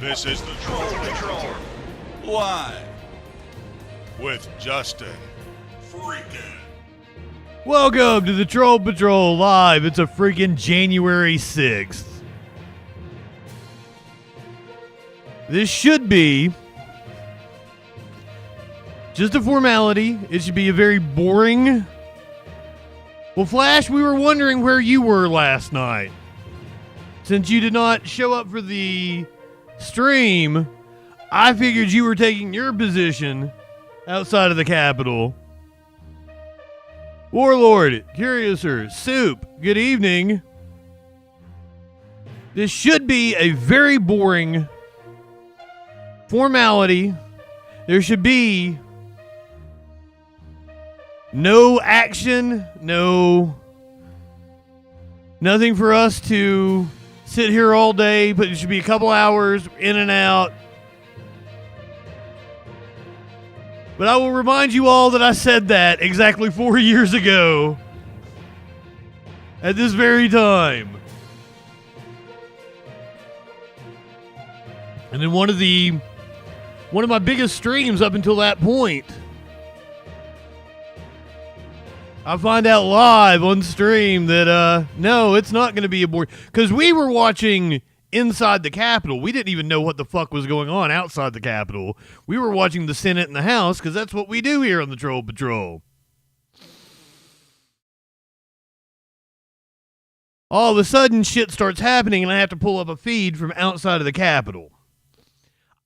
This is the Troll Patrol. Live with Justin Freakin. Welcome to the Troll Patrol Live. It's a freaking January 6th. This should be just a formality. It should be a very boring... Well, Flash, we were wondering where you were last night. Since you did not show up for the stream, I figured you were taking your position outside of the Capitol. Warlord, Curiouser, Soup, good evening. This should be a very boring formality. There should be no action, nothing for us to sit here all day, but it should be a couple hours in and out. But I will remind you all that I said that exactly 4 years ago at this very time. And then one of my biggest streams up until that point, I find out live on stream that, no, it's not going to be a boring... Because we were watching inside the Capitol. We didn't even know what the fuck was going on outside the Capitol. We were watching the Senate and the House, because that's what we do here on the Troll Patrol. All of a sudden, shit starts happening, and I have to pull up a feed from outside of the Capitol.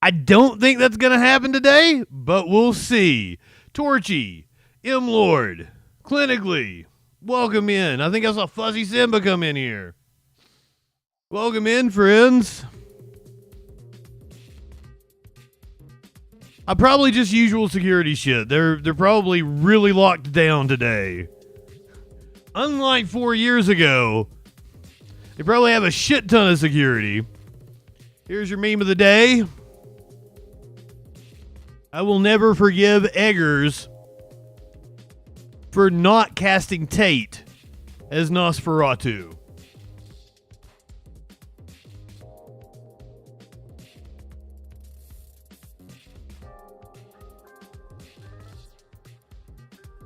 I don't think that's going to happen today, but we'll see. Torchy, M-Lord... Clinically, welcome in. I think I saw Fuzzy Simba come in here. Welcome in, friends. I probably just usual security shit. They're probably really locked down today. Unlike 4 years ago, they probably have a shit ton of security. Here's your meme of the day. I will never forgive Eggers for not casting Tate as Nosferatu.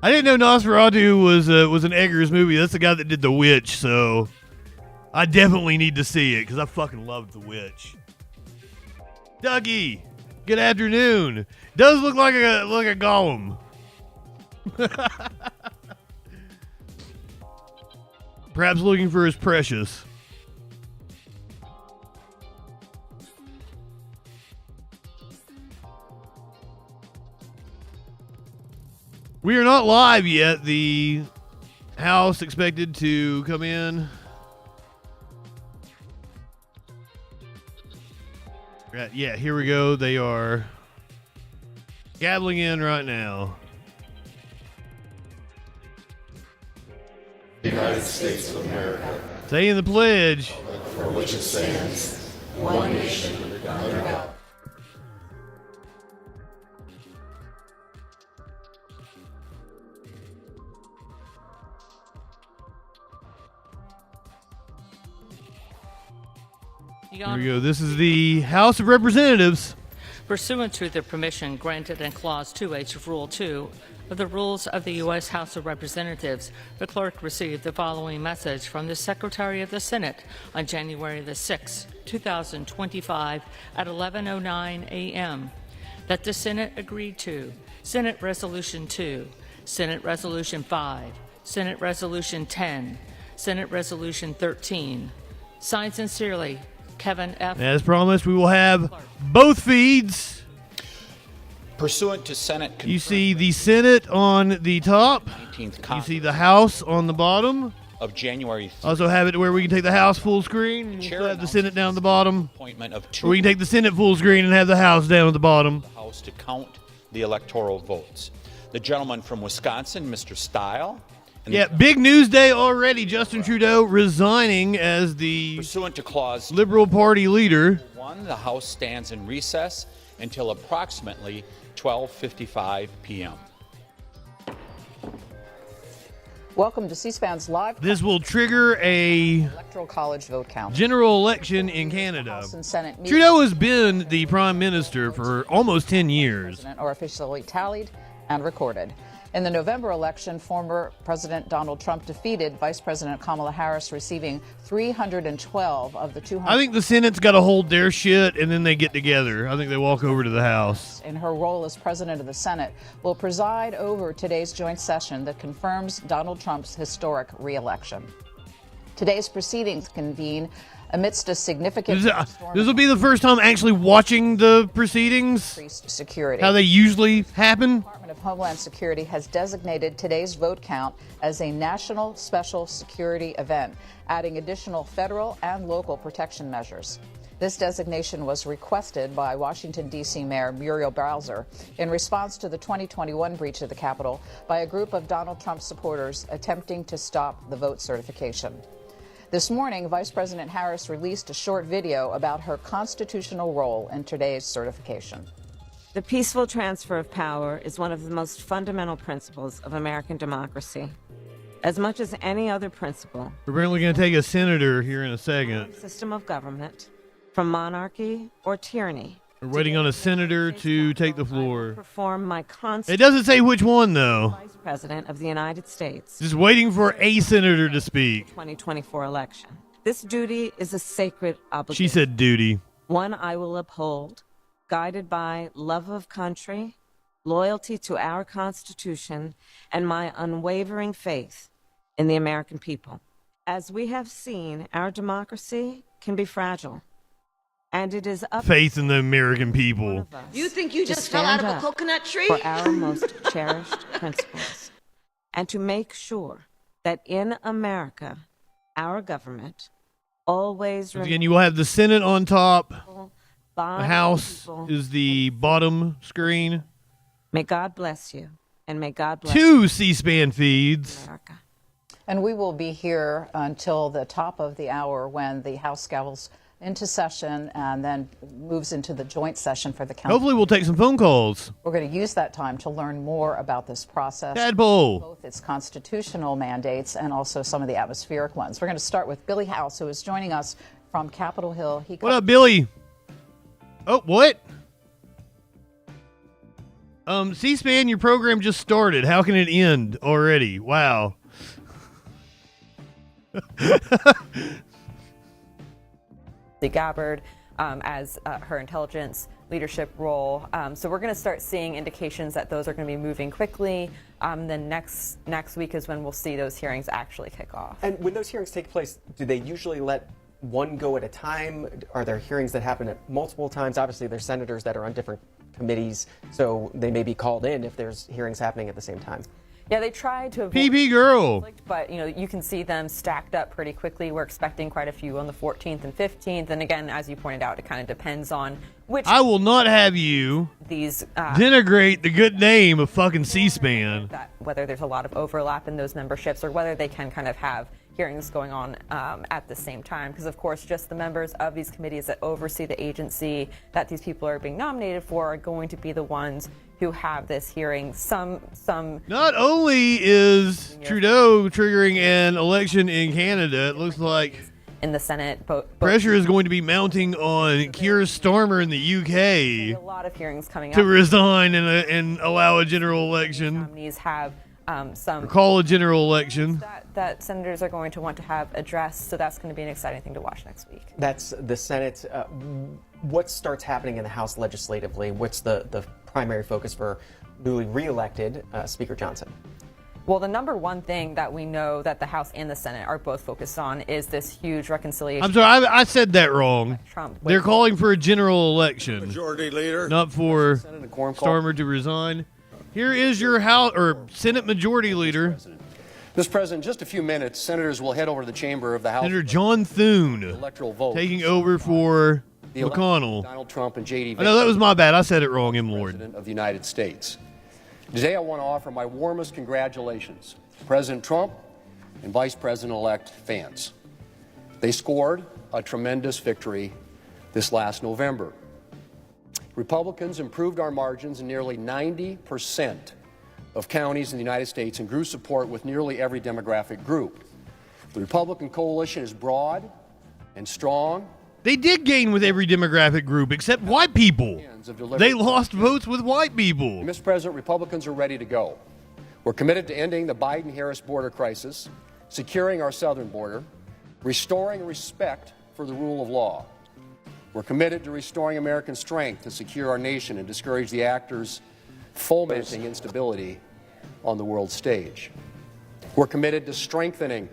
I didn't know Nosferatu was an Eggers movie. That's the guy that did The Witch, so I definitely need to see it because I fucking loved The Witch. Dougie, good afternoon. Does look like a golem. Perhaps looking for his precious. We are not live yet. The House expected to come in. Yeah, here we go. They are gabbling in right now. United States of America, saying the pledge, for which it stands, one nation, under God. Here we go. This is the House of Representatives. Pursuant to the permission granted in Clause 2H of Rule 2 of the Rules of the U.S. House of Representatives, the clerk received the following message from the Secretary of the Senate on January the 6th, 2025 at 11:09 a.m. that the Senate agreed to Senate Resolution 2, Senate Resolution 5, Senate Resolution 10, Senate Resolution 13. Signed sincerely, Kevin F. As promised, we will have both feeds. Pursuant to Senate... You see the Senate on the top. You see the House on the bottom. Of January... Also have it where we can take the House full screen and we'll have the Senate down at the bottom. Appointment of or we can take the Senate full screen and have the House down at the bottom. The House to count the electoral votes. The gentleman from Wisconsin, Mr. Stile... Yeah, big news day already. Justin Trudeau resigning as the pursuant to Clause Liberal Party leader. 1, the House stands in recess until approximately 12:55 p.m. Welcome to C-SPAN's live. This will trigger a Electoral College vote count. general election in Canada. House and Senate meetings Trudeau has been the prime minister for almost 10 years. are officially tallied and recorded. In the November election, former President Donald Trump defeated Vice President Kamala Harris, receiving 312 of the 200. I think the Senate's got to hold their shit and then they get together. I think they walk over to the House. In her role as president of the Senate, will preside over today's joint session that confirms Donald Trump's historic re-election. Today's proceedings convene amidst a significant This will be the first time actually watching the proceedings, increased security. how they usually happen. The Department of Homeland Security has designated today's vote count as a national special security event, adding additional federal and local protection measures. This designation was requested by Washington, D.C. Mayor Muriel Bowser in response to the 2021 breach of the Capitol by a group of Donald Trump supporters attempting to stop the vote certification. This morning, Vice President Harris released a short video about her constitutional role in today's certification. The peaceful transfer of power is one of the most fundamental principles of American democracy. As much as any other principle, We're apparently going to take a senator here in a second. system of government, from monarchy or tyranny. We're waiting on a senator to take the floor. Perform my It constitutional doesn't say which one, though. Vice President of the United States. Just waiting for a senator to speak. 2024 election. This duty is a sacred obligation. She said duty. One I will uphold, guided by love of country, loyalty to our Constitution, and my unwavering faith in the American people. As we have seen, our democracy can be fragile, and it is up Faith in the American to people. us You think you to just fell out of stand a up coconut tree? for our most cherished principles, and to make sure that in America, our government always Once again, you will have the Senate on top. by The House people. is the bottom screen. May God bless you, and may God bless 2 C-SPAN feeds. America. And we will be here until the top of the hour when the House gavels into session and then moves into the joint session for the council. Hopefully we'll take some phone calls. We're going to use that time to learn more about this process, Tadpole. both its constitutional mandates and also some of the atmospheric ones. We're going to start with Billy House, who is joining us from Capitol Hill. What up, Billy? Oh, what? C-SPAN, your program just started. How can it end already? Wow. Gabbard as her intelligence leadership role. So we're going to start seeing indications that those are going to be moving quickly. Then next week is when we'll see those hearings actually kick off. And when those hearings take place, do they usually let one go at a time? Are there hearings that happen at multiple times? Obviously, there's senators that are on different committees, so they may be called in if there's hearings happening at the same time. Yeah, they tried to avoid PP girl. conflict, but you can see them stacked up pretty quickly. We're expecting quite a few on the 14th and 15th, and again, as you pointed out, it kind of depends on which I will not have you these denigrate the good name of fucking C-SPAN. that whether there's a lot of overlap in those memberships or whether they can kind of have hearings going on at the same time, because of course just the members of these committees that oversee the agency that these people are being nominated for are going to be the ones who have this hearing. Some Not only is Trudeau triggering an election in Canada, it looks like in the Senate, both pressure is going to be mounting on Keir Starmer in the a UK lot of hearings coming to up. resign and allow a general election, Nominees have or some call a general election. that senators are going to want to have addressed, so that's going to be an exciting thing to watch next week. That's the Senate. What starts happening in the House legislatively? What's the primary focus for newly reelected Speaker Johnson? Well, the number one thing that we know that the House and the Senate are both focused on is this huge reconciliation. I'm sorry, I said that wrong. Trump. They're calling for a general election, Majority Leader. not for Senate, a quorum call. Starmer to resign. Here is your House or Senate Majority Leader, Mr. President, in just a few minutes, senators will head over to the chamber of the House Senator John Thune, electoral vote. taking over for the election of McConnell. Donald Trump and J.D. I know that was my bad. I said it wrong, M. Lord. President of the United States. Today, I want to offer my warmest congratulations to President Trump and Vice President-elect Vance. They scored a tremendous victory this last November. Republicans improved our margins in nearly 90% of counties in the United States and grew support with nearly every demographic group. The Republican coalition is broad and strong. They did gain with every demographic group except white people. They lost votes with white people. Mr. President, Republicans are ready to go. We're committed to ending the Biden-Harris border crisis, securing our southern border, restoring respect for the rule of law. We're committed to restoring American strength to secure our nation and discourage the actors fomenting instability on the world stage. We're committed to strengthening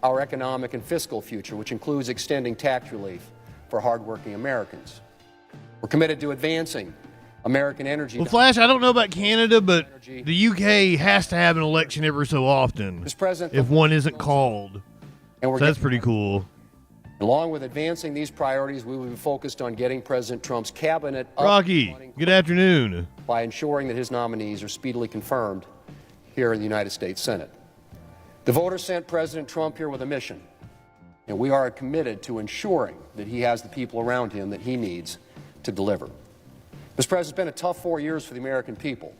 our economic and fiscal future, which includes extending tax relief for hardworking Americans. We're committed to advancing American energy. Well, Flash, I don't know about Canada, but the UK has to have an election every so often if one isn't called. And so that's pretty cool. Along with advancing these priorities, we will be focused on getting President Trump's cabinet up Rocky, good afternoon. By ensuring that his nominees are speedily confirmed here in the United States Senate. The voters sent President Trump here with a mission, and we are committed to ensuring that he has the people around him that he needs to deliver. Mr. President, it's been a tough 4 years for the American people.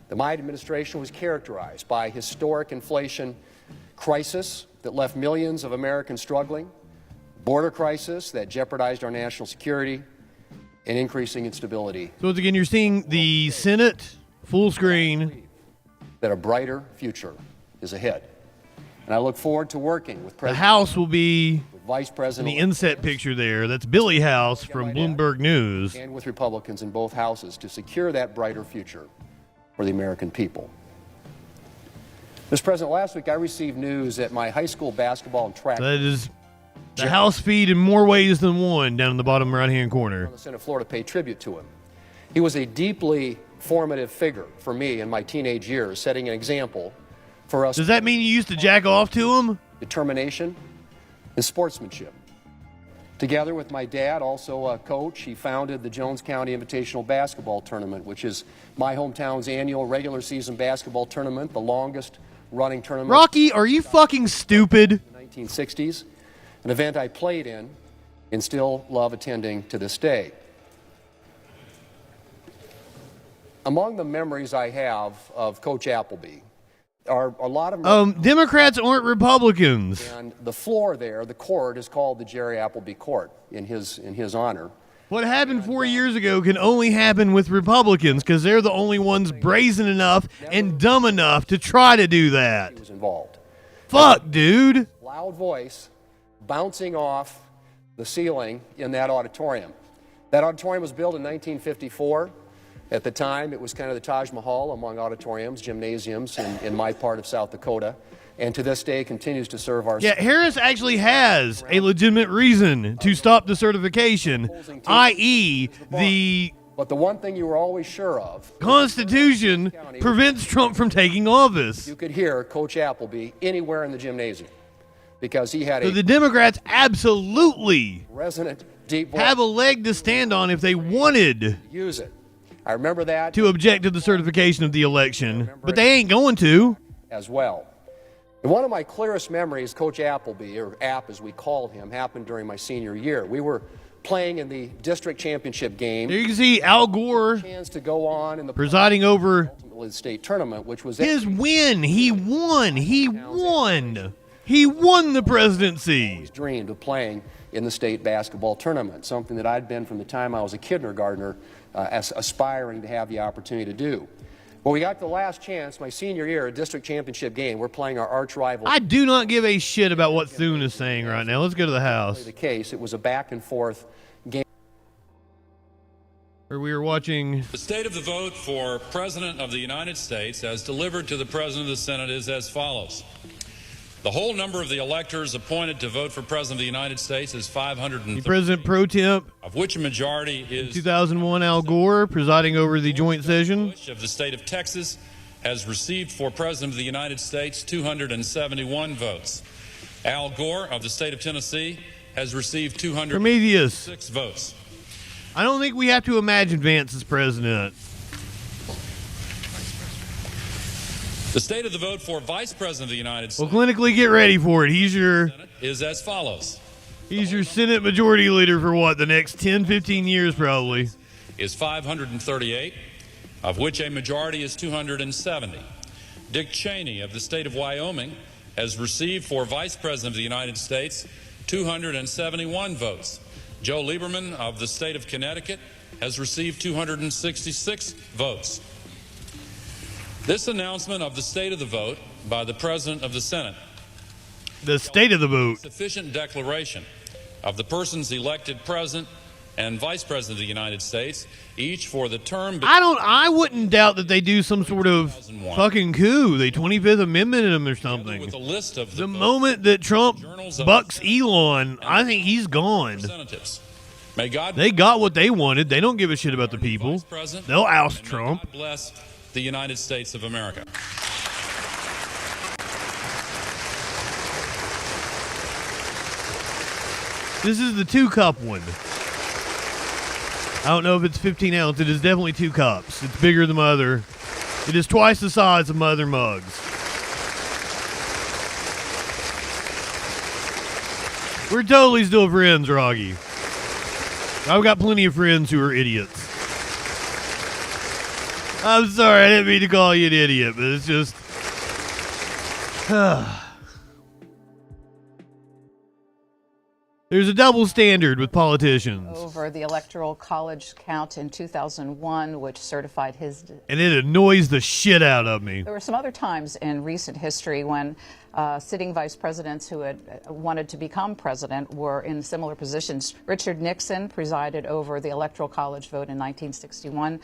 The Biden administration was characterized by historic inflation crisis that left millions of Americans struggling, border crisis that jeopardized our national security, and increasing instability. So once again, you're seeing the Senate full screen. That a brighter future is ahead. And I look forward to working with President. The House will be Vice President in the inset picture there. That's Billy House from Bloomberg News. And with Republicans in both houses to secure that brighter future for the American people. Mr. President, last week I received news that my high school basketball and track. That is the House feed in more ways than one down in the bottom right-hand corner. The Senate floor to pay tribute to him. He was a deeply formative figure for me in my teenage years, setting an example for us. Does that mean you used to jack off to him? Determination and sportsmanship. Together with my dad, also a coach, he founded the Jones County Invitational Basketball Tournament, which is my hometown's annual regular season basketball tournament, the longest running tournament. Rocky, are you fucking stupid? In the 1960s, an event I played in and still love attending to this day. Among the memories I have of Coach Appleby are a lot of Democrats aren't Republicans. And the floor there, the court, is called the Jerry Appleby Court in his honor. What happened 4 years ago can only happen with Republicans because they're the only ones brazen enough and dumb enough to try to do that. He was involved. Fuck, dude. Loud voice bouncing off the ceiling in that auditorium. That auditorium was built in 1954. At the time, it was kind of the Taj Mahal among auditoriums, gymnasiums in my part of South Dakota, and to this day continues to serve our... Yeah, Harris actually has a legitimate reason to stop the certification, i.e. the... But the one thing you were always sure of... Constitution prevents Trump from taking office. You could hear Coach Appleby anywhere in the gymnasium because he had So the Democrats absolutely resonant, deep voice. Have a leg to stand on if they wanted Use it. I remember that. To object to the certification of the election, but they ain't going to. As well. And one of my clearest memories, Coach Appleby, or App as we called him, happened during my senior year. We were playing in the district championship game. There you can see Al Gore chance to go on in the presiding over ultimately the state tournament, which was his win. He won. He won. He won the presidency. Always dreamed of playing in the state basketball tournament, something that I'd been from the time I was a kindergartner aspiring to have the opportunity to do. Well, we got the last chance, my senior year, a district championship game. We're playing our arch rival. I do not give a shit about what Thun is saying right now. Let's go to the house. The case, it was a back and forth game. Or we were watching. The state of the vote for President of the United States as delivered to the President of the Senate is as follows. The whole number of the electors appointed to vote for President of the United States is 530. President pro temp. Of which a majority is 2001 Al Gore presiding over the joint session. Bush of the state of Texas has received for President of the United States 271 votes. Al Gore of the state of Tennessee has received 206 votes. I don't think we have to imagine Vance as president. The state of the vote for Vice President of the United States. Well, clinically get ready for it. He's your is as follows. He's your Senate Majority Leader for what, the next 10, 15 years probably. Is 538, of which a majority is 270. Dick Cheney of the state of Wyoming has received for Vice President of the United States 271 votes. Joe Lieberman of the state of Connecticut has received 266 votes. This announcement of the state of the vote by the President of the Senate, the state of the vote, sufficient declaration of the persons elected President and Vice President of the United States, each for the term. I wouldn't doubt that they do some sort of fucking coup. They 25th Amendment him or something. With a list of the moment that Trump bucks Elon, I think he's gone. May God they got what they wanted. They don't give a shit about the people. They'll oust Trump. God bless the United States of America. This is the 2-cup one. I don't know if it's 15 ounce. It is definitely 2 cups. It's bigger than my other. It is twice the size of my other mugs. We're totally still friends, Roggy. I've got plenty of friends who are idiots. I'm sorry, I didn't mean to call you an idiot, but it's just... There's a double standard with politicians. Over the Electoral College count in 2001, which certified his... And it annoys the shit out of me. There were some other times in recent history when sitting vice presidents who had wanted to become president were in similar positions. Richard Nixon presided over the Electoral College vote in 1961,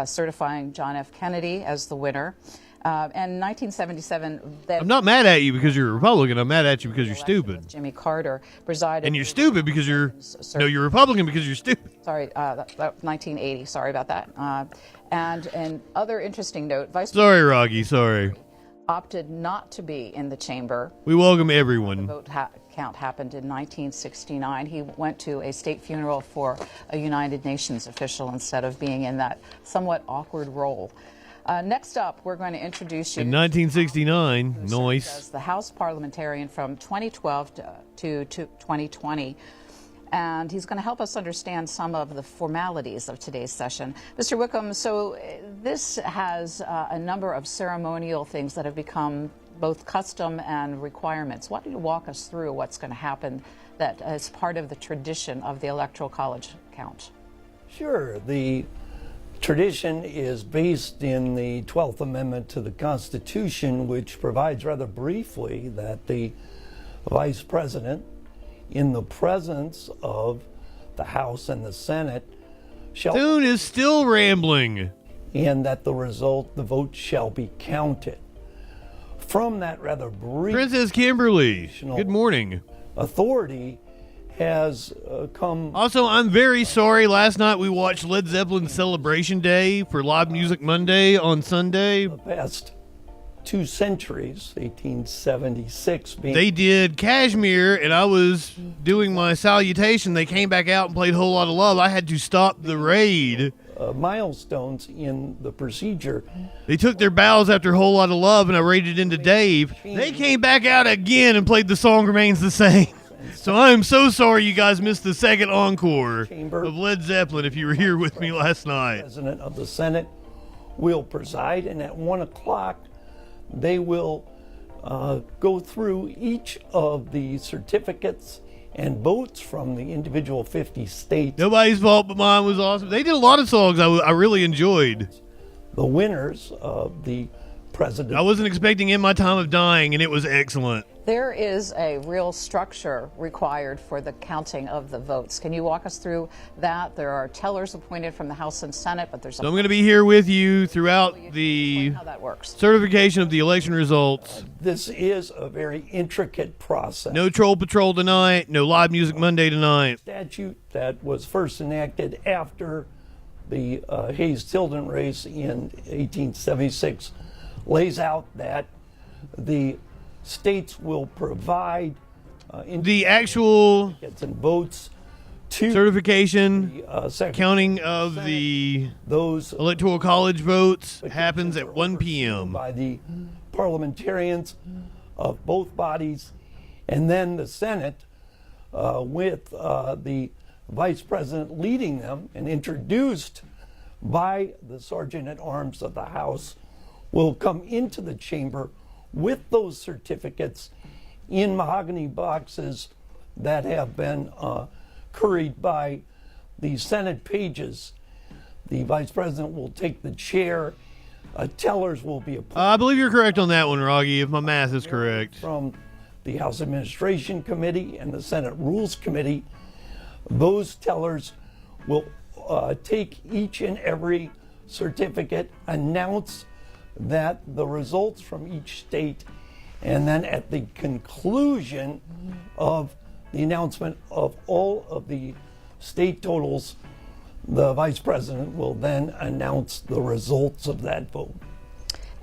certifying John F. Kennedy as the winner. And 1977... I'm not mad at you because you're a Republican. I'm mad at you because you're stupid. Jimmy Carter presided... And you're stupid because you're... No, you're Republican because you're stupid. Sorry, that 1980. Sorry about that. And an other interesting note... Sorry, Roggy. Sorry. Opted not to be in the chamber. We welcome everyone. The vote count happened in 1969. He went to a state funeral for a United Nations official instead of being in that somewhat awkward role. Next up, we're going to introduce you... In 1969, nice. ...as the House parliamentarian from 2012 to 2020. And he's going to help us understand some of the formalities of today's session. Mr. Wickham, so this has a number of ceremonial things that have become both custom and requirements. Why don't you walk us through what's going to happen that is part of the tradition of the Electoral College count? Sure. The tradition is based in the 12th Amendment to the Constitution, which provides rather briefly that the Vice President, in the presence of the House and the Senate, shall... Thune is still rambling. And that the vote shall be counted. From that rather brief... Princess Kimberly, good morning. ...authority has come... Also, I'm very sorry. Last night we watched Led Zeppelin's Celebration Day for Live Music Monday on Sunday. The past 2 centuries, 1876 being... They did Kashmir, and I was doing my salutation. They came back out and played Whole Lot of Love. I had to stop the raid. Milestones in the procedure. They took their bows after Whole Lot of Love, and I raided into Dave. They came back out again and played The Song Remains the Same. So I am so sorry you guys missed the second encore of Led Zeppelin if you were here with me last night. The President of the Senate will preside, and at 1 o'clock they will go through each of the certificates and votes from the individual 50 states. Nobody's fault but mine was awesome. They did a lot of songs I really enjoyed. The winners of the president. I wasn't expecting In My Time of Dying, and it was excellent. There is a real structure required for the counting of the votes. Can you walk us through that? There are tellers appointed from the House and Senate, but there's... So I'm going to be here with you throughout the how that works. Certification of the election results. This is a very intricate process. No Troll Patrol tonight, no Live Music Monday tonight. Statute that was first enacted after the Hayes-Tilden race in 1876 lays out that the states will provide the actual and votes to certification, the, counting of those Electoral College votes happens at 1 p.m. by the parliamentarians of both bodies, and then the Senate with the Vice President leading them and introduced by the Sergeant at Arms of the House will come into the chamber with those certificates in mahogany boxes that have been curried by the Senate pages. The Vice President will take the chair. Tellers will be appointed. I believe you're correct on that one, Rogge, if my math is correct. From the House Administration Committee and the Senate Rules Committee. Those tellers will take each and every certificate, announce that the results from each state, and then at the conclusion of the announcement of all of the state totals, the Vice President will then announce the results of that vote.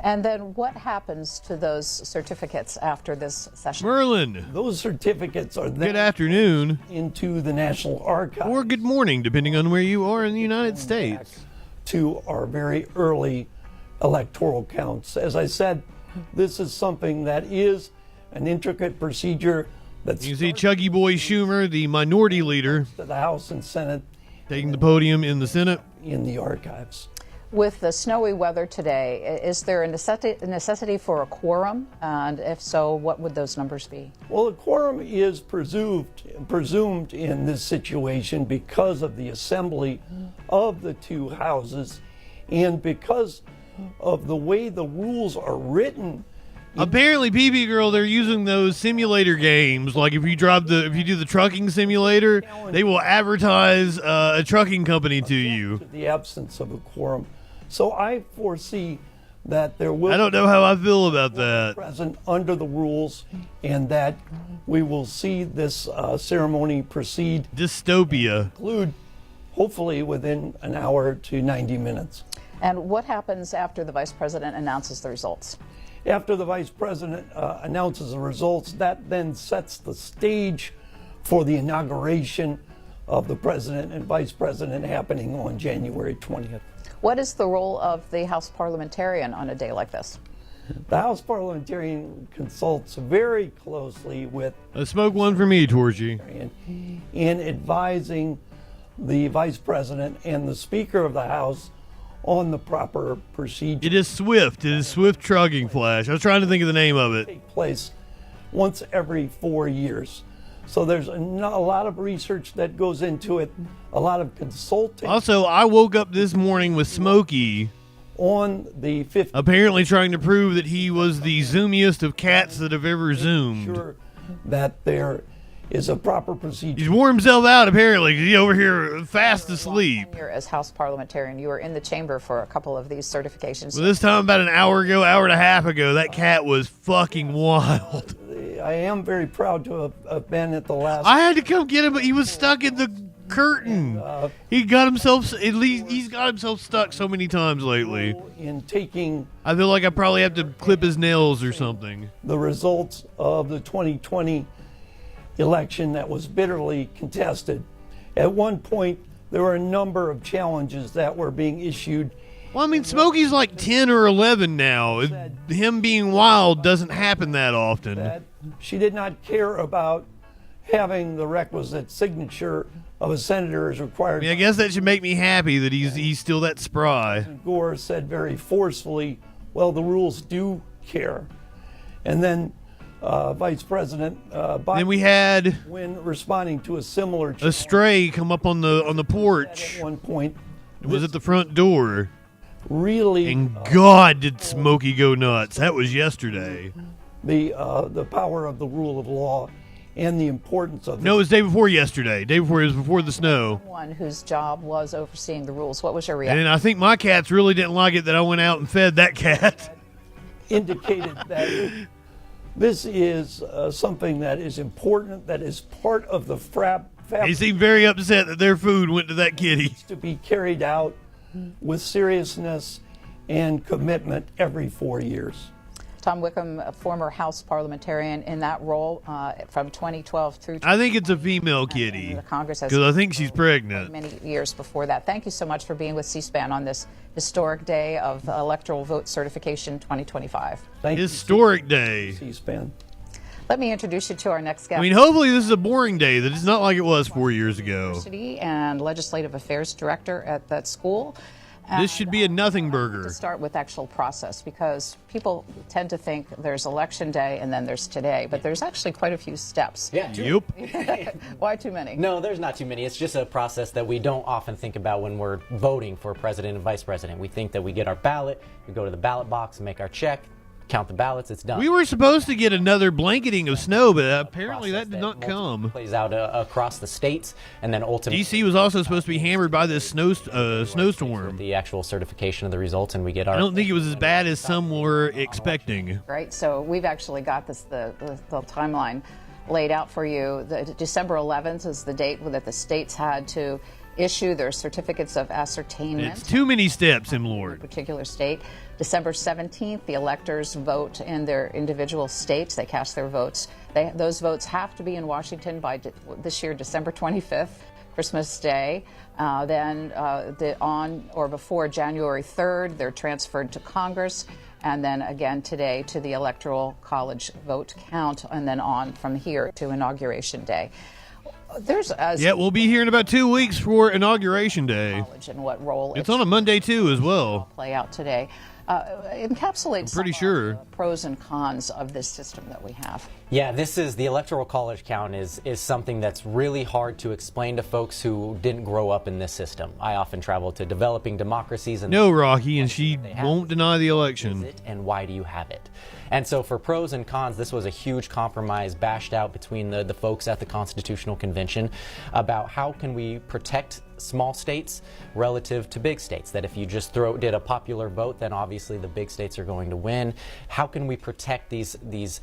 And then what happens to those certificates after this session? Merlin. Those certificates are then Good afternoon. into the National Archives. Or good morning, depending on where you are in the United States. To our very early electoral counts. As I said, this is something that is an intricate procedure that's You see Chuggy Boy Schumer, the minority leader, to the House and Senate taking the podium in the Senate. in the archives. With the snowy weather today, is there a necessity for a quorum? And if so, what would those numbers be? Well, a quorum is presumed in this situation because of the assembly of the two houses and because of the way the rules are written. Apparently, PB Girl, they're using those simulator games. Like if you do the trucking simulator, they will advertise a trucking company to you. The absence of a quorum. So I foresee that there will I don't know how I feel about that. present under the rules and that we will see this ceremony proceed. Dystopia. Conclude hopefully within an hour to 90 minutes. And what happens after the Vice President announces the results? After the Vice President announces the results, that then sets the stage for the inauguration of the President and Vice President happening on January 20th. What is the role of the House parliamentarian on a day like this? The House parliamentarian consults very closely with A smoke one for me, Torchy. in advising the Vice President and the Speaker of the House on the proper procedure. It is Swift. It is Swift Trucking Flash. I was trying to think of the name of it. Take place once every 4 years. So there's a lot of research that goes into it, a lot of consulting. Also, I woke up this morning with Smokey On the 15th, apparently trying to prove that he was the zoomiest of cats that have ever zoomed. sure that there is a proper procedure. He's wore himself out apparently because he's over here fast asleep. You're as House parliamentarian, you were in the chamber for a couple of these certifications. Well, this time about an hour and a half ago, that cat was fucking wild. I am very proud to have been at the last. I had to come get him, but he was stuck in the curtain. He got himself, at least he's got himself stuck so many times lately. In taking I feel like I probably have to clip his nails or something. the results of the 2020 election that was bitterly contested. At one point, there were a number of challenges that were being issued. Well, I mean, Smokey's like 10 or 11 now. Him being wild doesn't happen that often. That she did not care about having the requisite signature of a senator as required. I mean, I guess that should make me happy that he's still that spry. Gore said very forcefully, well, the rules do care. And then Vice President Biden, Then we had when responding to a similar a stray come up on the porch. at one point, It was at the front door. really And God, did Smokey go nuts. That was yesterday. the power of the rule of law and the importance of No, it was day before yesterday. Day before, it was before the snow. One whose job was overseeing the rules. What was your And reaction? then I think my cats really didn't like it that I went out and fed that cat. indicated that this is something that is important, that is part of the They seemed very upset that their food went to that kitty. to be carried out with seriousness and commitment every 4 years. Tom Wickham, a former House parliamentarian in that role from 2012 through I think it's a female kitty. the Congress has Because I think she's pregnant. many years before that. Thank you so much for being with C-SPAN on this historic day of electoral vote certification 2025. Thank Historic you, day. C-SPAN. Let me introduce you to our next guest. I mean, hopefully this is a boring day. That it's not like it was 4 years ago. University and Legislative Affairs Director at that school. This should be a nothing burger. To start with actual process, because people tend to think there's election day and then there's today, but there's actually quite a few steps. Yeah. Yep. Why too many? No, there's not too many. It's just a process that we don't often think about when we're voting for president and vice president. We think that we get our ballot, we go to the ballot box and make our check, count the ballots, it's done. We were supposed to get another blanketing of snow, but apparently that did not come. Plays out across the states, and then ultimately DC was also supposed to be hammered by this snowstorm. The actual certification of the results, and we get our. I don't think it was as bad as some were expecting. Right. So we've actually got the timeline laid out for you. December 11th is the date that the states had to issue their certificates of ascertainment. It's too many steps, Lord. In a particular state. December 17th, the electors vote in their individual states. They cast their votes. Those votes have to be in Washington by this year, December 25th, Christmas Day. Then on or before January 3rd, they're transferred to Congress. And then again today to the Electoral College vote count, and then on from here to Inauguration Day. We'll be here in about 2 weeks for Inauguration Day. And what role it's on a Monday too, as well. Play out today. Encapsulates pretty sure the pros and cons of this system that we have. Yeah, the Electoral College count is something that's really hard to explain to folks who didn't grow up in this system. I often travel to developing democracies. And no, Rocky, and she won't deny the election. And why do you have it? And so for pros and cons, this was a huge compromise bashed out between the folks at the Constitutional Convention about how can we protect small states relative to big states, that if you just did a popular vote, then obviously the big states are going to win. How can we protect these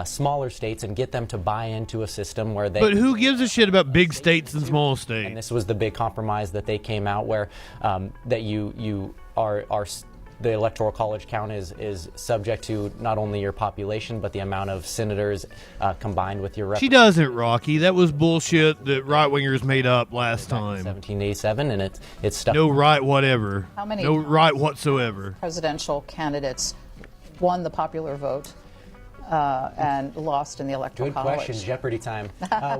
smaller states and get them to buy into a system where they... But who gives a shit about big states and small states? And this was the big compromise that they came out where that you are the Electoral College count is subject to not only your population, but the amount of senators combined with your She doesn't, Rocky. That was bullshit that right-wingers made up last time. 1787, and it's stuck. No right whatever. How many no right whatsoever. Presidential candidates won the popular vote and lost in the Electoral College? Good question, Jeopardy time.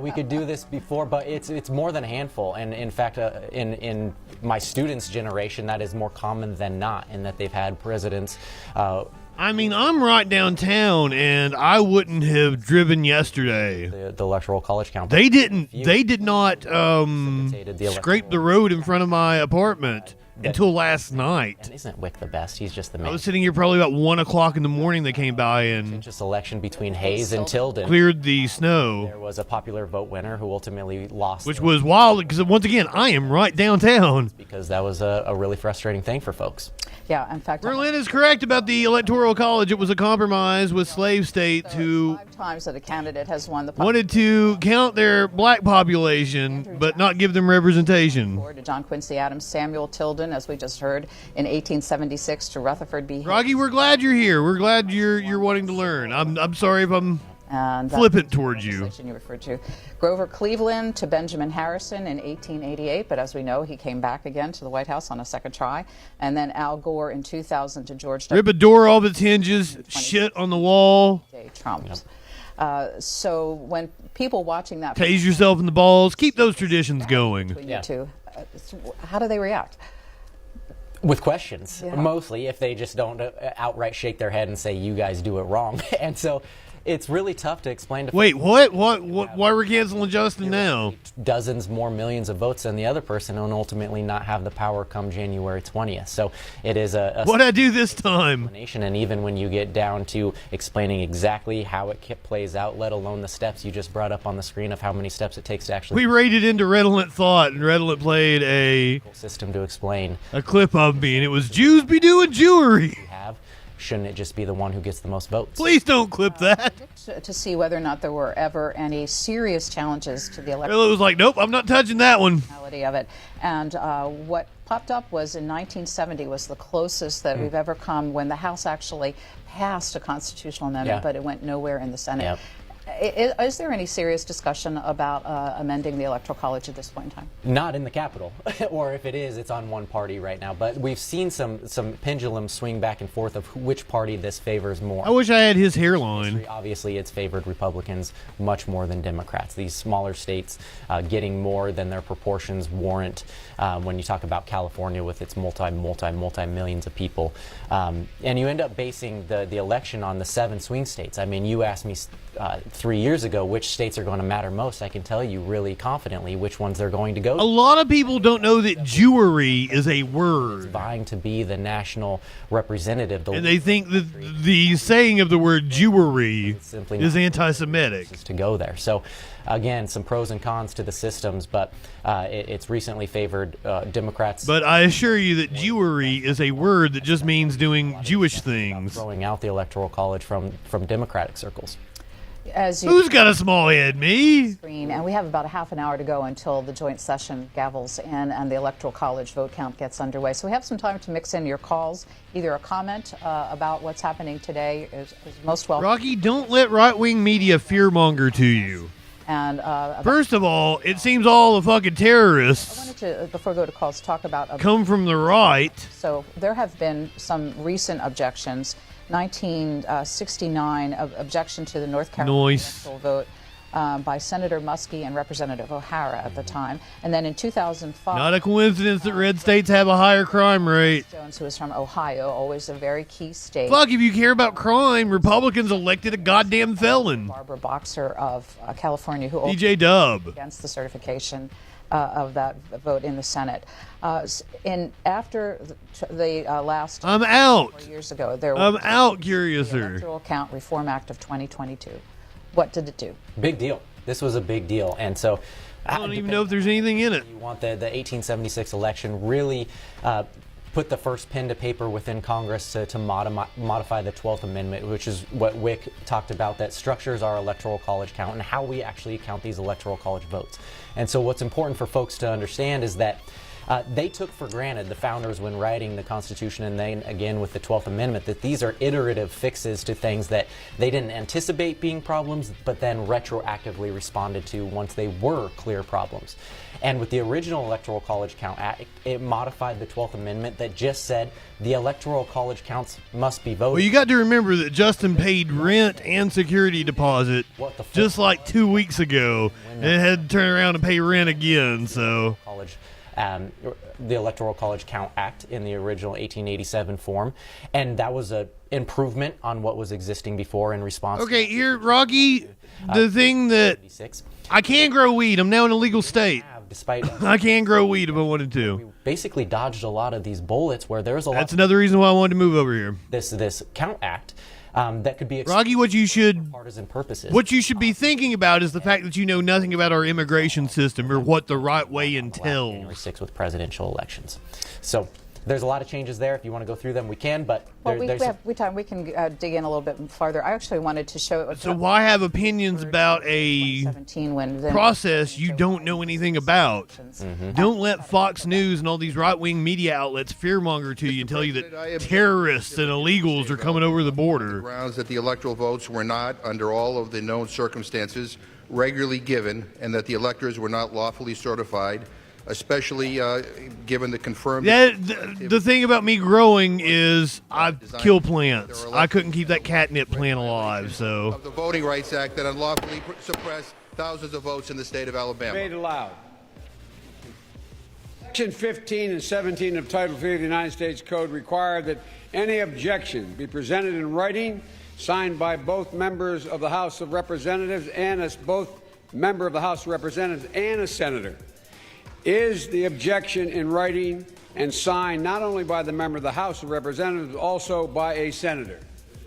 We could do this before, but it's more than a handful. And in fact, in my students' generation, that is more common than not, in that they've had presidents. I mean, I'm right downtown, and I wouldn't have driven yesterday. The Electoral College count. They didn't. They did not scrape the road in front of my apartment until last night. And isn't Wick the best? He's just the man. I was sitting here probably about 1 o'clock in the morning. They came by and just election between Hayes and Tilden cleared the snow. There was a popular vote winner who ultimately lost, which was wild because once again I am right downtown. Because that was a really frustrating thing for folks. Yeah, in fact, Berlin is correct about the Electoral College. It was a compromise with slave states who 5 times that a candidate has won the wanted to count their black population but not give them representation. To John Quincy Adams, Samuel Tilden, as we just heard, in 1876 to Rutherford B. Hayes. Rocky, we're glad you're here. We're glad you're wanting to learn. I'm sorry if I'm flippant towards you. You referred to Grover Cleveland to Benjamin Harrison in 1888, but as we know, he came back again to the White House on a second try. And then Al Gore in 2000 to George W. Rip a door off its hinges, shit on the wall. Trump. So when people watching that, tase yourself in the balls, keep those traditions going. How do they react? With questions, mostly, if they just don't outright shake their head and say, you guys do it wrong. And so it's really tough to explain to Wait, what? Why we're canceling Justin now? Dozens more millions of votes than the other person and ultimately not have the power come January 20th. So it is what'd I do this time? And even when you get down to explaining exactly how it plays out, let alone the steps you just brought up on the screen of how many steps it takes to actually... We raided into Redolent Thought, and Redolent played a system to explain a clip of me, and it was Jews be doing Jewry. Shouldn't it just be the one who gets the most votes? Please don't clip that. To see whether or not there were ever any serious challenges to the election. It was like, nope, I'm not touching that one. Of it. And what popped up was in 1970 was the closest that we've ever come when the House actually passed a constitutional amendment, but it went nowhere in the Senate. Is there any serious discussion about amending the Electoral College at this point in time? Not in the Capitol, or if it is, it's on one party right now. But we've seen some pendulums swing back and forth of which party this favors more. I wish I had his hairline. Obviously, it's favored Republicans much more than Democrats. These smaller states getting more than their proportions warrant. When you talk about California with its multi-millions of people, and you end up basing the election on the 7 swing states. I mean, you asked me 3 years ago which states are going to matter most. I can tell you really confidently which ones they're going to go. A lot of people don't know that Jewry is a word. It's vying to be the national representative. And they think that the saying of the word Jewry is anti-Semitic. To go there. So, again, some pros and cons to the systems, but it's recently favored Democrats. But I assure you that Jewry is a word that just means doing Jewish things. Throwing out the Electoral College from Democratic circles. Who's got a small head? Me? And we have about a half an hour to go until the joint session gavels in and the Electoral College vote count gets underway. So we have some time to mix in your calls. Either a comment about what's happening today is most welcome. Rocky, don't let right-wing media fearmonger to you. And first of all, it seems all the fucking terrorists I wanted to, before we go to calls, talk about come from the right. So there have been some recent objections. 1969 objection to the North Carolina electoral vote by Senator Muskie and Representative O'Hara at the time. And then in 2005... Not a coincidence that red states have a higher crime rate. Jones, who is from Ohio, always a very key state. Fuck, if you care about crime, Republicans elected a goddamn felon. Barbara Boxer of California, who DJ Dub against the certification of that vote in the Senate. After the last I'm out. 4 years ago, there I'm was out, the Curiouser. Electoral Count Reform Act of 2022. What did it do? Big deal. This was a big deal, and so I don't even know if there's anything in it. You want the 1876 election really put the first pen to paper within Congress to modify the 12th Amendment, which is what Wick talked about, that structures our electoral college count and how we actually count these electoral college votes. And so what's important for folks to understand is that they took for granted, the founders, when writing the Constitution and then again with the 12th Amendment, that these are iterative fixes to things that they didn't anticipate being problems, but then retroactively responded to once they were clear problems. And with the original Electoral College Count Act, it modified the 12th Amendment that just said the Electoral College counts must be voted. Well, you got to remember that Justin paid rent and security deposit just like 2 weeks ago, and had to turn around and pay rent again, so... The Electoral College Count Act in the original 1887 form, and that was an improvement on what was existing before in response. Okay, here, Rocky, the thing that I can grow weed. I'm now in a legal state. Despite I can grow weed if I wanted to. Basically, dodged a lot of these bullets where there's a lot. That's another reason why I wanted to move over here. This Count Act. That could be Rocky, what you should partisan purposes. What you should be thinking about is the fact that you know nothing about our immigration system or what the right way entails. January 6th with presidential elections. So there's a lot of changes there. If you want to go through them, we can. But we can dig in a little bit farther. I actually wanted to show it. So why have opinions about a process you don't know anything about? Mm-hmm. Don't let Fox News and all these right-wing media outlets fearmonger to you and tell you that terrorists and illegals are coming over the border. Grounds that the electoral votes were not, under all of the known circumstances, regularly given, and that the electors were not lawfully certified, especially given the confirmed... The thing about me growing is I kill plants. I couldn't keep that catnip plant alive, so... ...of the Voting Rights Act that unlawfully suppressed thousands of votes in the state of Alabama. Made aloud. Section 15 and 17 of Title III of the United States Code require that any objection be presented in writing, signed by both members of the House of Representatives and as both member of the House of Representatives and a senator. Is the objection in writing and signed not only by the member of the House of Representatives, but also by a senator?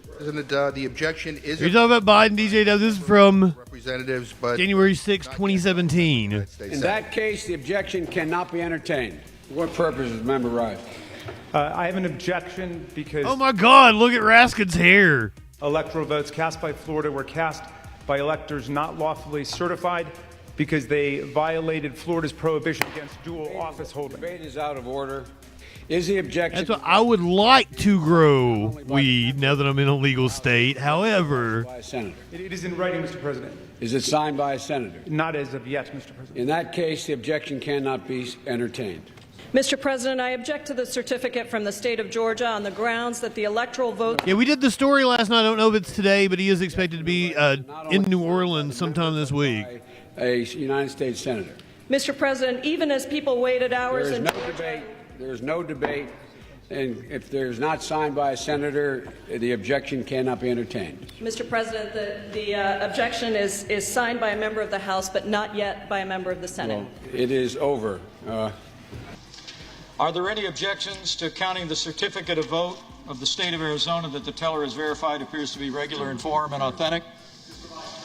President, the objection is... You're talking about Biden, DJ Dub. This is from Representatives, but January 6, 2017. In that case, the objection cannot be entertained. For what purpose is the member rise? I have an objection because... Oh, my God, look at Raskin's hair. Electoral votes cast by Florida were cast by electors not lawfully certified because they violated Florida's prohibition against dual office holding. Debate is out of order. Is the objection? That's what I would like to grow weed now that I'm in a legal state. However, By a senator. It is in writing, Mr. President. Is it signed by a senator? Not as of yet, Mr. President. In that case, the objection cannot be entertained. Mr. President, I object to the certificate from the state of Georgia on the grounds that the electoral vote. yeah, we did the story last night. I don't know if it's today, but he is expected to be in New Orleans sometime this week. A United States senator. Mr. President, even as people waited hours There is in no debate. There is no debate. And if there's not signed by a senator, the objection cannot be entertained. Mr. President, the objection is signed by a member of the House, but not yet by a member of the Senate. Well, it is over. Are there any objections to counting the certificate of vote of the state of Arizona that the teller has verified appears to be regular in form and authentic?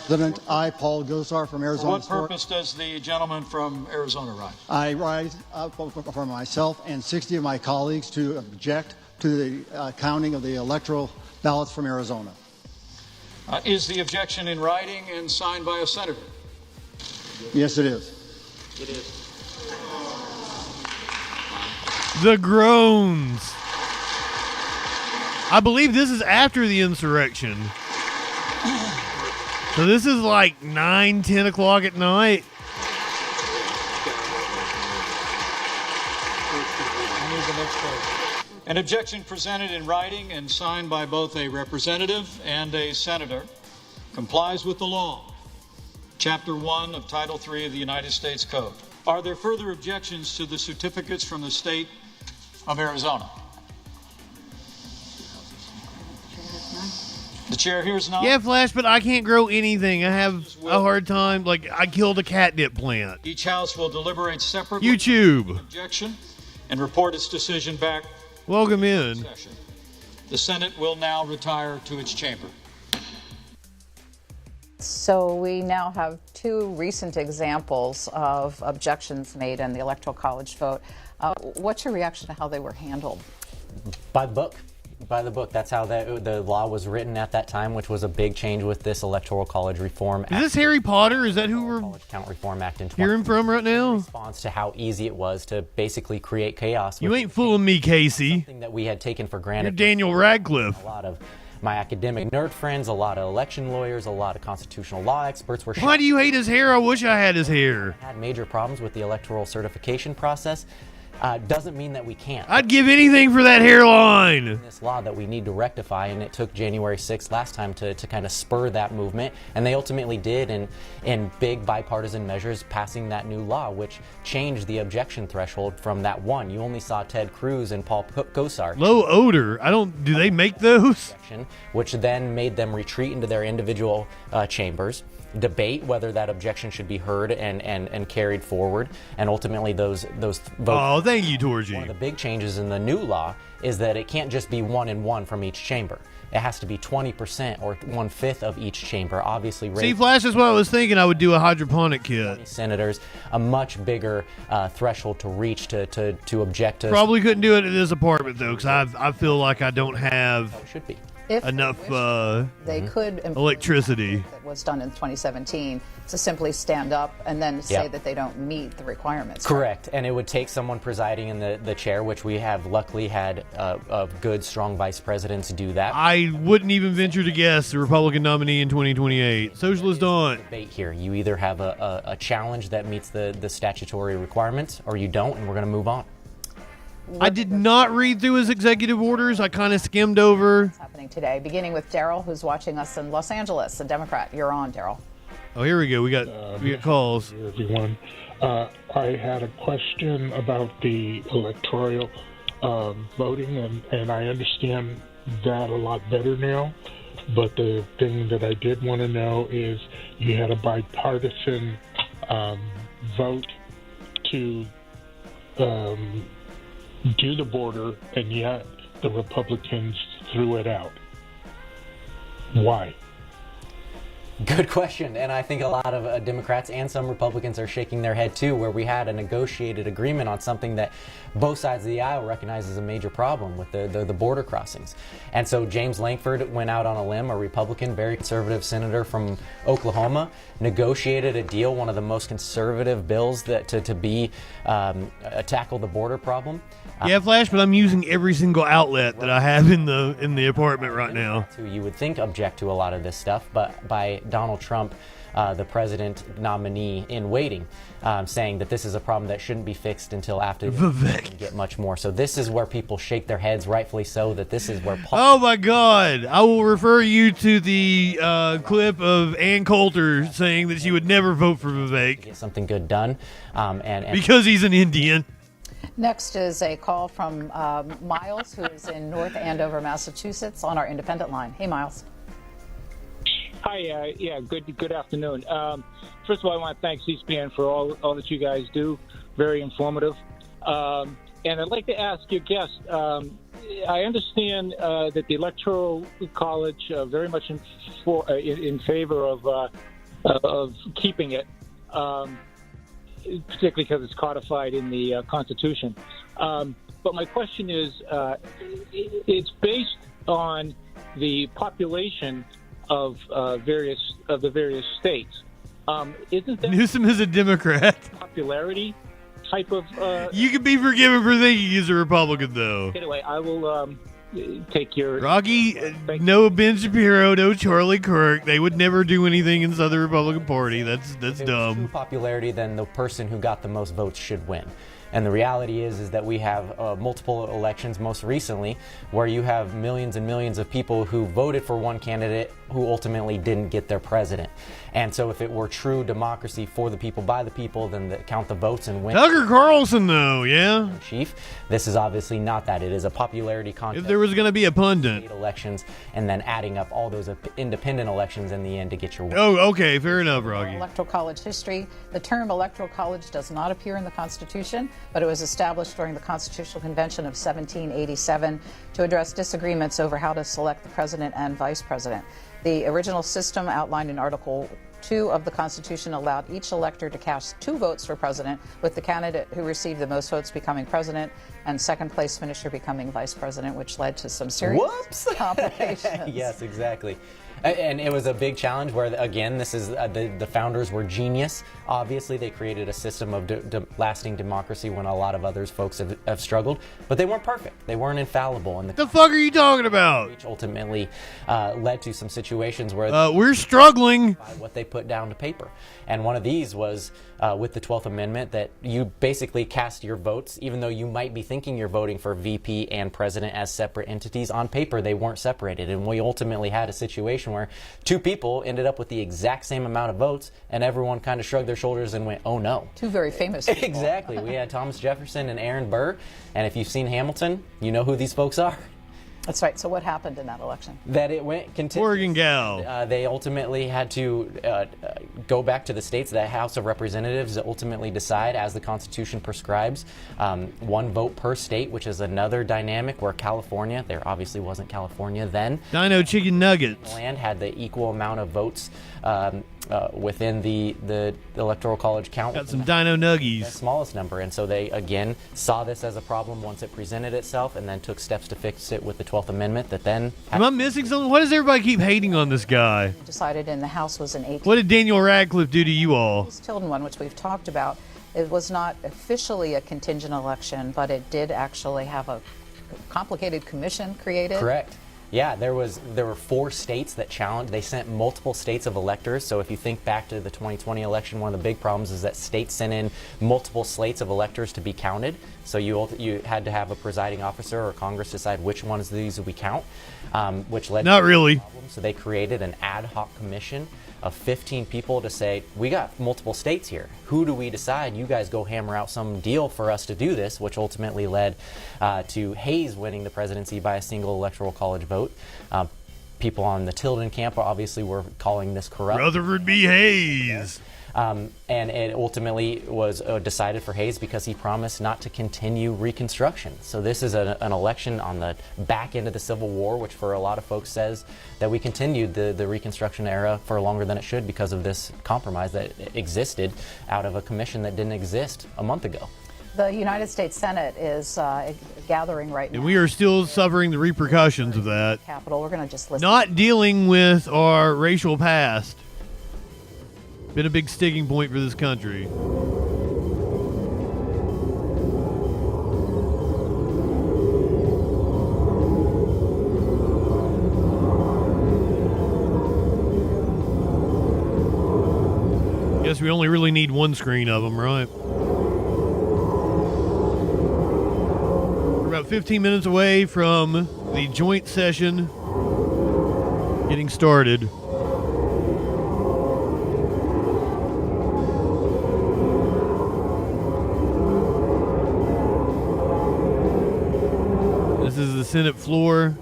President, I, Paul Gosar from Arizona. For what purpose does the gentleman from Arizona rise? I rise for myself and 60 of my colleagues to object to the counting of the electoral ballots from Arizona. Is the objection in writing and signed by a senator? Yes, it is. It is. The groans. I believe this is after the insurrection. So this is like 9, 10 o'clock at night. An objection presented in writing and signed by both a representative and a senator complies with the law. Chapter 1 of Title 3 of the United States Code. Are there further objections to the certificates from the state of Arizona? The chair hears none. Yeah, Flash, but I can't grow anything. I have a hard time. Like, I killed a catnip plant. Each house will deliberate separately. YouTube. Objection and report its decision back. Welcome in. Session. The Senate will now retire to its chamber. So we now have two recent examples of objections made in the Electoral College vote. What's your reaction to how they were handled? By the book. By the book. That's how the law was written at that time, which was a big change with this Electoral College Reform Act. Is this Harry Potter? Is that who we're College Count Reform Act in hearing from right now? In response to how easy it was to basically create chaos. You ain't fooling me, Casey. Something that we had taken for granted. You're Daniel Radcliffe. A lot of my academic nerd friends, a lot of election lawyers, a lot of constitutional law experts were shocked. Why do you hate his hair? I wish I had his hair. Had major problems with the electoral certification process. Doesn't mean that we can't. I'd give anything for that hairline. This law that we need to rectify, and it took January 6th last time to kind of spur that movement, and they ultimately did in big bipartisan measures, passing that new law, which changed the objection threshold from that one. You only saw Ted Cruz and Paul Gosar. Low odor. Do they make those? Which then made them retreat into their individual chambers, debate whether that objection should be heard and carried forward, and ultimately those votes. Oh, thank you, Torgy. One of the big changes in the new law is that it can't just be 1 and 1 from each chamber. It has to be 20% or 1/5 of each chamber. Obviously, see, Flash is what I was thinking. I would do a hydroponic kit. Senators, a much bigger threshold to reach to object to. Probably couldn't do it in this apartment though, because I feel like I don't have should be enough They could implement electricity. that was done in 2017 to simply stand up and then say that they don't meet the requirements. Correct, and it would take someone presiding in the chair, which we have luckily had good, strong vice presidents do that. I wouldn't even venture to guess the Republican nominee in 2028. Socialist Dawn. Debate here. You either have a challenge that meets the statutory requirements, or you don't, and we're going to move on. I did not read through his executive orders. I kind of skimmed over. What's happening today, beginning with Daryl, who's watching us in Los Angeles, a Democrat. You're on, Daryl. Oh, here we go. We got calls. Everyone, I had a question about the electoral voting, and I understand that a lot better now. But the thing that I did want to know is you had a bipartisan vote to do the border, and yet the Republicans threw it out. Why? Good question, and I think a lot of Democrats and some Republicans are shaking their head too, where we had a negotiated agreement on something that both sides of the aisle recognize as a major problem with the border crossings. And so James Lankford went out on a limb, a Republican, very conservative senator from Oklahoma, negotiated a deal, one of the most conservative bills that to tackle the border problem. Yeah, Flash, but I'm using every single outlet that I have in the apartment right now. You would think object to a lot of this stuff, but by Donald Trump, the president nominee in waiting, saying that this is a problem that shouldn't be fixed until after they get much more. So this is where people shake their heads, rightfully so, that this is where Oh my God! I will refer you to the clip of Ann Coulter saying that she would never vote for Vivek. Get something good done, and because he's an Indian. Next is a call from Miles, who is in North Andover, Massachusetts, on our independent line. Hey, Miles. Hi, good afternoon. First of all, I want to thank C-SPAN for all that you guys do. Very informative. And I'd like to ask your guest, I understand that the Electoral College very much in favor of keeping it, particularly because it's codified in the Constitution. But my question is, it's based on the population of the various states. Isn't that Newsom is a Democrat. Popularity type of? You can be forgiven for thinking he's a Republican, though. Anyway, I will take your Rocky. No Ben Shapiro, no Charlie Kirk. They would never do anything inside the Republican Party. That's dumb. True popularity, then the person who got the most votes should win. And the reality is that we have multiple elections, most recently, where you have millions and millions of people who voted for one candidate who ultimately didn't get their president. And so if it were true democracy for the people, by the people, then count the votes and win. Tucker Carlson, though, yeah. Chief, this is obviously not that. It is a popularity contest. If there was going to be a pundit. Elections, and then adding up all those independent elections in the end to get your win. Oh, okay, fair enough, Rocky. Electoral College history. The term Electoral College does not appear in the Constitution, but it was established during the Constitutional Convention of 1787 to address disagreements over how to select the president and vice president. The original system outlined in Article 2 of the Constitution allowed each elector to cast 2 votes for president, with the candidate who received the most votes becoming president and second place finisher becoming vice president, which led to some serious complications. Yes, exactly. And it was a big challenge where, again, this is the founders were genius. Obviously, they created a system of lasting democracy when a lot of other folks have struggled, but they weren't perfect. They weren't infallible. And the fuck are you talking about? Which ultimately led to some situations where we're struggling by what they put down to paper. And one of these was with the 12th Amendment, that you basically cast your votes, even though you might be thinking you're voting for VP and president as separate entities. On paper, they weren't separated. And we ultimately had a situation where 2 people ended up with the exact same amount of votes, and everyone kind of shrugged their shoulders and went, oh no. 2 very famous people. Exactly. We had Thomas Jefferson and Aaron Burr, and if you've seen Hamilton, you know who these folks are. That's right. So what happened in that election? That it went continuous. Oregon gal. They ultimately had to go back to the states. The House of Representatives ultimately decide, as the Constitution prescribes, 1 vote per state, which is another dynamic where California, there obviously wasn't California then. Dino chicken nuggets. Land had the equal amount of votes within the Electoral College count. Got some dino nuggies. The smallest number. And so they, again, saw this as a problem once it presented itself, and then took steps to fix it with the 12th Amendment that then... Am I missing something? Why does everybody keep hating on this guy? Decided in the House was an 18... What did Daniel Radcliffe do to you all? This Tilden one, which we've talked about, it was not officially a contingent election, but it did actually have a complicated commission created. Correct. Yeah, there were 4 states that challenged. They sent multiple states of electors. So if you think back to the 2020 election, one of the big problems is that states sent in multiple slates of electors to be counted. So you had to have a presiding officer or Congress decide which ones of these we count, which led not to really. problems. So they created an ad hoc commission of 15 people to say, we got multiple states here. Who do we decide? You guys go hammer out some deal for us to do this, which ultimately led to Hayes winning the presidency by a single Electoral College vote. People on the Tilden camp obviously were calling this corrupt. Rutherford B. Hayes. And it ultimately was decided for Hayes because he promised not to continue Reconstruction. So this is an election on the back end of the Civil War, which for a lot of folks says that we continued the Reconstruction era for longer than it should because of this compromise that existed out of a commission that didn't exist a month ago. The United States Senate is gathering right now. And we are still suffering the repercussions of that. Capitol. We're going to just listen. Not dealing with our racial past. Been a big sticking point for this country. Guess we only really need one screen of them, right? We're about 15 minutes away from the joint session getting started. This is the Senate floor.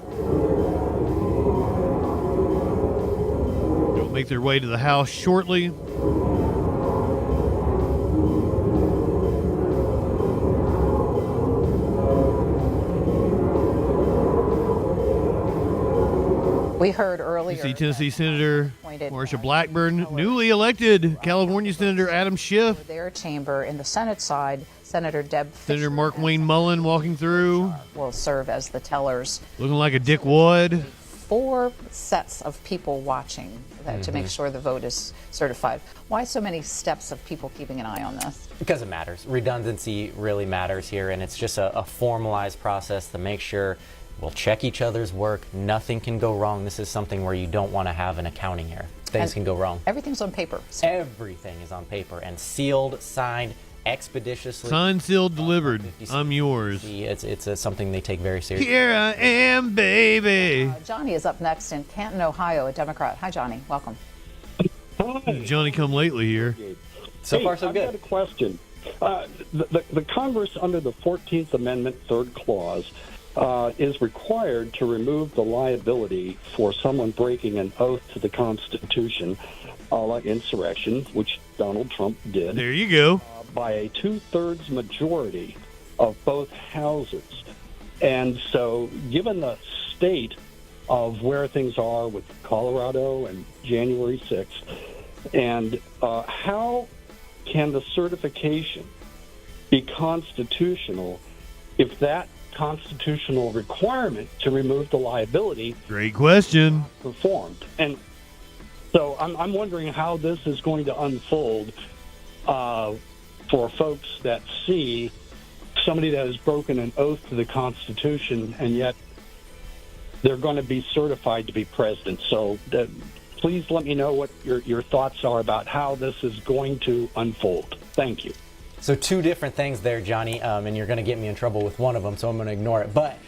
They'll make their way to the House shortly. We heard earlier. You see Tennessee Senator Marsha Blackburn, newly elected California Senator Adam Schiff. Their chamber in the Senate side, Senator Deb Fischer Senator Mark Wayne Mullen walking through. will serve as the tellers. Looking like a Dick Wood. 4 sets of people watching to make sure the vote is certified. Why so many steps of people keeping an eye on this? Because it matters. Redundancy really matters here, and it's just a formalized process to make sure we'll check each other's work. Nothing can go wrong. This is something where you don't want to have an accounting error. Things can go wrong. Everything's on paper. Everything is on paper and sealed, signed, expeditiously. Signed, sealed, delivered. I'm yours. It's something they take very seriously. Here I am, baby. Johnny is up next in Canton, Ohio, a Democrat. Hi, Johnny. Welcome. Hi. Johnny come lately here. So far, so good. I've got a question. The Congress, under the 14th Amendment, third clause, is required to remove the liability for someone breaking an oath to the Constitution, like insurrection, which Donald Trump did. There you go. By a 2/3 majority of both houses. And so, given the state of where things are with Colorado and January 6th, and how can the certification be constitutional if that constitutional requirement to remove the liability Great question. performed? And so I'm wondering how this is going to unfold for folks that see somebody that has broken an oath to the Constitution and yet they're going to be certified to be president. So please let me know what your thoughts are about how this is going to unfold. Thank you. So 2 different things there, Johnny, and you're going to get me in trouble with one of them, so I'm going to ignore it. But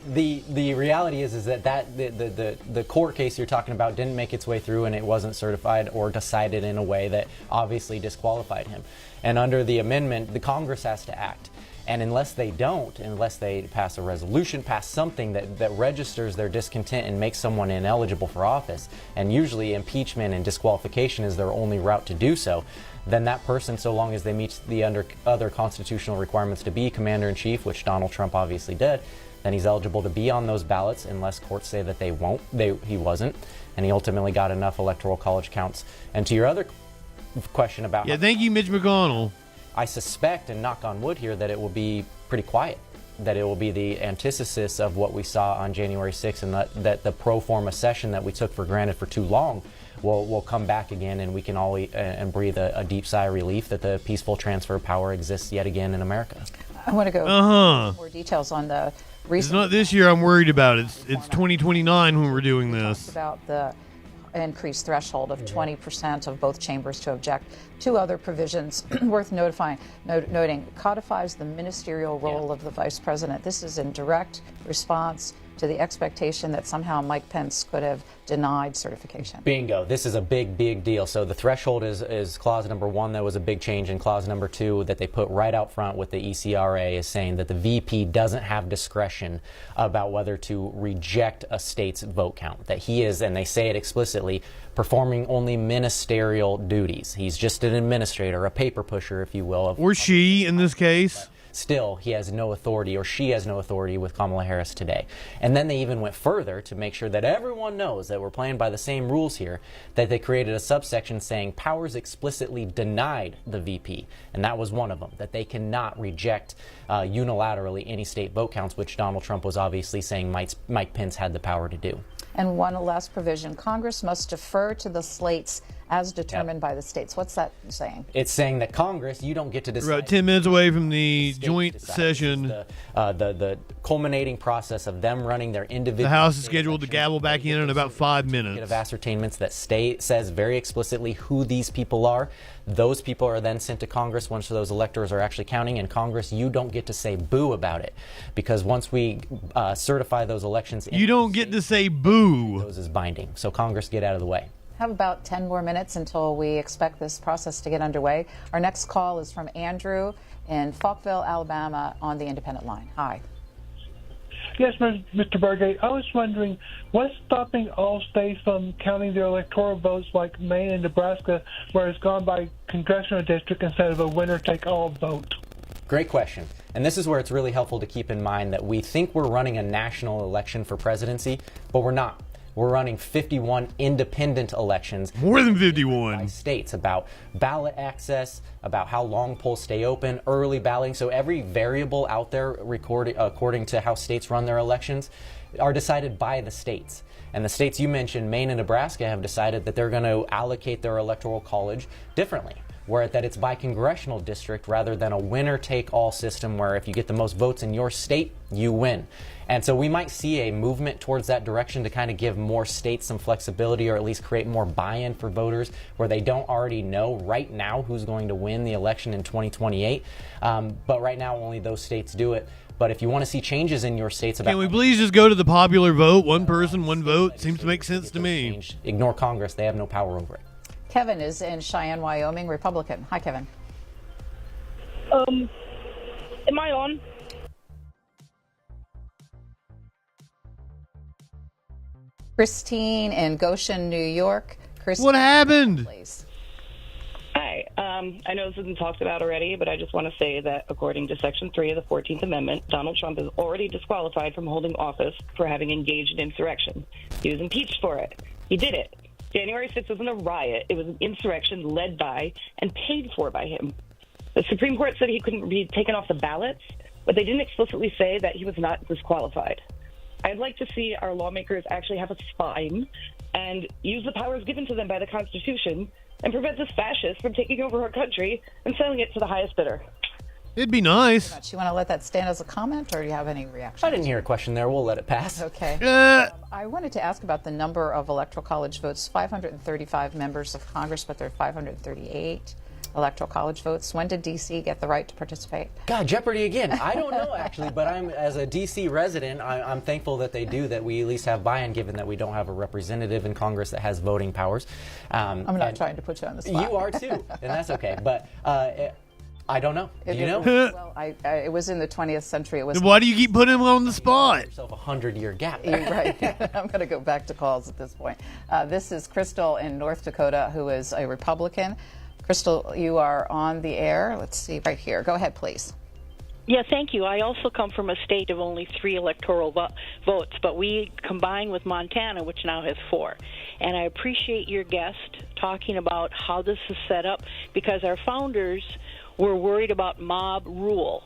the reality is that the court case you're talking about didn't make its way through, and it wasn't certified or decided in a way that obviously disqualified him. And under the amendment, the Congress has to act. And unless they pass a resolution, pass something that registers their discontent and makes someone ineligible for office, and usually impeachment and disqualification is their only route to do so, then that person, so long as they meet the other constitutional requirements to be commander-in-chief, which Donald Trump obviously did, then he's eligible to be on those ballots unless courts say that he wasn't, and he ultimately got enough electoral college counts. And to your other question about... Yeah, thank you, Mitch McConnell. I suspect, and knock on wood here, that it will be pretty quiet, that it will be the antithesis of what we saw on January 6th, and that the pro forma session that we took for granted for too long will come back again, and we can all and breathe a deep sigh of relief that the peaceful transfer of power exists yet again in America. I want to go more details on the recent... It's not this year I'm worried about. It's 2029 when we're doing this. About the increased threshold of 20% of both chambers to object. 2 other provisions worth noting codifies the ministerial role of the vice president. This is in direct response to the expectation that somehow Mike Pence could have denied certification? Bingo. This is a big, big deal. So the threshold is clause number 1. That was a big change. And clause number 2 that they put right out front with the ECRA is saying that the VP doesn't have discretion about whether to reject a state's vote count. That he is, and they say it explicitly, performing only ministerial duties. He's just an administrator, a paper pusher, if you will. Or she, in this case. Still, he has no authority, or she has no authority with Kamala Harris today. And then they even went further to make sure that everyone knows that we're playing by the same rules here, that they created a subsection saying powers explicitly denied the VP. And that was one of them, that they cannot reject unilaterally any state vote counts, which Donald Trump was obviously saying Mike Pence had the power to do. And one last provision, Congress must defer to the slates as determined by the states. What's that saying? It's saying that Congress, you don't get to decide. We're about 10 minutes away from the joint session. The culminating process of them running their individual. The House is scheduled to gavel back in about 5 minutes. Of ascertainments that says very explicitly who these people are. Those people are then sent to Congress once those electors are actually counting. And Congress, you don't get to say boo about it, because once we certify those elections, you don't get to say boo. Those is binding. So Congress, get out of the way. Have about 10 more minutes until we expect this process to get underway. Our next call is from Andrew in Falkville, Alabama, on the independent line. Hi. Yes, Mr. Burgate. I was wondering, what's stopping all states from counting their electoral votes like Maine and Nebraska, where it's gone by congressional district instead of a winner-take-all vote? Great question. And this is where it's really helpful to keep in mind that we think we're running a national election for presidency, but we're not. We're running 51 independent elections. More than 51. By states, about ballot access, about how long polls stay open, early balloting. So every variable out there recorded according to how states run their elections are decided by the states. And the states you mentioned, Maine and Nebraska, have decided that they're going to allocate their electoral college differently, where that it's by congressional district rather than a winner-take-all system where if you get the most votes in your state, you win. And so we might see a movement towards that direction to kind of give more states some flexibility, or at least create more buy-in for voters where they don't already know right now who's going to win the election in 2028. But right now, only those states do it. But if you want to see changes in your states about... Can we please just go to the popular vote? One person, one vote. Seems to make sense to me. Ignore Congress. They have no power over it. Kevin is in Cheyenne, Wyoming, Republican. Hi, Kevin. Am I on? Christine in Goshen, New York. Christine, what happened? Please. Hi. I know this has been talked about already, but I just want to say that according to Section 3 of the 14th Amendment, Donald Trump is already disqualified from holding office for having engaged in insurrection. He was impeached for it. He did it. January 6th wasn't a riot. It was an insurrection led by and paid for by him. The Supreme Court said he couldn't be taken off the ballots, but they didn't explicitly say that he was not disqualified. I'd like to see our lawmakers actually have a spine and use the powers given to them by the Constitution and prevent this fascist from taking over our country and selling it to the highest bidder. It'd be nice. Do you want to let that stand as a comment, or do you have any reaction? I didn't hear a question there. We'll let it pass. Okay. I wanted to ask about the number of electoral college votes. 535 members of Congress, but there are 538 electoral college votes. When did D.C. get the right to participate? God, Jeopardy again. I don't know, actually, but as a D.C. resident, I'm thankful that they do, that we at least have buy-in, given that we don't have a representative in Congress that has voting powers. I'm not trying to put you on the spot. You are too, and that's okay. But I don't know. Do you know? Well, it was in the 20th century. It was. Why do you keep putting him on the spot? Yourself a 100-year gap. You're right. I'm going to go back to calls at this point. This is Crystal in North Dakota, who is a Republican. Crystal, you are on the air. Let's see right here. Go ahead, please. Yeah, thank you. I also come from a state of only 3 electoral votes, but we combine with Montana, which now has 4. And I appreciate your guest talking about how this is set up, because our founders were worried about mob rule.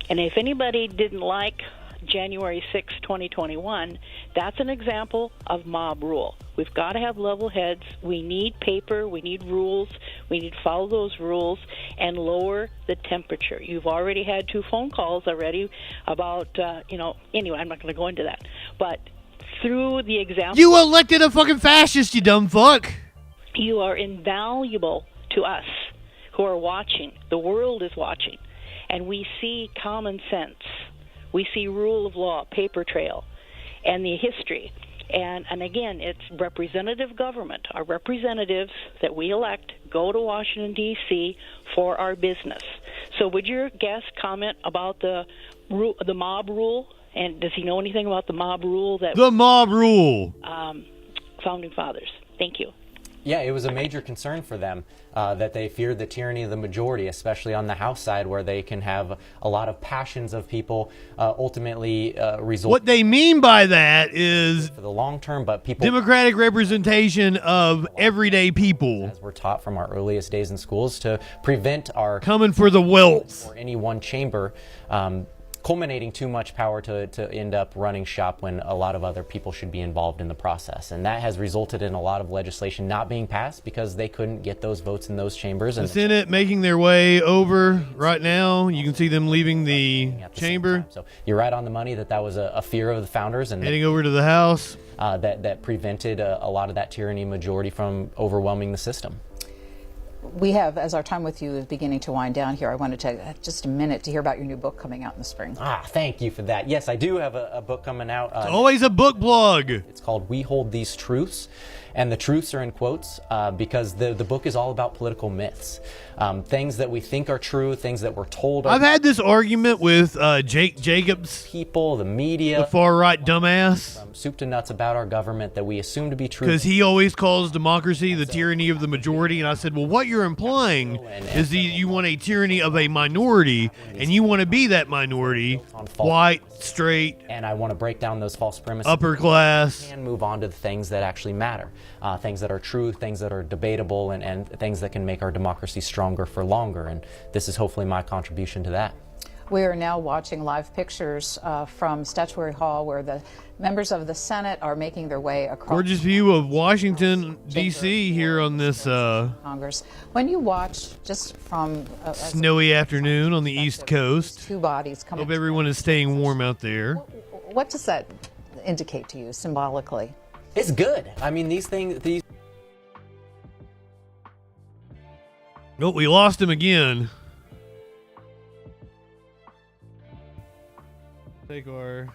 And if anybody didn't like January 6, 2021, that's an example of mob rule. We've got to have level heads. We need paper. We need rules. We need to follow those rules and lower the temperature. You've already had 2 phone calls already about, anyway, I'm not going to go into that. But through the example... You elected a fucking fascist, you dumb fuck! You are invaluable to us who are watching. The world is watching. And we see common sense. We see rule of law, paper trail. and the history. And again, it's representative government. Our representatives that we elect go to Washington, D.C. for our business. So would your guest comment about the mob rule? And does he know anything about the mob rule? The mob rule. Founding Fathers. Thank you. Yeah, it was a major concern for them that they feared the tyranny of the majority, especially on the House side, where they can have a lot of passions of people ultimately result. What they mean by that is for the long term, but people democratic representation of everyday people. As we're taught from our earliest days in schools to prevent our coming for the wealth or any one chamber. Culminating too much power to end up running shop when a lot of other people should be involved in the process. And that has resulted in a lot of legislation not being passed because they couldn't get those votes in those chambers. And the Senate making their way over right now. You can see them leaving the chamber. So you're right on the money that was a fear of the founders and heading over to the House. That prevented a lot of that tyranny majority from overwhelming the system. We have, as our time with you is beginning to wind down here, I want to take just a minute to hear about your new book coming out in the spring. Thank you for that. Yes, I do have a book coming out. It's always a book blog. It's called We Hold These Truths. And the truths are in quotes because the book is all about political myths. Things that we think are true, things that we're told are I've had this argument with Jake Jacobs. People, the media. The far-right dumbass. From soup to nuts about our government that we assume to be true. Because he always calls democracy the tyranny of the majority. And I said, well, what you're implying is that you want a tyranny of a minority, and you want to be that minority, white, straight. And I want to break down those false premises. Upper class. And move on to the things that actually matter. Things that are true, things that are debatable, and things that can make our democracy stronger for longer. And this is hopefully my contribution to that. We are now watching live pictures from Statuary Hall where the members of the Senate are making their way across. Gorgeous view of Washington, D.C. here on this Congress. When you watch just from snowy afternoon on the East Coast, two bodies coming. Hope everyone is staying warm out there. What does that indicate to you symbolically? It's good. I mean, these. Oh, we lost him again. Take our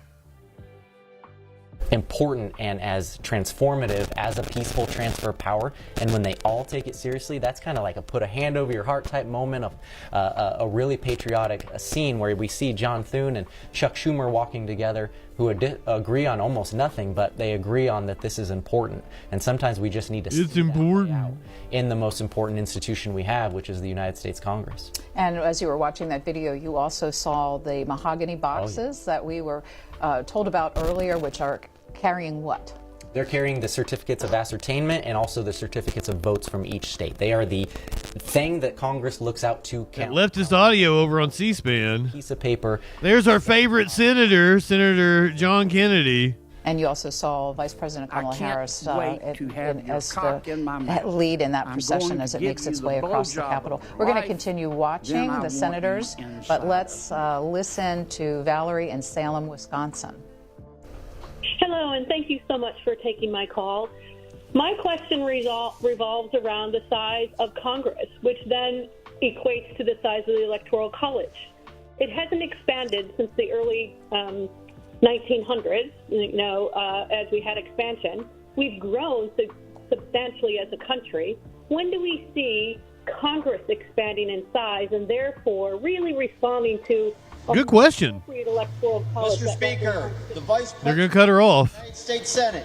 important and as transformative as a peaceful transfer of power, and when they all take it seriously, that's kind of like a put a hand over your heart type moment of a really patriotic scene where we see John Thune and Chuck Schumer walking together, who agree on almost nothing, but they agree on that this is important. And sometimes we just need to it's important in the most important institution we have, which is the United States Congress. And as you were watching that video, you also saw the mahogany boxes that we were told about earlier, which are carrying what? They're carrying the certificates of ascertainment and also the certificates of votes from each state. They are the thing that Congress looks out to count. Leftist audio over on C-SPAN. Piece of paper. There's our favorite senator, Senator John Kennedy. And you also saw Vice President Kamala Harris as the lead in that procession as it makes its way across the Capitol. We're going to continue watching the senators, but let's listen to Valerie in Salem, Wisconsin. Hello, and thank you so much for taking my call. My question revolves around the size of Congress, which then equates to the size of the Electoral College. It hasn't expanded since the early 1900s, as we had expansion. We've grown substantially as a country. When do we see Congress expanding in size and therefore really responding to good question. Mr. Speaker, the Vice President they're going to cut her off. of the United States Senate.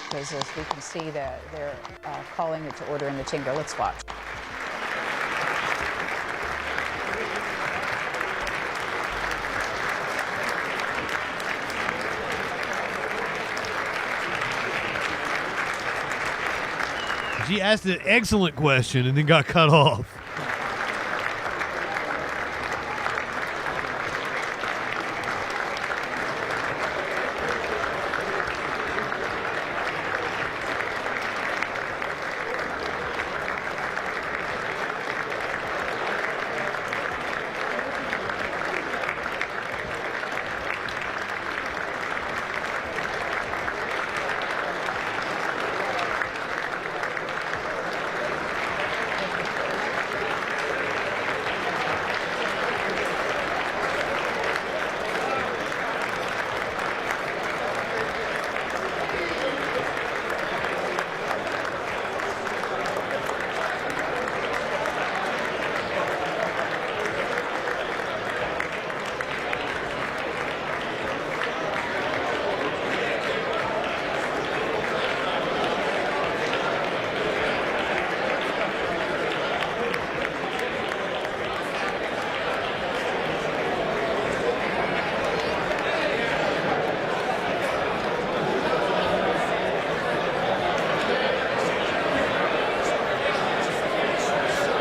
Because as we can see that they're calling it to order in the chamber. Let's watch. She asked an excellent question and then got cut off.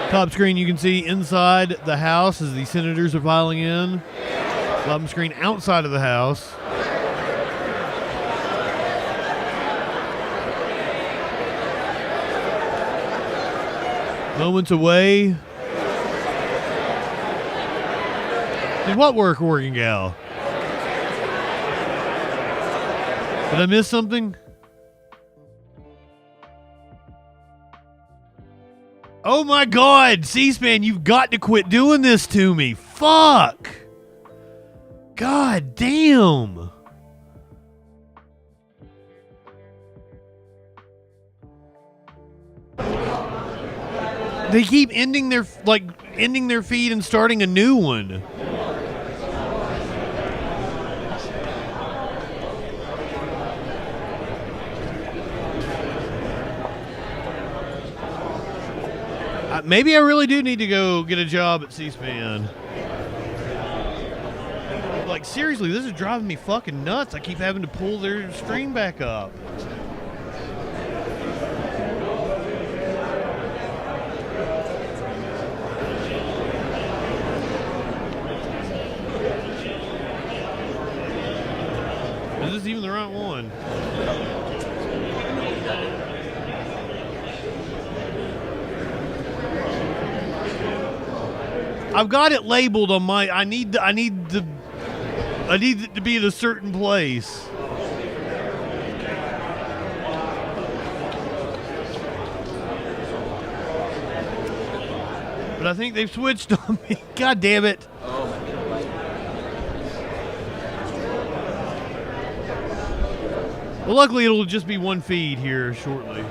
Top screen, you can see inside the House as the senators are filing in. Bottom screen, outside of the House. Moments away. Did what work, Oregon Gal? Did I miss something? Oh my God, C-SPAN, you've got to quit doing this to me. Fuck. God damn. They keep ending their feed and starting a new one. Maybe I really do need to go get a job at C-SPAN. Like, seriously, this is driving me fucking nuts. I keep having to pull their stream back up. Is this even the right one? I've got it labeled on my. I need it to be at a certain place. But I think they've switched on me. God damn it. Well, luckily it'll just be one feed here shortly.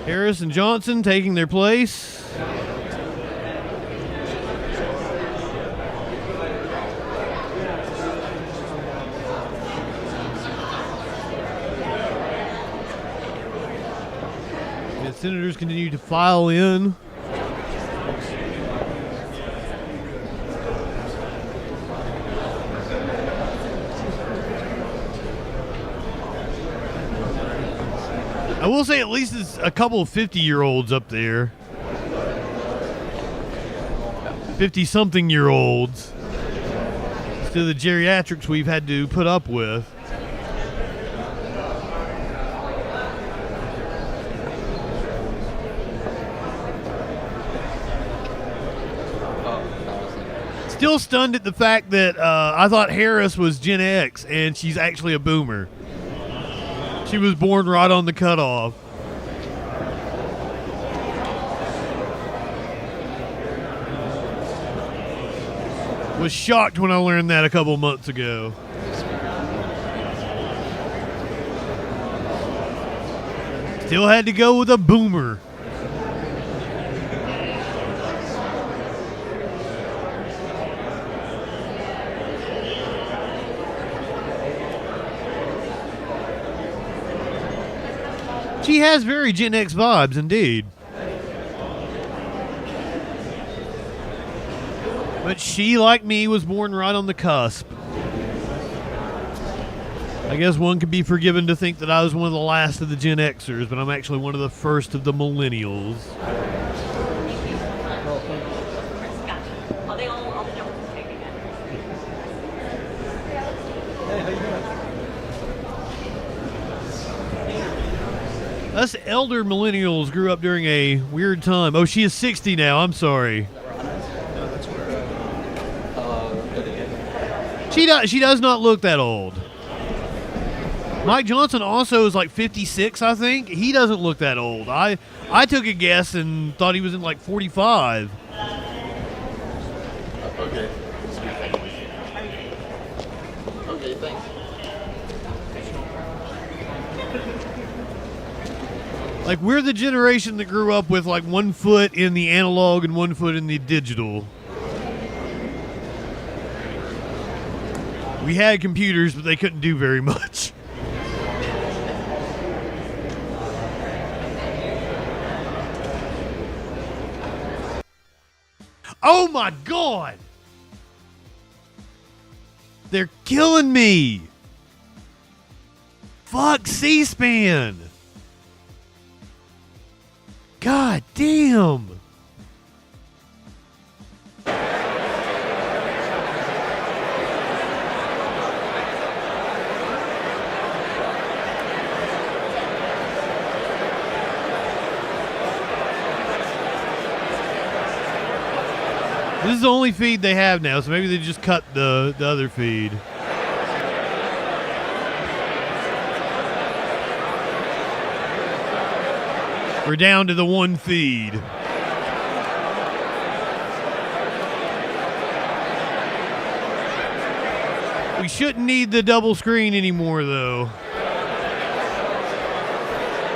Harris and Johnson taking their place. The senators continue to file in. I will say at least it's a couple of 50-year-olds up there. 50-something-year-olds. Instead of the geriatrics we've had to put up with. Still stunned at the fact that I thought Harris was Gen X and she's actually a boomer. She was born right on the cutoff. Was shocked when I learned that a couple months ago. Still had to go with a boomer. She has very Gen X vibes, indeed. But she, like me, was born right on the cusp. I guess one could be forgiven to think that I was one of the last of the Gen Xers, but I'm actually one of the first of the millennials. Us elder millennials grew up during a weird time. Oh, she is 60 now. I'm sorry. She does not look that old. Mike Johnson also is like 56, I think. He doesn't look that old. I took a guess and thought he was in like 45. Okay. Okay, thanks. Like, we're the generation that grew up with like 1 foot in the analog and 1 foot in the digital. We had computers, but they couldn't do very much. Oh my God! They're killing me! Fuck C-SPAN! God damn! This is the only feed they have now, so maybe they just cut the other feed. We're down to the one feed. We shouldn't need the double screen anymore, though.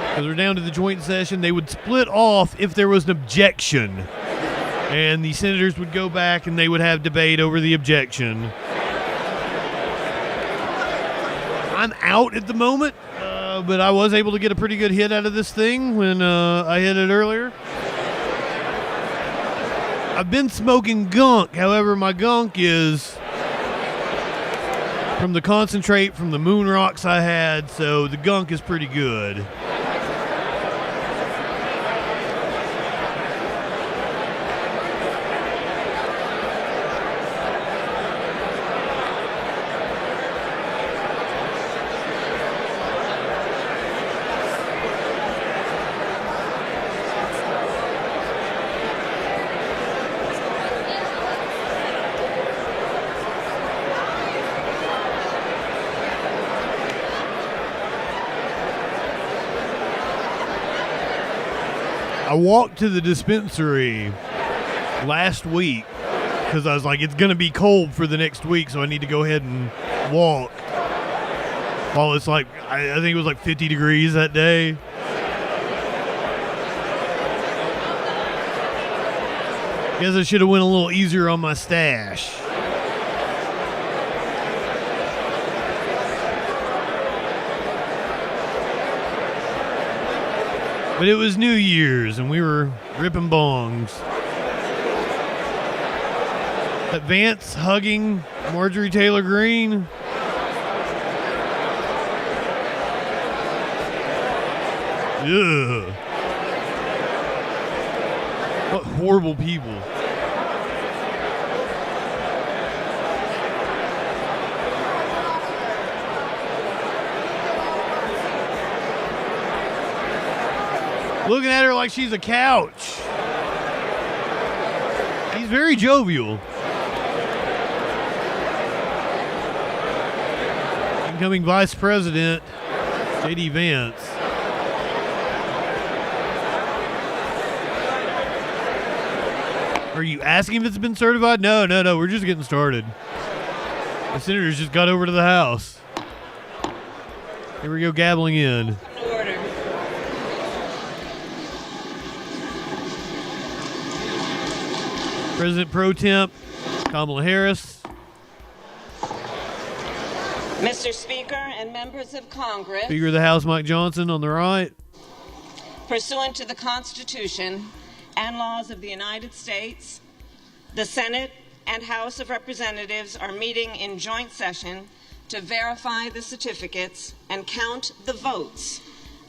Because we're down to the joint session. They would split off if there was an objection. And the senators would go back and they would have debate over the objection. I'm out at the moment, but I was able to get a pretty good hit out of this thing when I hit it earlier. I've been smoking gunk, however, my gunk is from the concentrate from the moon rocks I had, so the gunk is pretty good. I walked to the dispensary last week because I was like, it's going to be cold for the next week, so I need to go ahead and walk. Well, it's like, I think it was like 50 degrees that day. Guess I should have went a little easier on my stash. But it was New Year's, and we were ripping bongs. That Vance hugging Marjorie Taylor Greene. Ugh. What horrible people. Looking at her like she's a couch. He's very jovial. Incoming Vice President, J.D. Vance. Are you asking if it's been certified? No, we're just getting started. The senators just got over to the House. Here we go, gabbling in. President Pro Temp, Kamala Harris. Mr. Speaker and members of Congress, Speaker of the House, Mike Johnson, on the right. Pursuant to the Constitution and laws of the United States, the Senate and House of Representatives are meeting in joint session to verify the certificates and count the votes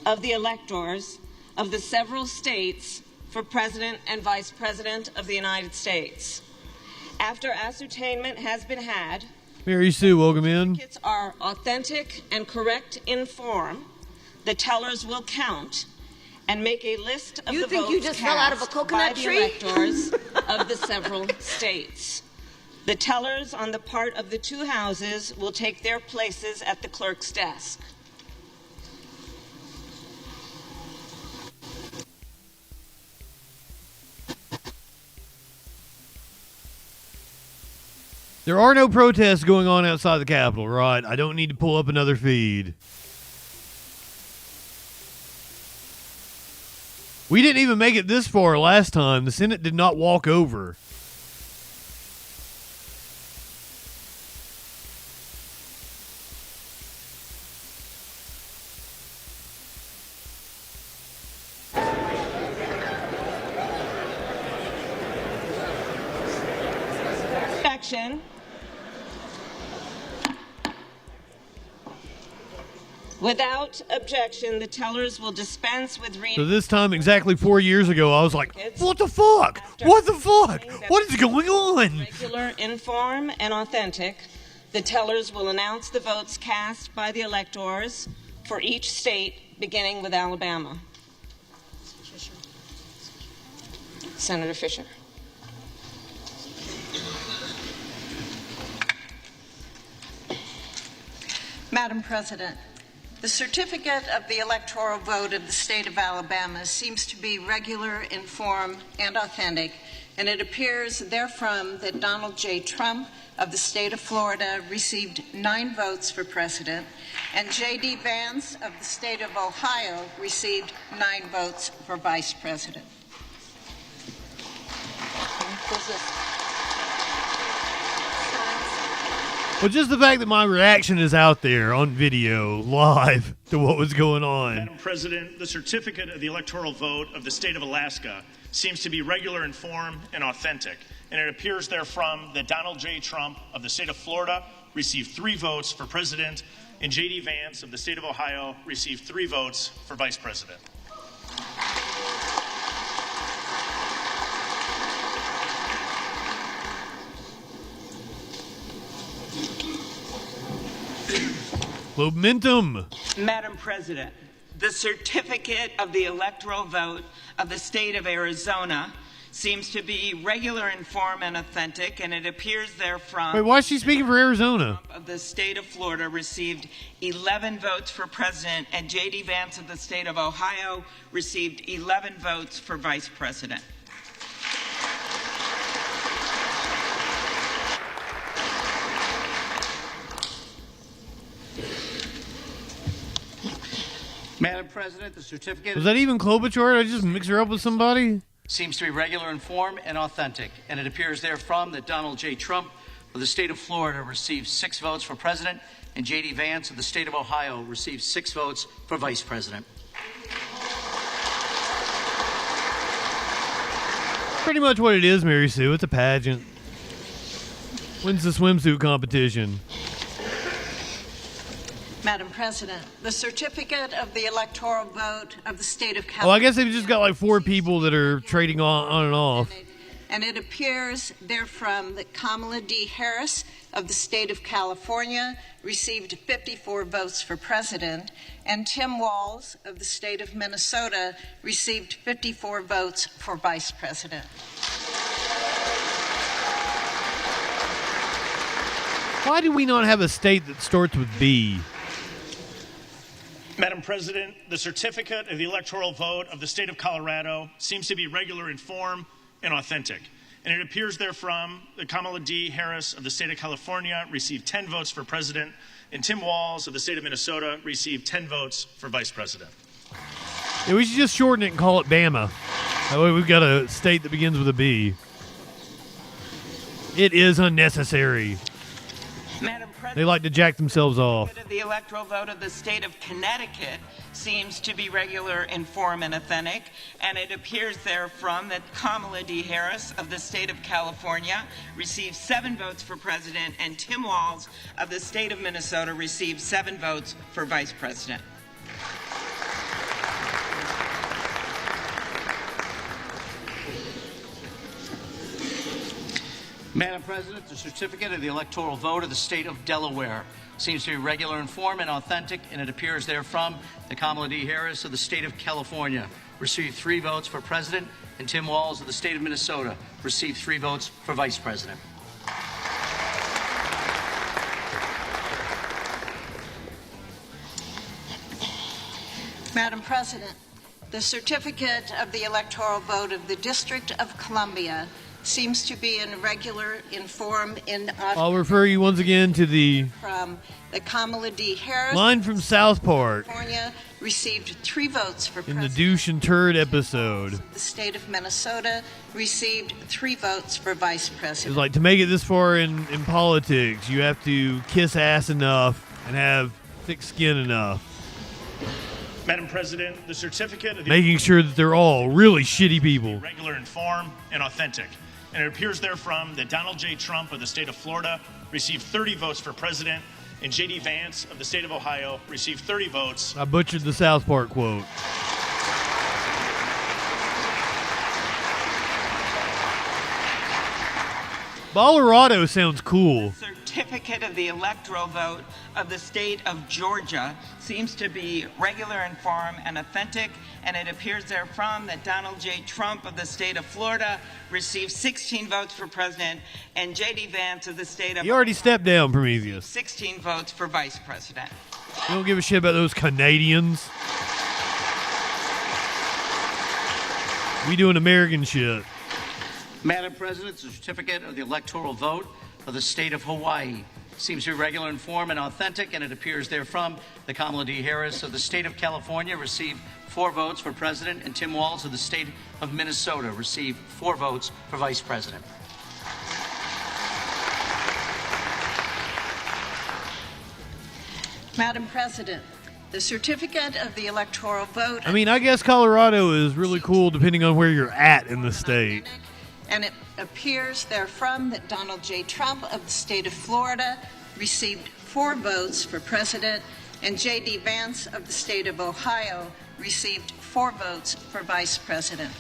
of the electors of the several states for President and Vice President of the United States. After ascertainment has been had, Mary Sue, welcome in. certificates are authentic and correct in form, the tellers will count and make a list of the votes you just fell out of a cast coconut by tree? the electors of the several states. The tellers on the part of the two houses will take their places at the clerk's desk. There are no protests going on outside the Capitol, right? I don't need to pull up another feed. We didn't even make it this far last time. The Senate did not walk over. objection, the tellers will dispense with reading. So this time, exactly 4 years ago, I was like, what the fuck? What the fuck? What is going on? Regular, inform, and authentic. The tellers will announce the votes cast by the electors for each state, beginning with Alabama. Senator Fisher. Madam President, the certificate of the electoral vote of the state of Alabama seems to be regular in form and authentic, and it appears therefrom that Donald J. Trump of the state of Florida received 9 votes for president, and J.D. Vance of the state of Ohio received 9 votes for vice president. Well, just the fact that my reaction is out there on video, live, to what was going on. Madam President, the certificate of the electoral vote of the state of Alaska seems to be regular in form and authentic, and it appears therefrom that Donald J. Trump of the state of Florida received 3 votes for president, and J.D. Vance of the state of Ohio received 3 votes for vice president. Momentum. Madam President, the certificate of the electoral vote of the state of Arizona seems to be regular in form and authentic, and it appears therefrom. Wait, why is she speaking for Arizona? Of the state of Florida received 11 votes for president, and J.D. Vance of the state of Ohio received 11 votes for vice president. Madam President, the certificate... Was that even Klobuchar? Did I just mix her up with somebody? ...seems to be regular in form and authentic, and it appears therefrom that Donald J. Trump of the state of Florida received 6 votes for president, and J.D. Vance of the state of Ohio received 6 votes for vice president. Pretty much what it is, Mary Sue. It's a pageant. When's the swimsuit competition? Madam President, the certificate of the electoral vote of the state of California. Well, I guess they've just got like 4 people that are trading on and off. And it appears therefrom that Kamala D. Harris of the state of California received 54 votes for president, and Tim Walz of the state of Minnesota received 54 votes for vice president. Why do we not have a state that starts with B? Madam President, the certificate of the electoral vote of the state of Colorado seems to be regular in form and authentic, and it appears therefrom that Kamala D. Harris of the state of California received 10 votes for president, and Tim Walz of the state of Minnesota received 10 votes for vice president. Yeah, we should just shorten it and call it Bama. That way we've got a state that begins with a B. It is unnecessary. Madam President, they like to jack themselves off. The electoral vote of the state of Connecticut seems to be regular in form and authentic, and it appears therefrom that Kamala D. Harris of the state of California received 7 votes for president, and Tim Walz of the state of Minnesota received 7 votes for vice president. Madam President, the certificate of the electoral vote of the state of Delaware seems to be regular in form and authentic, and it appears therefrom that Kamala D. Harris of the state of California received 3 votes for president, and Tim Walz of the state of Minnesota received 3 votes for vice president. Madam President, the certificate of the electoral vote of the District of Columbia seems to be irregular in form and I'll refer you once again to the from the Kamala D. Harris line from South Park California received 3 votes for in the president. douche and turd episode. The state of Minnesota received 3 votes for vice president. It's like, to make it this far in politics, you have to kiss ass enough and have thick skin enough. Madam President, the certificate of the Making sure that they're all really shitty people. regular in form and authentic, and it appears therefrom that Donald J. Trump of the state of Florida received 30 votes for president, and J.D. Vance of the state of Ohio received 30 votes. I butchered the South Park quote. Colorado sounds cool. Certificate of the electoral vote of the state of Georgia seems to be regular in form and authentic, and it appears therefrom that Donald J. Trump of the state of Florida received 16 votes for president, and J.D. Vance of the state of He already stepped down, Prometheus. 16 votes for vice president. You don't give a shit about those Canadians. We doing American shit. Madam President, the certificate of the electoral vote of the state of Hawaii seems to be regular in form and authentic, and it appears therefrom that Kamala D. Harris of the state of California received 4 votes for president, and Tim Walz of the state of Minnesota received 4 votes for vice president. Madam President, the certificate of the electoral vote. I mean, I guess Colorado is really cool depending on where you're at in the state. And it appears therefrom that Donald J. Trump of the state of Florida received 4 votes for president, and J.D. Vance of the state of Ohio received 4 votes for vice president.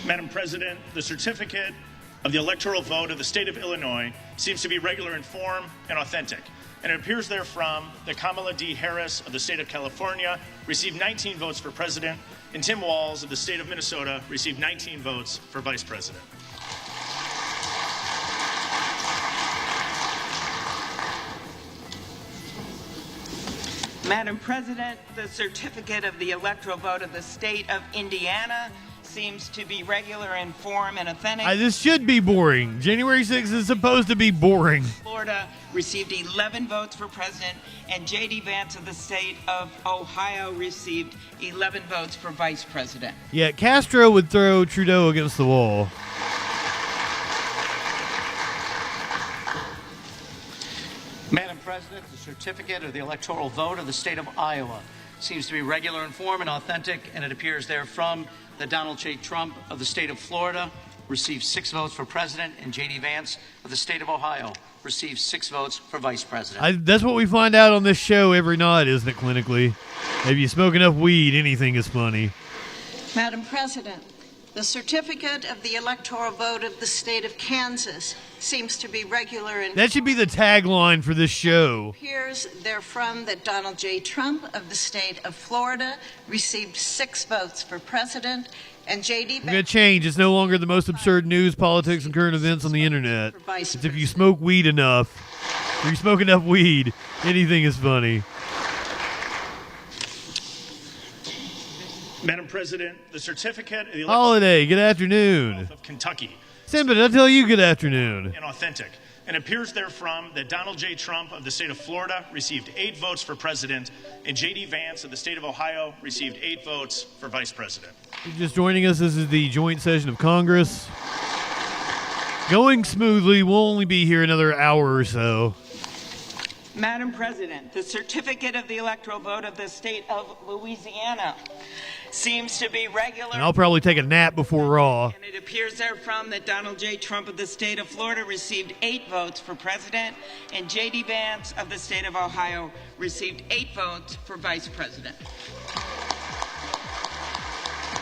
Madam President, the certificate of the electoral vote of the state of Illinois seems to be regular in form and authentic, and it appears therefrom that Kamala D. Harris of the state of California received 19 votes for president, and Tim Walz of the state of Minnesota received 19 votes for vice president. Madam President, the certificate of the electoral vote of the state of Indiana seems to be regular in form and authentic. This should be boring. January 6th is supposed to be boring. Florida received 11 votes for president, and J.D. Vance of the state of Ohio received 11 votes for vice president. Yeah, Castro would throw Trudeau against the wall. Madam President, the certificate of the electoral vote of the state of Iowa seems to be regular in form and authentic, and it appears therefrom that Donald J. Trump of the state of Florida received 6 votes for president, and J.D. Vance of the state of Ohio received 6 votes for vice president. That's what we find out on this show every night, isn't it, clinically? If you smoke enough weed, anything is funny. Madam President, the certificate of the electoral vote of the state of Kansas seems to be regular in. That should be the tagline for this show. Appears therefrom that Donald J. Trump of the state of Florida received 6 votes for president, and J.D. We're going to change. It's no longer the most absurd news, politics, and current events on the internet. It's if you smoke weed enough, if you smoke enough weed, anything is funny. Madam President, the certificate of the Holiday, good afternoon. of Kentucky Simba, did I tell you good afternoon? and authentic, and appears therefrom that Donald J. Trump of the state of Florida received 8 votes for president, and J.D. Vance of the state of Ohio received 8 votes for vice president. If you're just joining us, this is the joint session of Congress. Going smoothly, we'll only be here another hour or so. Madam President, the certificate of the electoral vote of the state of Louisiana seems to be regular. And I'll probably take a nap before Raw. And it appears therefrom that Donald J. Trump of the state of Florida received 8 votes for president, and J.D. Vance of the state of Ohio received 8 votes for vice president.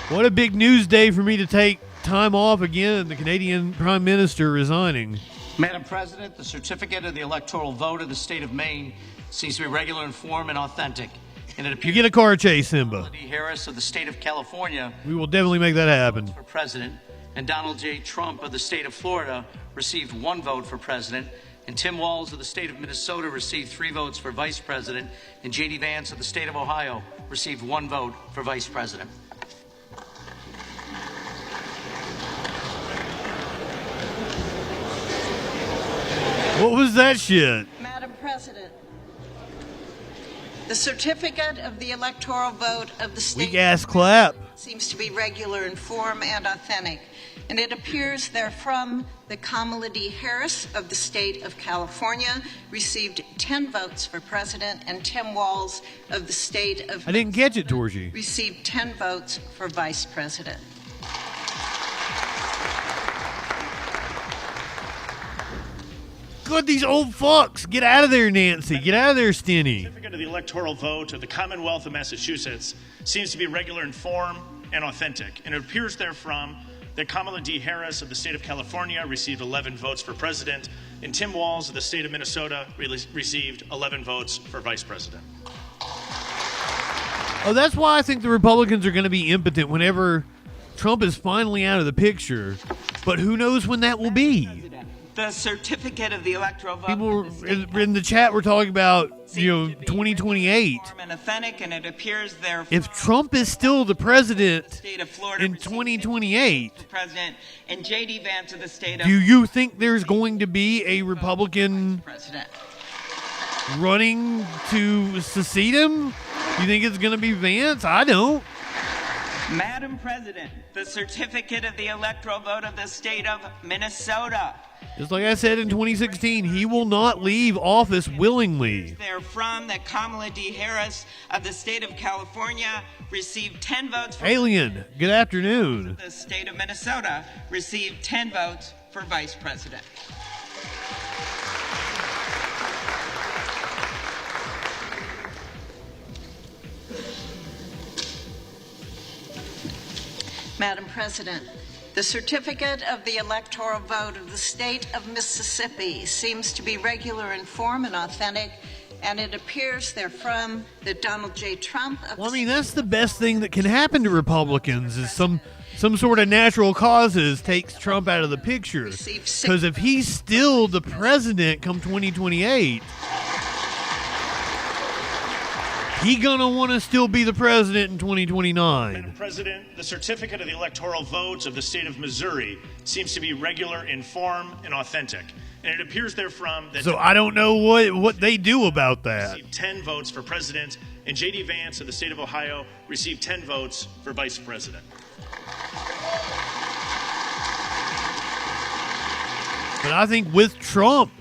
What a big news day for me to take time off again. The Canadian Prime Minister resigning. Madam President, the certificate of the electoral vote of the state of Maine seems to be regular in form and authentic, and it appears You get a car chase, Simba. D. Harris of the state of California We will definitely make that happen. for president, and Donald J. Trump of the state of Florida received 1 vote for president, and Tim Walz of the state of Minnesota received 3 votes for vice president, and J.D. Vance of the state of Ohio received 1 vote for vice president. What was that shit? Madam President, the certificate of the electoral vote of the state Weak ass clap. seems to be regular in form and authentic, and it appears therefrom that Kamala D. Harris of the state of California received 10 votes for president, and Tim Walz of the state of I didn't catch it, Torchy. received 10 votes for vice president. Good, these old fucks. Get out of there, Nancy. Get out of there, Stinny. Certificate of the electoral vote of the Commonwealth of Massachusetts seems to be regular in form and authentic, and it appears therefrom that Kamala D. Harris of the state of California received 11 votes for president, and Tim Walz of the state of Minnesota received 11 votes for vice president. Oh, that's why I think the Republicans are going to be impotent whenever Trump is finally out of the picture. But who knows when that will be? The certificate of the electoral vote. People in the chat were talking about, 2028. And authentic, and it appears there. If Trump is still the president State of Florida in 2028, president, and J.D. Vance of the state of. do you think there's going to be a Republican president running to succeed him? You think it's going to be Vance? I don't. Madam President, the certificate of the electoral vote of the state of Minnesota. Just like I said in 2016, he will not leave office willingly. Therefrom, that Kamala D. Harris of the state of California received 10 votes for Alien, good afternoon. the state of Minnesota received 10 votes for vice president. Madam President, the certificate of the electoral vote of the state of Mississippi seems to be regular in form and authentic, and it appears therefrom that Donald J. Trump of Well, I mean, that's the best thing that can happen to Republicans is some sort of natural causes takes Trump out of the picture. Because if he's still the president come 2028, he gonna want to still be the president in 2029. Madam President, the certificate of the electoral vote of the state of Missouri seems to be regular in form and authentic, and it appears therefrom that. So I don't know what they do about that. Received 10 votes for president, and J.D. Vance of the state of Ohio received 10 votes for vice president. But I think with Trump,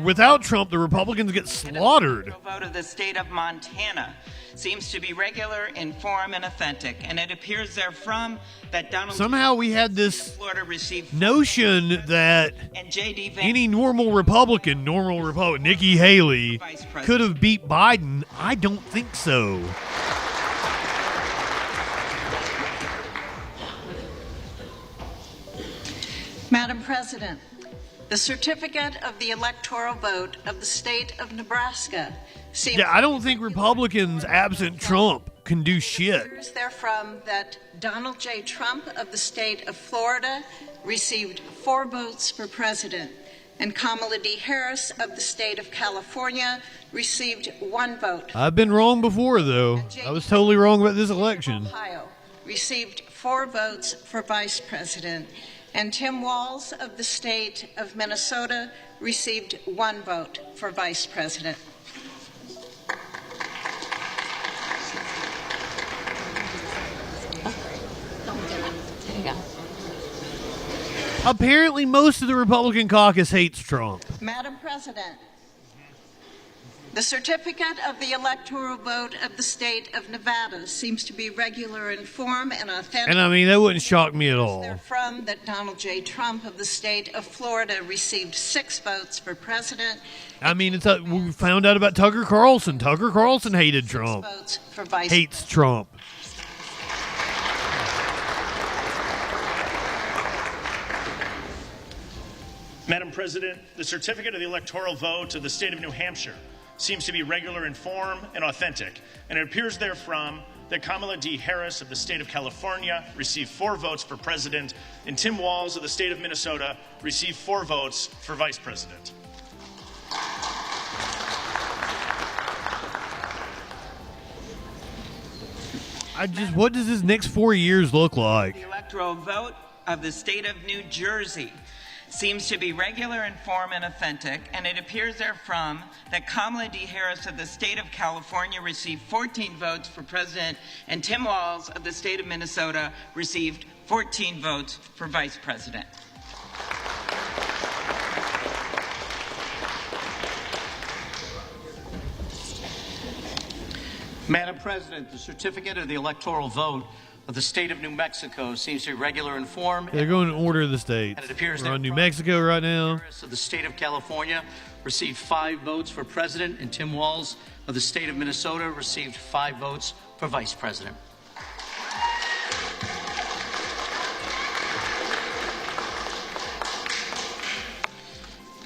without Trump, the Republicans get slaughtered. The vote of the state of Montana seems to be regular in form and authentic, and it appears therefrom that Donald Somehow we had this Florida received notion that and J.D. Vance any normal Republican, Nikki Haley, could have beat Biden. I don't think so. Madam President, the certificate of the electoral vote of the state of Nebraska seems Yeah, I don't think Republicans, absent Trump, can do shit. therefrom that Donald J. Trump of the state of Florida received 4 votes for president, and Kamala D. Harris of the state of California received 1 vote. I've been wrong before, though. I was totally wrong about this election. Ohio received 4 votes for vice president, and Tim Walz of the state of Minnesota received 1 vote for vice president. Apparently, most of the Republican caucus hates Trump. Madam President, the certificate of the electoral vote of the state of Nevada seems to be regular in form and authentic. And I mean, that wouldn't shock me at all. From that Donald J. Trump of the state of Florida received 6 votes for president. I mean, we found out about Tucker Carlson. Tucker Carlson hated Trump. Votes for vice Hates Trump. Madam President, the certificate of the electoral vote of the state of New Hampshire seems to be regular in form and authentic, and it appears therefrom that Kamala D. Harris of the state of California received 4 votes for president, and Tim Walz of the state of Minnesota received 4 votes for vice president. What does this next 4 years look like? The electoral vote of the state of New Jersey seems to be regular in form and authentic, and it appears therefrom that Kamala D. Harris of the state of California received 14 votes for president, and Tim Walz of the state of Minnesota received 14 votes for vice president. Madam President, the certificate of the electoral vote of the state of New Mexico seems to be regular in form. They're going in order of the states. And it appears We're on that New Mexico right now. Harris of the state of California received 5 votes for president, and Tim Walz of the state of Minnesota received 5 votes for vice president.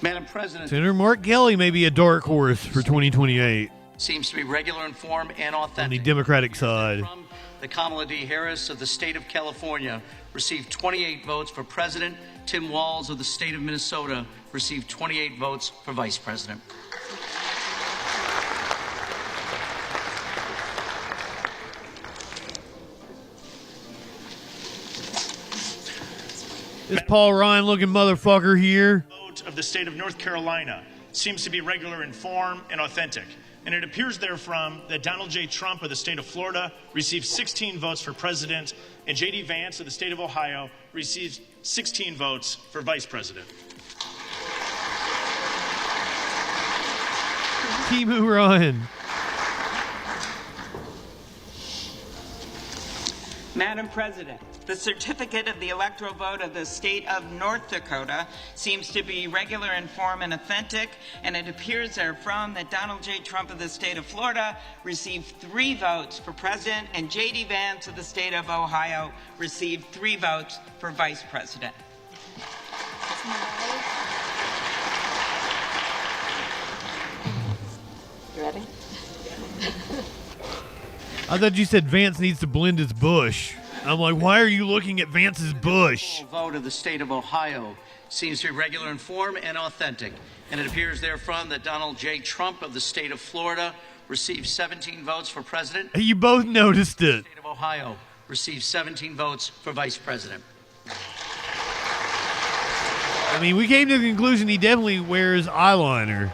Madam President, Senator Mark Kelly may be a dark horse for 2028 seems to be regular in form and on the authentic. Democratic side. The Kamala D. Harris of the state of California received 28 votes for president. Tim Walz of the state of Minnesota received 28 votes for vice president. This Paul Ryan looking motherfucker here. Vote of the state of North Carolina seems to be regular in form and authentic. And it appears therefrom that Donald J. Trump of the state of Florida received 16 votes for president, and J.D. Vance of the state of Ohio received 16 votes for vice president. Timu Ryan. Madam President, the certificate of the electoral vote of the state of North Dakota seems to be regular in form and authentic, and it appears therefrom that Donald J. Trump of the state of Florida received 3 votes for president, and J.D. Vance of the state of Ohio received 3 votes for vice president. You ready? I thought you said Vance needs to blend his bush. I'm like, why are you looking at Vance's bush? The vote of the state of Ohio seems to be regular in form and authentic, and it appears therefrom that Donald J. Trump of the state of Florida received 17 votes for president. You both noticed it. The state of Ohio received 17 votes for vice president. I mean, we came to the conclusion he definitely wears eyeliner.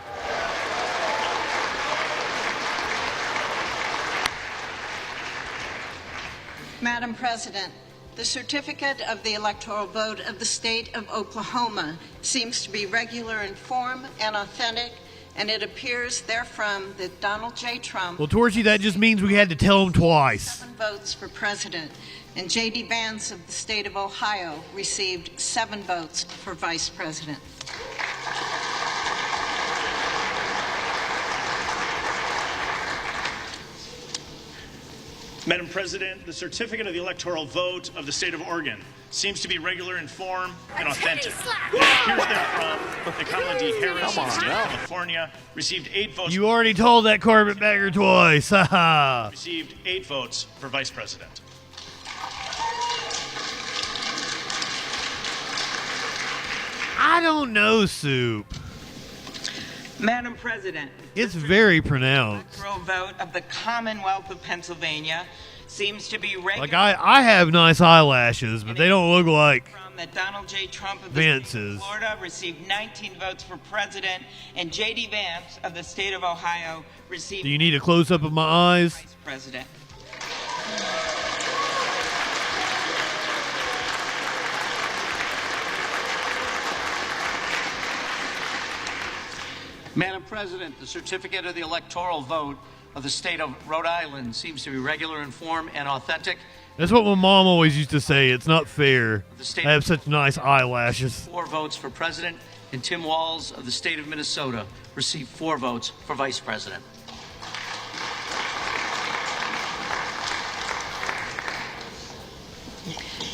Madam President, the certificate of the electoral vote of the state of Oklahoma seems to be regular in form and authentic, and it appears therefrom that Donald J. Trump Well, Torchy, that just means we had to tell him twice. 7 votes for president, and J.D. Vance of the state of Ohio received 7 votes for vice president. Madam President, the certificate of the electoral vote of the state of Oregon seems to be regular in form and authentic. It appears therefrom that Kamala D. Harris of the state of California received 8 votes. You already told that carpetbagger twice. Haha. Received 8 votes for vice president. I don't know, Soup. Madam President, It's very pronounced. the electoral vote of the Commonwealth of Pennsylvania seems to be regular. Like, I have nice eyelashes, but they don't look like That Donald J. Trump of the Vance's. state of Florida received 19 votes for president, and J.D. Vance of the state of Ohio received Do you need a close-up of my eyes? vice president. Madam President, the certificate of the electoral vote of the state of Rhode Island seems to be regular in form and authentic. That's what my mom always used to say. It's not fair. The state I have such nice eyelashes. 4 votes for president, and Tim Walz of the state of Minnesota received 4 votes for vice president.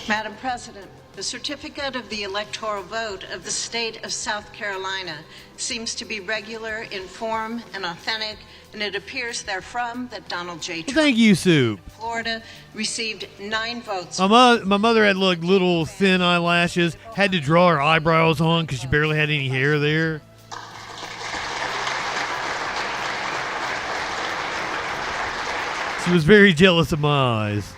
Madam President, the certificate of the electoral vote of the state of South Carolina seems to be regular in form and authentic, and it appears therefrom that Donald J. Trump Thank you, Soup. of Florida received 9 votes. My mother had like little thin eyelashes, had to draw her eyebrows on because she barely had any hair there. She was very jealous of my eyes.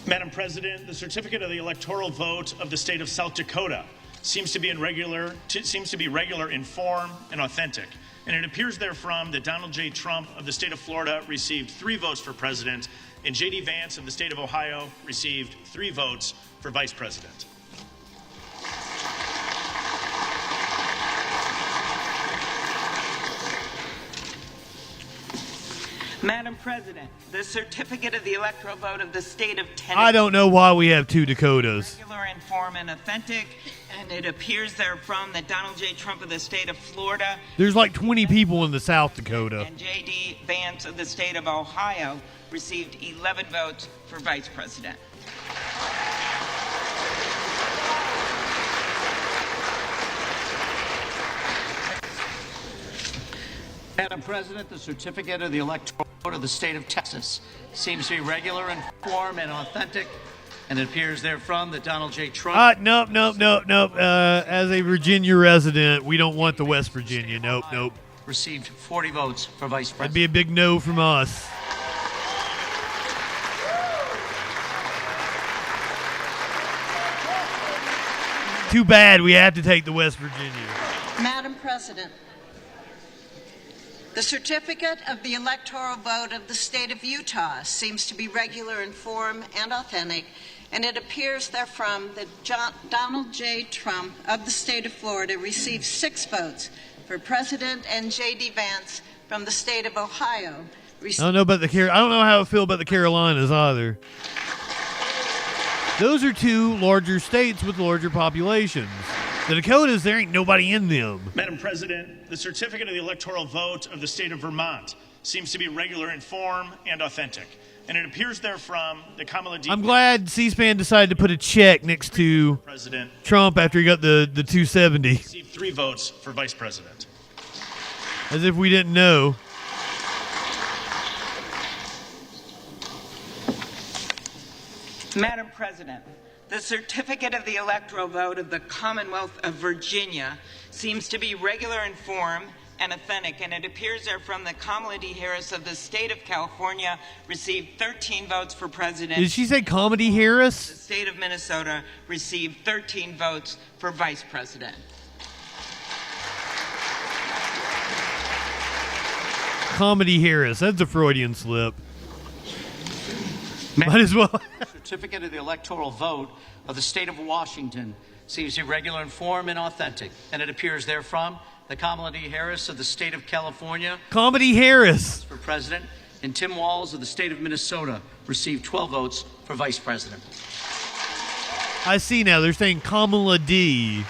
Madam President, the certificate of the electoral vote of the state of South Dakota seems to be regular in form and authentic. And it appears therefrom that Donald J. Trump of the state of Florida received 3 votes for president, and J.D. Vance of the state of Ohio received 3 votes for vice president. Madam President, the certificate of the electoral vote of the state of Tennessee. I don't know why we have 2 Dakotas. Regular in form and authentic, and it appears therefrom that Donald J. Trump of the state of Florida There's like 20 people in the South Dakota. and J.D. Vance of the state of Ohio received 11 votes for vice president. Madam President, the certificate of the electoral vote of the state of Texas seems to be regular in form and authentic, and it appears therefrom that Donald J. Trump... Nope. As a Virginia resident, we don't want the West Virginia. Nope. Received 40 votes for vice president. That'd be a big no from us. Too bad we have to take the West Virginia. Madam President, the certificate of the electoral vote of the state of Utah seems to be regular in form and authentic, and it appears therefrom that Donald J. Trump of the state of Florida received 6 votes for president, and J.D. Vance from the state of Ohio I don't know how I feel about the Carolinas either. Those are 2 larger states with larger populations. The Dakotas, there ain't nobody in them. Madam President, the certificate of the electoral vote of the state of Vermont seems to be regular in form and authentic, and it appears therefrom that Kamala I'm glad C-SPAN decided to put a check next to President Trump after he got the 270. received 3 votes for vice president. As if we didn't know. Madam President, the certificate of the electoral vote of the Commonwealth of Virginia seems to be regular in form and authentic, and it appears therefrom that Kamala D. Harris of the state of California received 13 votes for president. Did she say Comedy Harris? The state of Minnesota received 13 votes for vice president. Comedy Harris. That's a Freudian slip. Might as well. The certificate of the electoral vote of the state of Washington seems to be regular in form and authentic, and it appears therefrom that Kamala D. Harris of the state of California Comedy Harris for president, and Tim Walz of the state of Minnesota received 12 votes for vice president. I see now. They're saying Kamala D.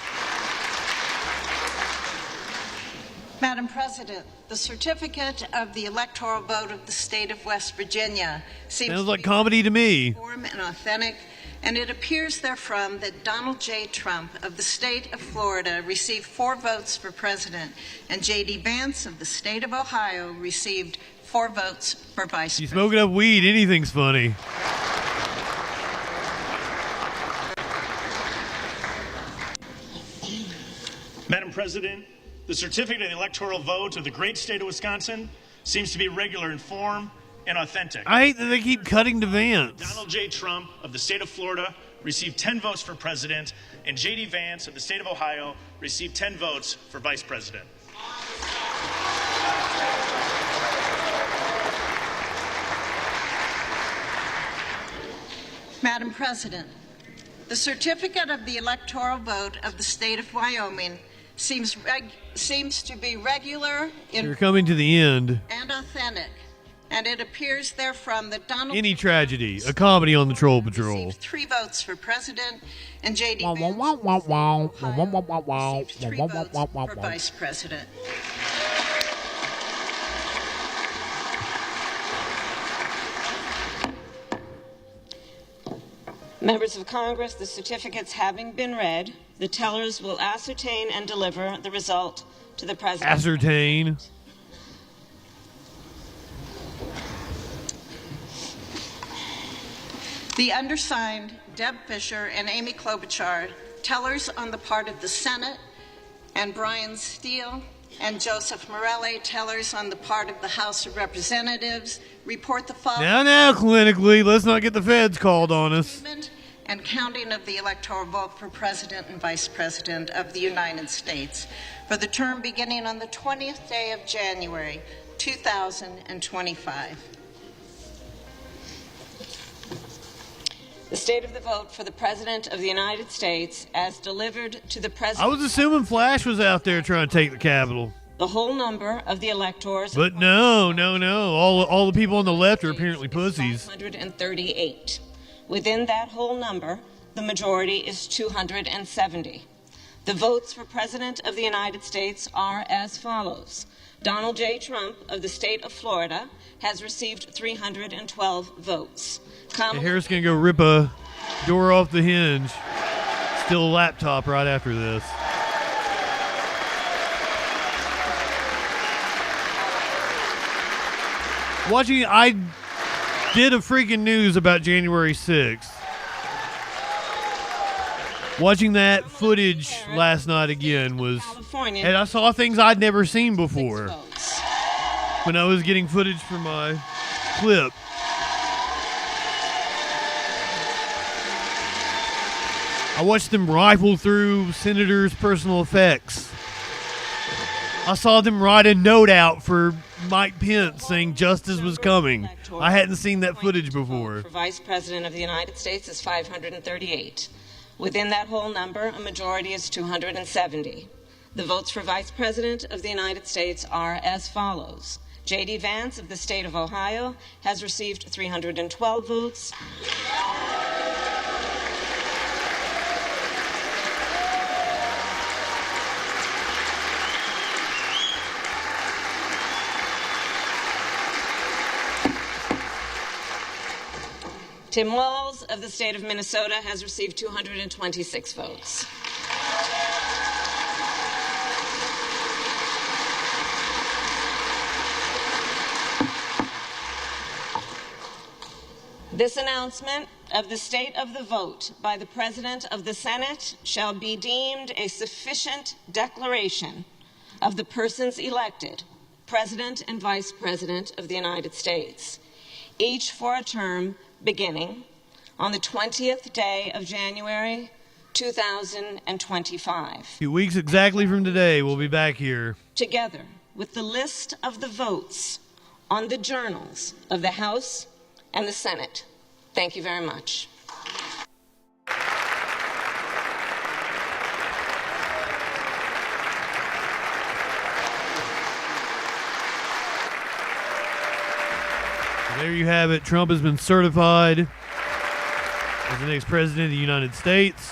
Madam President, the certificate of the electoral vote of the state of West Virginia seems Sounds to like be comedy to me. form and authentic, and it appears therefrom that Donald J. Trump of the state of Florida received 4 votes for president, and J.D. Vance of the state of Ohio received 4 votes for vice You president. smoking up weed, anything's funny. Madam President, the certificate of the electoral vote of the great state of Wisconsin seems to be regular in form and authentic. I hate that they keep cutting to Vance. Donald J. Trump of the state of Florida received 10 votes for president, and J.D. Vance of the state of Ohio received 10 votes for vice president. Madam President, the certificate of the electoral vote of the state of Wyoming seems to be regular You're coming to the end. and authentic, and it appears therefrom that Donald Any tragedy, a comedy on the Troll Patrol. 3 votes for president, and J.D. Vance received 3 votes for vice president. Members of Congress, the certificates having been read, the tellers will ascertain and deliver the result to the President. Ascertain. The undersigned, Deb Fisher and Amy Klobuchar, tellers on the part of the Senate, and Brian Steele and Joseph Morelli, tellers on the part of the House of Representatives, report the following. Now, clinically, let's not get the feds called on us. And and counting of the electoral vote for President and Vice President of the United States for the term beginning on the 20th day of January, 2025. The state of the vote for the President of the United States as delivered to the President. I was assuming Flash was out there trying to take the Capitol. The whole number of the electors. But no. All the people on the left are apparently pussies. 538. Within that whole number, the majority is 270. The votes for President of the United States are as follows. Donald J. Trump of the state of Florida has received 312 votes. Hey, Harris gonna go rip a door off the hinge. Still a laptop right after this. I did a freaking news about January 6th. Watching that footage last night again was, and I saw things I'd never seen before when I was getting footage for my clip. I watched them rifle through senators' personal effects. I saw them write a note out for Mike Pence saying justice was coming. I hadn't seen that footage before. For Vice President of the United States is 538. Within that whole number, a majority is 270. The votes for Vice President of the United States are as follows. J.D. Vance of the state of Ohio has received 312 votes. Tim Walz of the state of Minnesota has received 226 votes. This announcement of the state of the vote by the President of the Senate shall be deemed a sufficient declaration of the persons elected President and Vice President of the United States, each for a term beginning on the 20th day of January, 2025. A few weeks exactly from today, we'll be back here. Together with the list of the votes on the journals of the House and the Senate. Thank you very much. There you have it. Trump has been certified as the next president of the United States.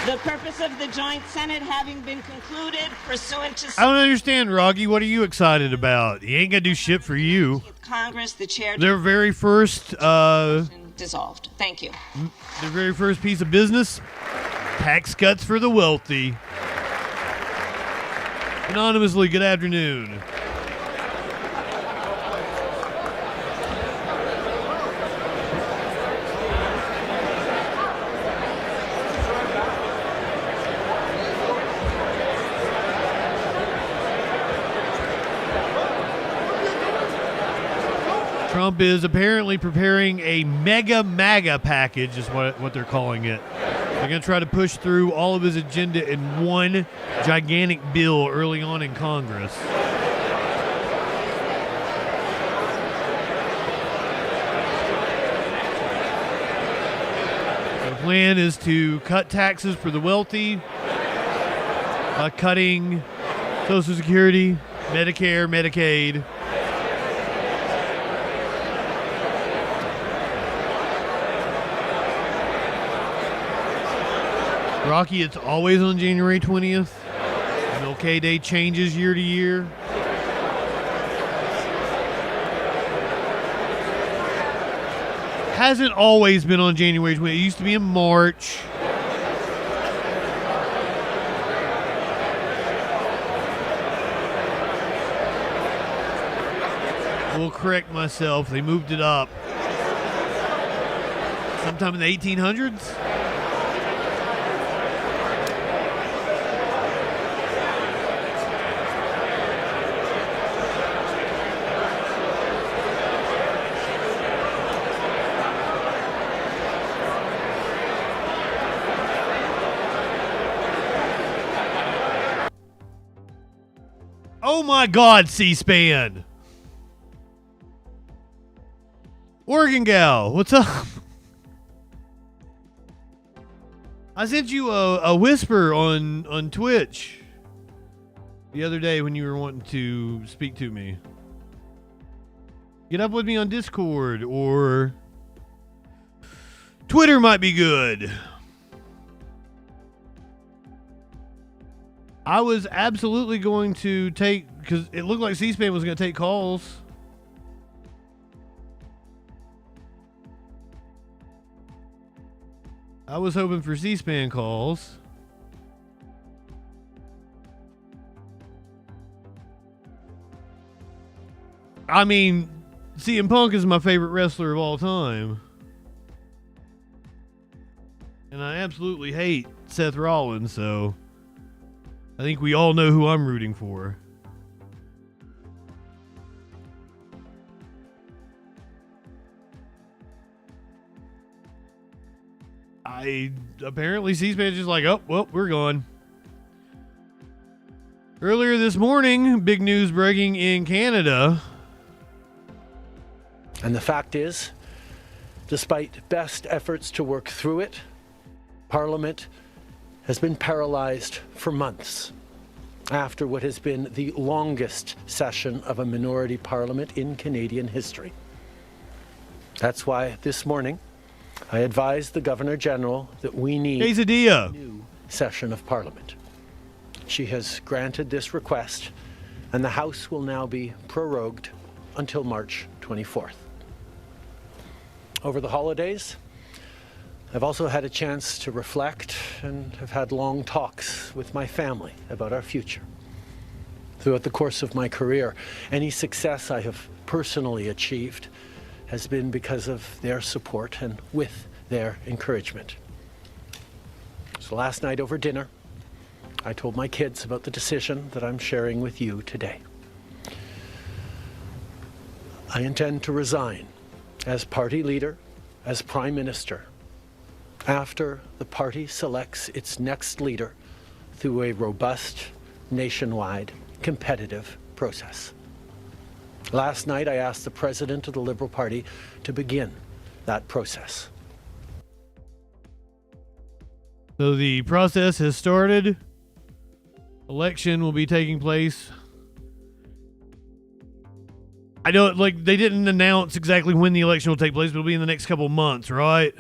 The purpose of the joint Senate having been concluded pursuant to... I don't understand, Roggy. What are you excited about? He ain't going to do shit for you. Congress, the chair... Their very first... dissolved. Thank you. Their very first piece of business, tax cuts for the wealthy. Anonymously, good afternoon. Trump is apparently preparing a mega MAGA package, is what they're calling it. They're going to try to push through all of his agenda in one gigantic bill early on in Congress. The plan is to cut taxes for the wealthy by cutting Social Security, Medicare, Medicaid. Rocky, it's always on January 20th. MLK Day changes year to year. Hasn't always been on January 20th. It used to be in March. I will correct myself. They moved it up sometime in the 1800s. Oh my God, C-SPAN. Oregon gal, what's up? I sent you a whisper on Twitch the other day when you were wanting to speak to me. Get up with me on Discord, or Twitter might be good. I was absolutely going to take, because it looked like C-SPAN was going to take calls. I was hoping for C-SPAN calls. I mean, CM Punk is my favorite wrestler of all time. And I absolutely hate Seth Rollins, so I think we all know who I'm rooting for. Apparently C-SPAN just like, oh, well, we're gone. Earlier this morning, big news breaking in Canada. And the fact is, despite best efforts to work through it, Parliament has been paralyzed for months after what has been the longest session of a minority parliament in Canadian history. That's why this morning I advised the Governor General that we need a new session of Parliament. She has granted this request, and the House will now be prorogued until March 24th. Over the holidays, I've also had a chance to reflect and have had long talks with my family about our future. Throughout the course of my career, any success I have personally achieved has been because of their support and with their encouragement. So last night over dinner, I told my kids about the decision that I'm sharing with you today. I intend to resign as party leader, as Prime Minister, after the party selects its next leader through a robust, nationwide, competitive process. Last night, I asked the President of the Liberal Party to begin that process. So the process has started. Election will be taking place. I know, like, they didn't announce exactly when the election will take place, but it'll be in the next couple months, right?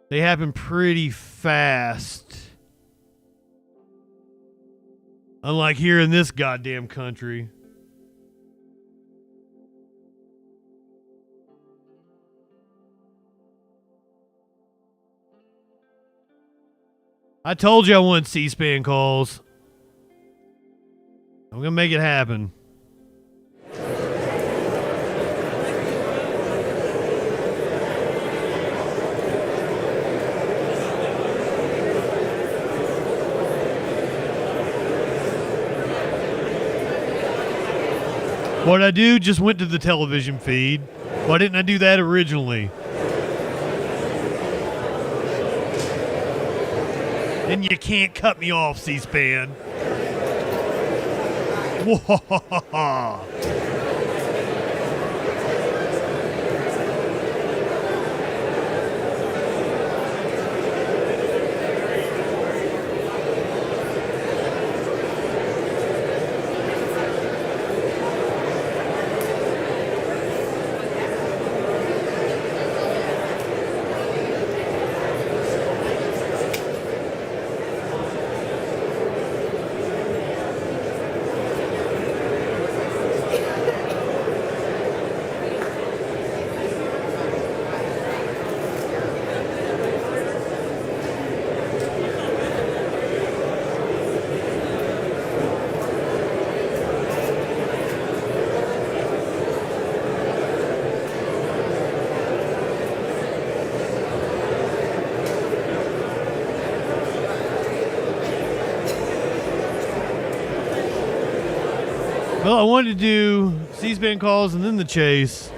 They happen pretty fast. Unlike here in this goddamn country. I told you I wanted C-SPAN calls. I'm going to make it happen. What I do, just went to the television feed. Why didn't I do that originally? And you can't cut me off, C-SPAN. Well, I wanted to do C-SPAN calls and then the chase.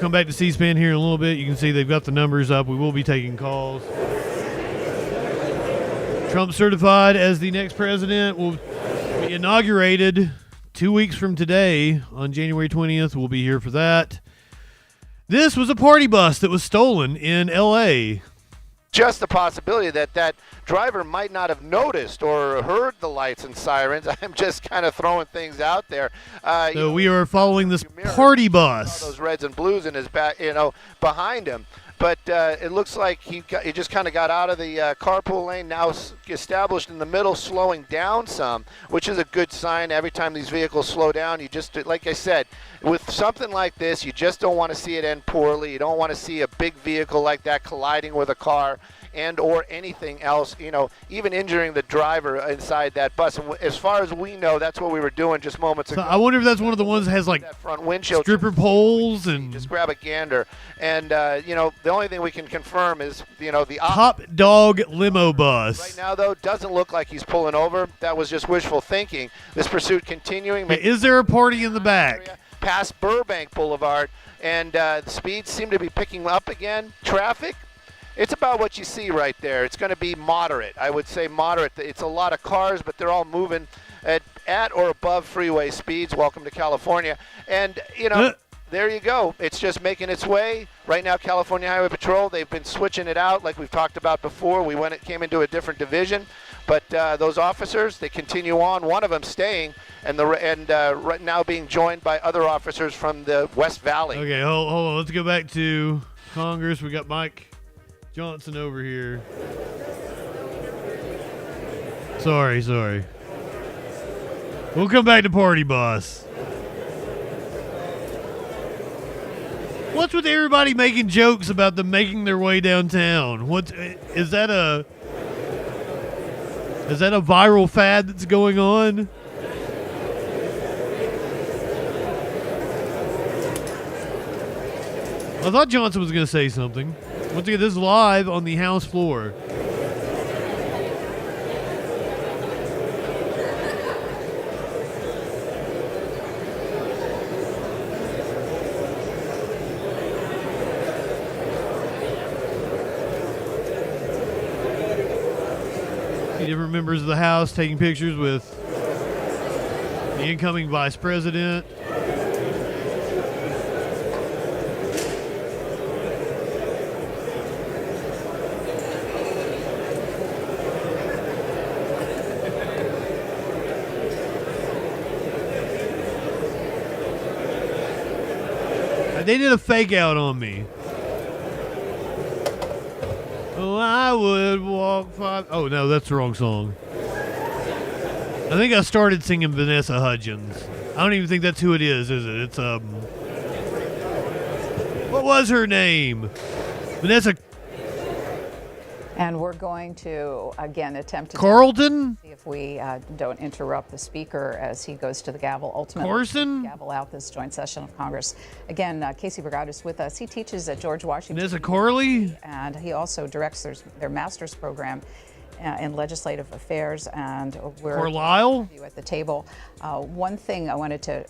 come back to C-SPAN here in a little bit. You can see they've got the numbers up. We will be taking calls. Trump certified as the next president will be inaugurated 2 weeks from today on January 20th. We'll be here for that. This was a party bus that was stolen in L.A. Just the possibility that that driver might not have noticed or heard the lights and sirens. I'm just kind of throwing things out there. So we are following this party bus. Those reds and blues in his back, behind him. But it looks like he just kind of got out of the carpool lane, now established in the middle, slowing down some, which is a good sign. Every time these vehicles slow down, you just, like I said, with something like this, you just don't want to see it end poorly. You don't want to see a big vehicle like that colliding with a car and or anything else, even injuring the driver inside that bus. And as far as we know, that's what we were doing just moments ago. I wonder if that's one of the ones that has like that front windshield stripper poles and just grab a gander. And the only thing we can confirm is the top dog limo bus. Right now, though, doesn't look like he's pulling over. That was just wishful thinking. This pursuit continuing. Is there a party in the back? Past Burbank Boulevard, and the speeds seem to be picking up again. Traffic, it's about what you see right there. It's going to be moderate. I would say moderate. It's a lot of cars, but they're all moving at or above freeway speeds. Welcome to California. And, there you go. It's just making its way. Right now, California Highway Patrol, they've been switching it out like we've talked about before. Came into a different division. But those officers, they continue on. One of them staying, and right now being joined by other officers from the West Valley. Okay, hold on. Let's go back to Congress. We got Mike Johnson over here. Sorry. We'll come back to party bus. What's with everybody making jokes about them making their way downtown? Is that a viral fad that's going on? I thought Johnson was going to say something. Once again, this is live on the House floor. Different members of the House taking pictures with the incoming vice president. They did a fake out on me. Oh, I would walk 5. Oh, no, that's the wrong song. I think I started singing Vanessa Hudgens. I don't even think that's who it is it? It's, what was her name? Vanessa. And we're going to, again, attempt to Carlton? see if we don't interrupt the speaker as he goes to the gavel. Ultimately, Carson? Gavel out this joint session of Congress. Again, Casey Brigade is with us. He teaches at George Washington. Vanessa Corley? And he also directs their master's program in legislative affairs. And we're Carlisle? at the table. One thing I wanted to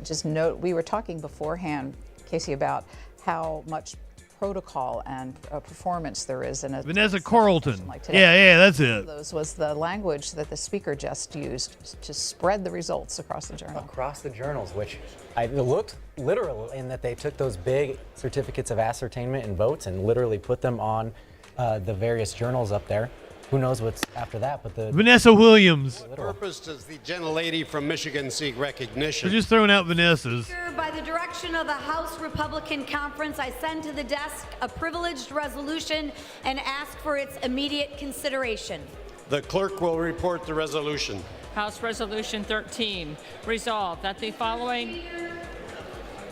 just note, we were talking beforehand, Casey, about how much protocol and performance there is in a Vanessa Carlton. Like today. Yeah, that's it. Those was the language that the speaker just used to spread the results across the journal. Across the journals, which it looked literal in that they took those big certificates of ascertainment and votes and literally put them on the various journals up there. Who knows what's after that, but the Vanessa Williams. What purpose does the gentlelady from Michigan seek recognition? We're just throwing out Vanessa's. By the direction of the House Republican Conference, I send to the desk a privileged resolution and ask for its immediate consideration. The clerk will report the resolution. House Resolution 13, resolved that the following...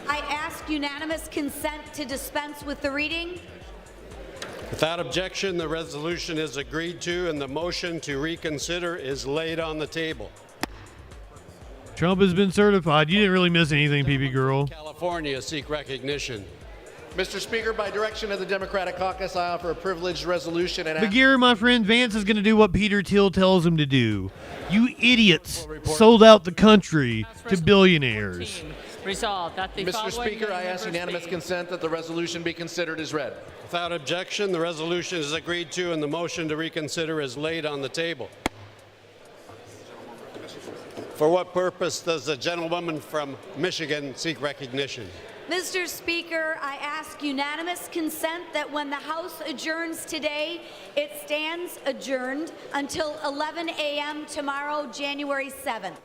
I ask unanimous consent to dispense with the reading. Without objection, the resolution is agreed to and the motion to reconsider is laid on the table. Trump has been certified. You didn't really miss anything, PP girl. California seek recognition. Mr. Speaker, by direction of the Democratic Caucus, I offer a privileged resolution and... Bagheera, my friend, Vance is going to do what Peter Thiel tells him to do. You idiots sold out the country to billionaires. Resolved that the Mr. following Speaker, I ask members unanimous be- consent that the resolution be considered as read. Without objection, the resolution is agreed to and the motion to reconsider is laid on the table. For what purpose does the gentlewoman from Michigan seek recognition? Mr. Speaker, I ask unanimous consent that when the House adjourns today, it stands adjourned until 11 a.m. tomorrow, January 7th.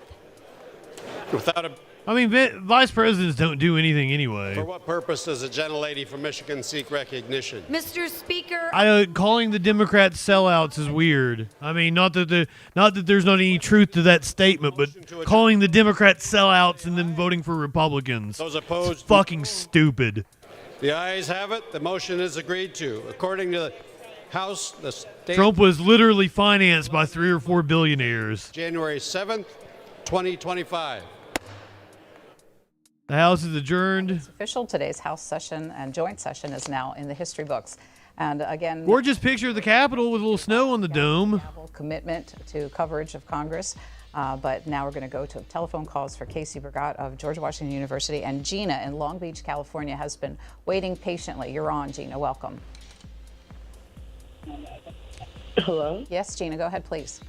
Without I mean, vice presidents don't do anything anyway. For what purpose does the gentlelady from Michigan seek recognition? Mr. Speaker, Calling the Democrats sellouts is weird. I mean, not that there's not any truth to that statement, but calling the Democrats sellouts and then voting for Republicans. Those opposed? It's fucking stupid. The ayes have it. The motion is agreed to. According to the House, the state Trump was literally financed by 3 or 4 billionaires. January 7th, 2025. The House is adjourned. It's official. Today's House session and joint session is now in the history books. And again, Gorgeous picture of the Capitol with a little snow on the dome. Commitment to coverage of Congress. But now we're going to go to telephone calls for Casey Burgott of George Washington University. And Gina in Long Beach, California, has been waiting patiently. You're on, Gina. Welcome. Hello? Yes, Gina, go ahead, please.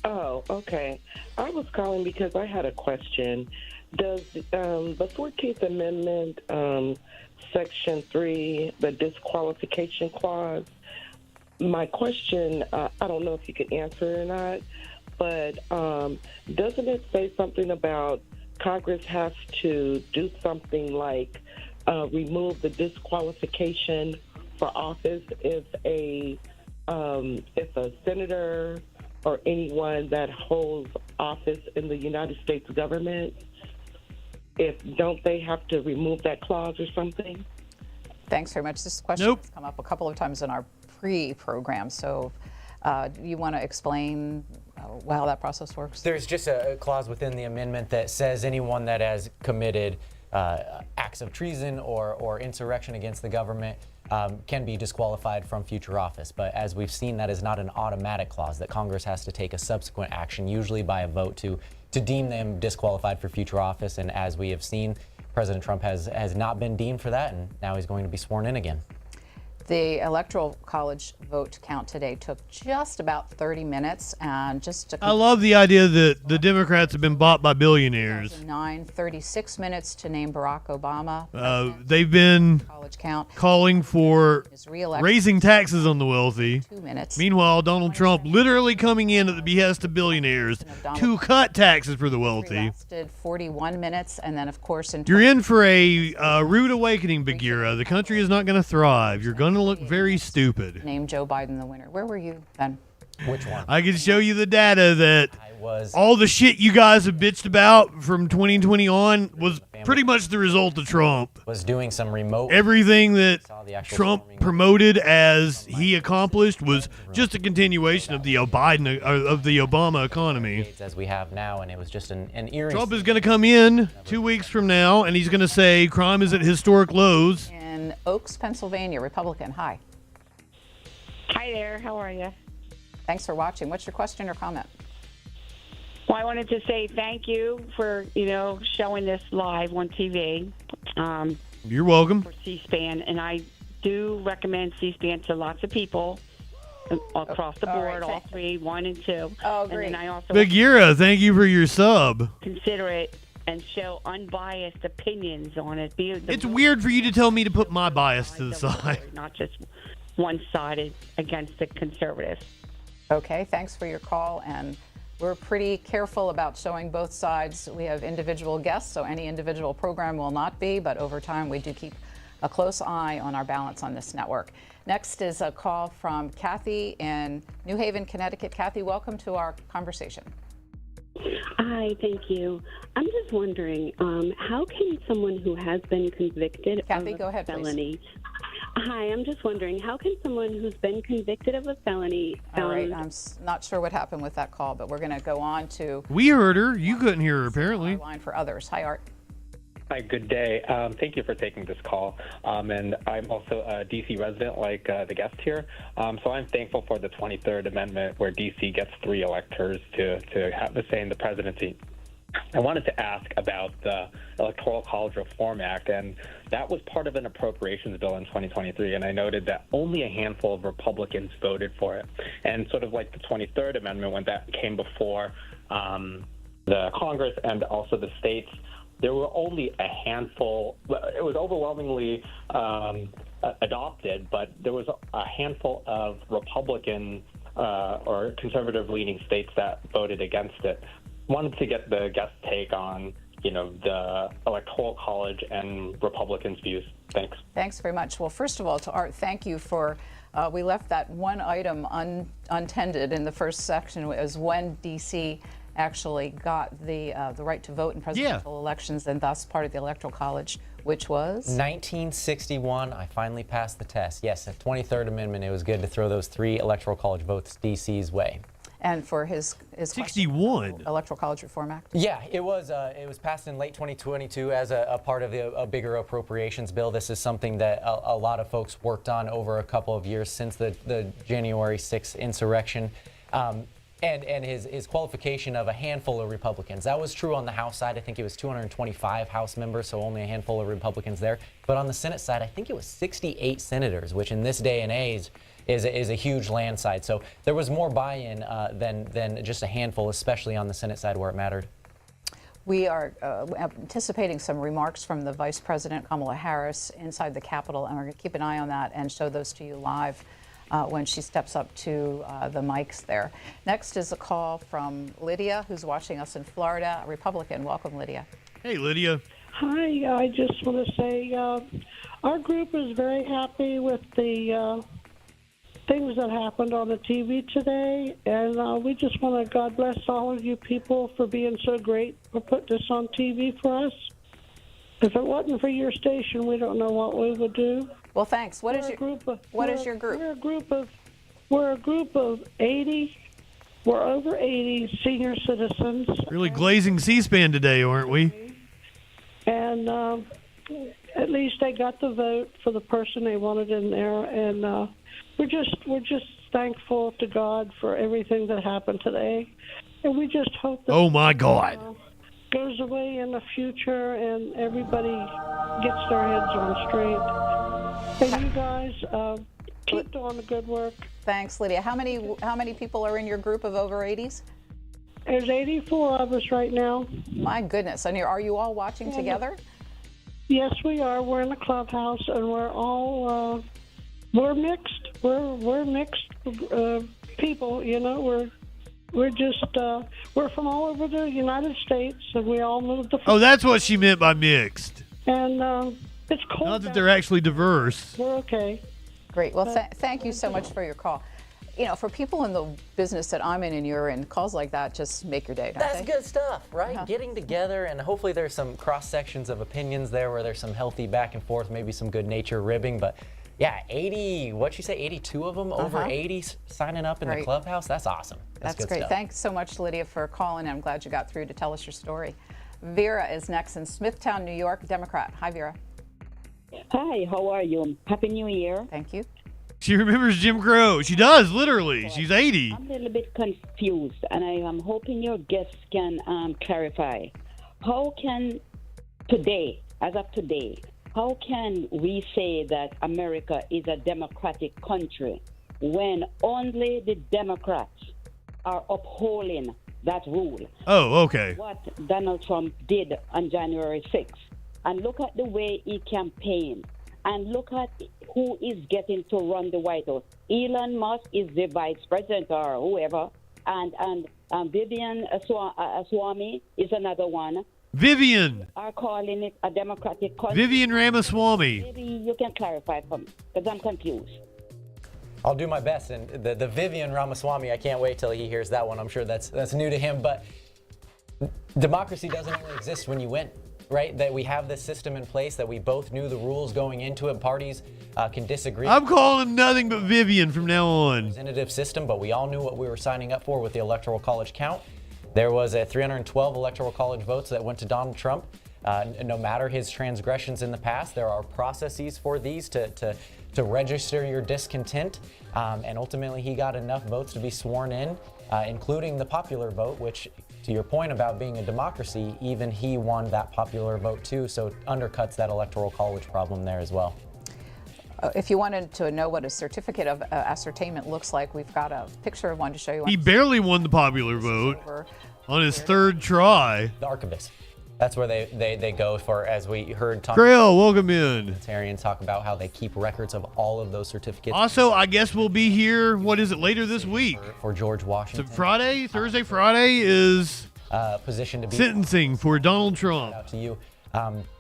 Oh, okay. I was calling because I had a question. Does the 14th Amendment, Section 3, the disqualification clause, my question, I don't know if you can answer it or not, but doesn't it say something about Congress has to do something like remove the disqualification for office if a senator or anyone that holds office in the United States government, don't they have to remove that clause or something? Thanks very much. This question has come up a couple of times in our pre-program. So you want to explain how that process works? There's just a clause within the amendment that says anyone that has committed acts of treason or insurrection against the government can be disqualified from future office. But as we've seen, that is not an automatic clause, that Congress has to take a subsequent action, usually by a vote to deem them disqualified for future office. And as we have seen, President Trump has not been deemed for that, and now he's going to be sworn in again. The Electoral College vote count today took just about 30 minutes. And just to I love the idea that the Democrats have been bought by billionaires. 36 minutes to name Barack Obama. They've been calling for raising taxes on the wealthy. 2 minutes. Meanwhile, Donald Trump literally coming in at the behest of billionaires to cut taxes for the wealthy. Lasted 41 minutes, and then, of course, You're in for a rude awakening, Bagheera. The country is not going to thrive. You're going to look very stupid. Named Joe Biden the winner. Where were you then? Which one? I can show you the data that all the shit you guys have bitched about from 2020 on was pretty much the result of Trump. Was doing some remote. Everything that Trump promoted as he accomplished was just a continuation of the Obama economy. As we have now, and it was just an eerie. Trump is going to come in 2 weeks from now, and he's going to say crime is at historic lows. In Oaks, Pennsylvania, Republican. Hi. Hi there. How are you? Thanks for watching. What's your question or comment? Well, I wanted to say thank you for, showing this live on TV. You're welcome. For C-SPAN, and I do recommend C-SPAN to lots of people across the board, all three, 1 and 2. Oh, great. And then I also Bagheera, thank you for your sub. consider it and show unbiased opinions on it. It's weird for you to tell me to put my bias to the side. Not just one-sided against the conservatives. Okay, thanks for your call, and we're pretty careful about showing both sides. We have individual guests, so any individual program will not be, but over time we do keep a close eye on our balance on this network. Next is a call from Kathy in New Haven, Connecticut. Kathy, welcome to our conversation. Hi, thank you. I'm just wondering, how can someone who has been convicted of a felony... Hi, I'm just wondering, how can someone who's been convicted of a felony... All right, I'm not sure what happened with that call, but we're going to go on to... We heard her. You couldn't hear her, apparently. ...line for others. Hi, Art. Hi, good day. Thank you for taking this call. And I'm also a D.C. resident like the guest here. So I'm thankful for the 23rd Amendment where D.C. gets 3 electors to have the say in the presidency. I wanted to ask about the Electoral College Reform Act, and that was part of an appropriations bill in 2023, and I noted that only a handful of Republicans voted for it. And sort of like the 23rd Amendment, when that came before the Congress and also the states, there were only a handful. It was overwhelmingly adopted, but there was a handful of Republican or conservative-leaning states that voted against it. Wanted to get the guest take on, the Electoral College and Republicans' views. Thanks. Thanks very much. Well, first of all, to Art, thank you for, we left that one item untended in the first section, was when D.C. actually got the right to vote in presidential elections, and thus part of the Electoral College, which was? 1961, I finally passed the test. Yes, the 23rd Amendment, it was good to throw those 3 Electoral College votes D.C.'s way. And for his 61 Electoral College Reform Act? Yeah, it was passed in late 2022 as a part of a bigger appropriations bill. This is something that a lot of folks worked on over a couple of years since the January 6th insurrection. And his qualification of a handful of Republicans. That was true on the House side. I think it was 225 House members, so only a handful of Republicans there. But on the Senate side, I think it was 68 senators, which in this day and age is a huge landslide. So there was more buy-in than just a handful, especially on the Senate side where it mattered. We are anticipating some remarks from the Vice President, Kamala Harris, inside the Capitol, and we're going to keep an eye on that and show those to you live when she steps up to the mics there. Next is a call from Lydia, who's watching us in Florida, a Republican. Welcome, Lydia. Hey, Lydia. Hi, I just want to say our group is very happy with the things that happened on the TV today, and we just want to God bless all of you people for being so great for putting this on TV for us. If it wasn't for your station, we don't know what we would do. Well, thanks. What is your group? We're a group of 80. We're over 80 senior citizens. Really glazing C-SPAN today, aren't we? And at least they got the vote for the person they wanted in there, and we're just thankful to God for everything that happened today, and we just hope that oh my God goes away in the future and everybody gets their heads on straight. And you guys keep doing the good work. Thanks, Lydia. How many people are in your group of over 80s? There's 84 of us right now. My goodness. And are you all watching together? Yes, we are. We're in the clubhouse, and we're all we're mixed. We're mixed people. We're just we're from all over the United States, and we all moved to. Oh, that's what she meant by mixed. And it's cold. Not that they're actually diverse. We're okay. Great. Well, thank you so much for your call. For people in the business that I'm in and you're in, calls like that just make your day, don't That's they? good stuff, right? Getting together, and hopefully there's some cross sections of opinions there where there's some healthy back and forth, maybe some good nature ribbing. But yeah, 80, what'd you say, 82 of them, over 80 signing up in the clubhouse? That's awesome. That's good great. stuff. Thanks so much, Lydia, for calling. I'm glad you got through to tell us your story. Vera is next in Smithtown, New York, Democrat. Hi, Vera. Hi, how are you? Happy New Year. Thank you. She remembers Jim Crow. She does, literally. She's 80. I'm a little bit confused, and I am hoping your guests can clarify. How can today, as of today, how can we say that America is a democratic country when only the Democrats are upholding that rule? Oh, okay. What Donald Trump did on January 6th. And look at the way he campaigned. And look at who is getting to run the White House. Elon Musk is the vice president or whoever. And Vivian Swamy is another one. Vivian. Are calling it a democratic country. Vivian Ramaswamy. Maybe you can clarify for me, because I'm confused. I'll do my best. And the Vivian Ramaswamy, I can't wait till he hears that one. I'm sure that's new to him. But democracy doesn't only exist when you win. Right, that we have this system in place, that we both knew the rules going into it. Parties can disagree. I'm calling him nothing but Vivian from now on. Representative system, but we all knew what we were signing up for with the Electoral College count. There was 312 Electoral College votes that went to Donald Trump. No matter his transgressions in the past, there are processes for these to register your discontent. And ultimately, he got enough votes to be sworn in, including the popular vote, which, to your point about being a democracy, even he won that popular vote too, so it undercuts that electoral college problem there as well. If you wanted to know what a certificate of ascertainment looks like, we've got a picture of one to show you. He barely won the popular vote on his third try. The archivist. That's where they go for, as we heard Tom Trail, welcome in. Parliamentarians talk about how they keep records of all of those certificates. Also, I guess we'll be here, what is it, later this week? For George Washington. So Friday, Friday is position to be sentencing for Donald Trump. Out to you.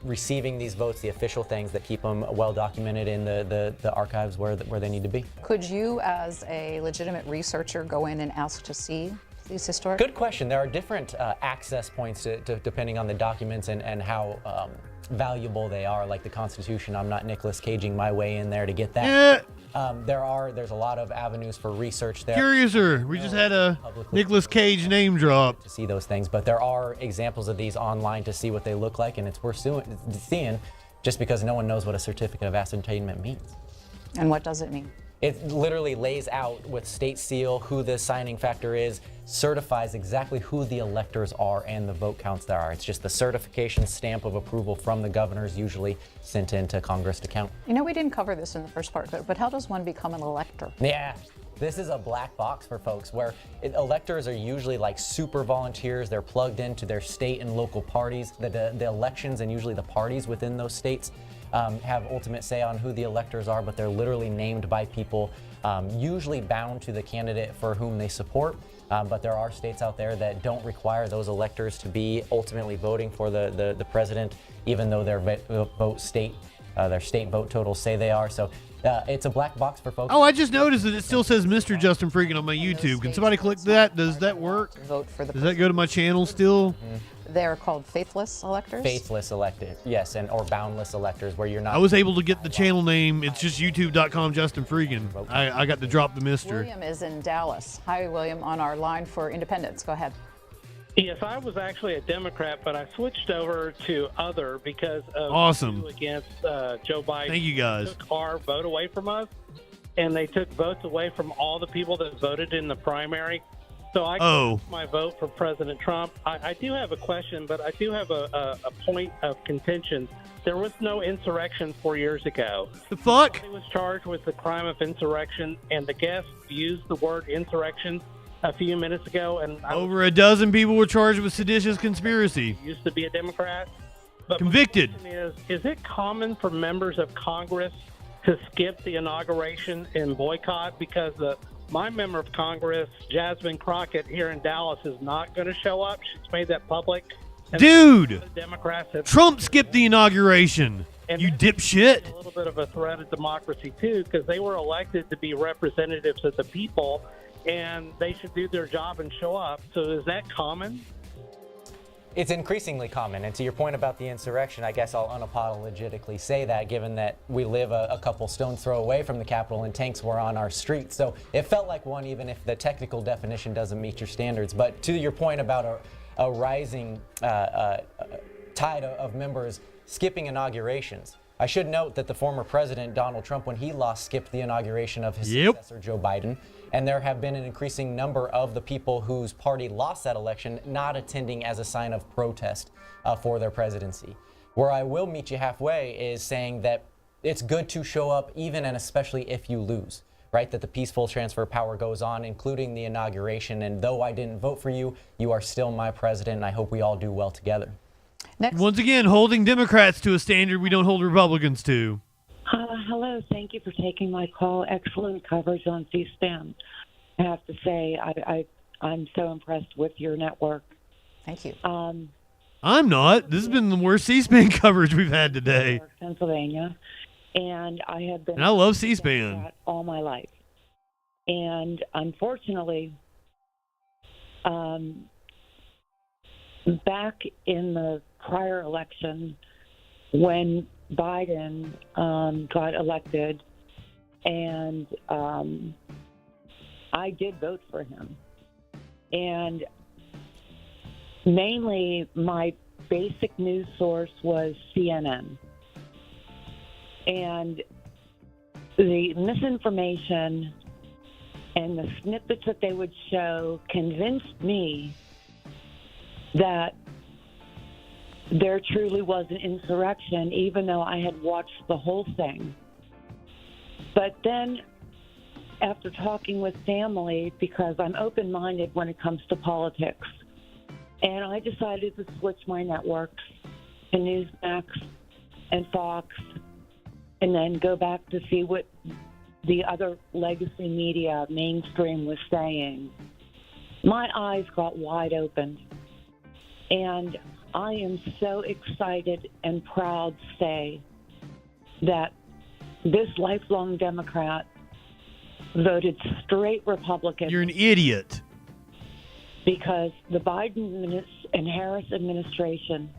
Receiving these votes, the official things that keep them well documented in the archives where they need to be. Could you, as a legitimate researcher, go in and ask to see these historic? Good question. There are different access points depending on the documents and how valuable they are. Like the Constitution, I'm not Nicolas Caging my way in there to get that. Yeah. There's a lot of avenues for research there. Curiouser, we just had a Nicolas Cage name drop. To see those things, but there are examples of these online to see what they look like, and it's worth seeing just because no one knows what a certificate of ascertainment means. And what does it mean? It literally lays out with state seal who the signing factor is, certifies exactly who the electors are and the vote counts there are. It's just the certification stamp of approval from the governors, usually sent into Congress to count. You know, we didn't cover this in the first part, but how does one become an elector? Yeah. This is a black box for folks where electors are usually like super volunteers. They're plugged into their state and local parties. The elections and usually the parties within those states have ultimate say on who the electors are, but they're literally named by people, usually bound to the candidate for whom they support. But there are states out there that don't require those electors to be ultimately voting for the president, even though their state vote totals say they are. So it's a black box for folks. Oh, I just noticed that it still says Mr. Justin Freakin on my YouTube. Can somebody click that? Does that work? Vote for the Does that go to my channel still? Mm-hmm. They're called faithless electors? Faithless elected, yes, or boundless electors where you're not. I was able to get the channel name. It's just youtube.com Justin Freakin. I got to drop the Mr. William is in Dallas. Hi, William, on our line for independence. Go ahead. Yes, I was actually a Democrat, but I switched over to other because of awesome against Joe Biden. Thank you, guys. They took our vote away from us, and they took votes away from all the people that voted in the primary. So I cast my vote for President Trump. I do have a question, but I do have a point of contention. There was no insurrection 4 years ago. The fuck? He was charged with the crime of insurrection, and the guest used the word insurrection a few minutes ago. And over a dozen people were charged with seditious conspiracy. Used to be a Democrat. But convicted. My question is it common for members of Congress to skip the inauguration and boycott? Because my member of Congress, Jasmine Crockett, here in Dallas, is not going to show up. She's made that public. And dude, Democrats have Trump skipped the inauguration. And you dipshit. A little bit of a threat of democracy, too, because they were elected to be representatives of the people, and they should do their job and show up. So is that common? It's increasingly common, and to your point about the insurrection, I guess I'll unapologetically say that, given that we live a couple stones throw away from the Capitol and tanks were on our streets. So it felt like one, even if the technical definition doesn't meet your standards. But to your point about a rising tide of members skipping inaugurations, I should note that the former president, Donald Trump, when he lost, skipped the inauguration of his successor, Joe Biden. And there have been an increasing number of the people whose party lost that election not attending as a sign of protest for their presidency. Where I will meet you halfway is saying that it's good to show up even and especially if you lose, right? That the peaceful transfer of power goes on, including the inauguration. And though I didn't vote for you, you are still my president, and I hope we all do well together. Next. Once again, holding Democrats to a standard we don't hold Republicans to. Hello, thank you for taking my call. Excellent coverage on C-SPAN. I have to say, I'm so impressed with your network. Thank you. I'm not. This has been the worst C-SPAN coverage we've had today. Pennsylvania, and I have been. And I love C-SPAN all my life, and unfortunately, back in the prior election, when Biden got elected, and I did vote for him. And mainly my basic news source was CNN. And the misinformation and the snippets that they would show convinced me that there truly was an insurrection, even though I had watched the whole thing. But then, after talking with family, because I'm open-minded when it comes to politics, and I decided to switch my networks to Newsmax and Fox, and then go back to see what the other legacy media, mainstream, was saying. My eyes got wide open, and I am so excited and proud to say that this lifelong Democrat voted straight Republican. You're an idiot. Because the Biden and Harris administration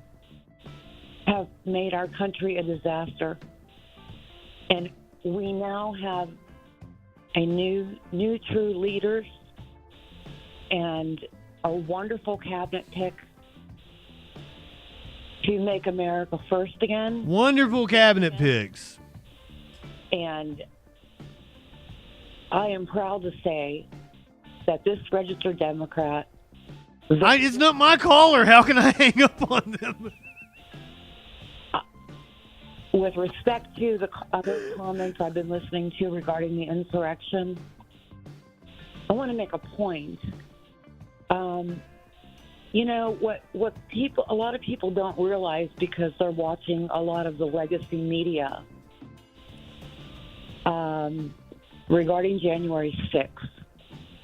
have made our country a disaster. And we now have a new true leaders and a wonderful cabinet pick to make America first again. Wonderful cabinet picks. And I am proud to say that this registered Democrat... It's not my caller. How can I hang up on them? With respect to the other comments I've been listening to regarding the insurrection, I want to make a point. You know, what a lot of people don't realize, because they're watching a lot of the legacy media regarding January 6th.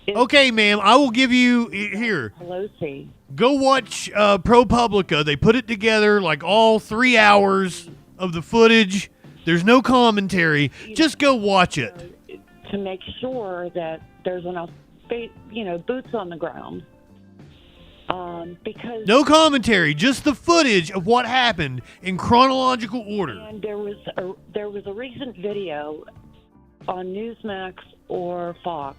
Okay, ma'am, I will give you here. Pelosi. Go watch ProPublica. They put it together like all 3 hours of the footage. There's no commentary. Just go watch it. To make sure that there's enough, boots on the ground. Because no commentary, just the footage of what happened in chronological order. And there was a recent video on Newsmax or Fox.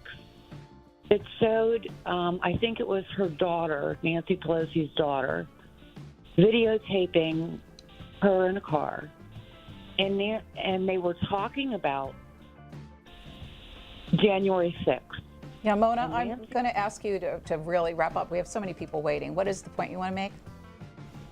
It showed, I think it was her daughter, Nancy Pelosi's daughter, videotaping her in a car. And they were talking about January 6th. Yeah, Mona, I'm going to ask you to really wrap up. We have so many people waiting. What is the point you want to make?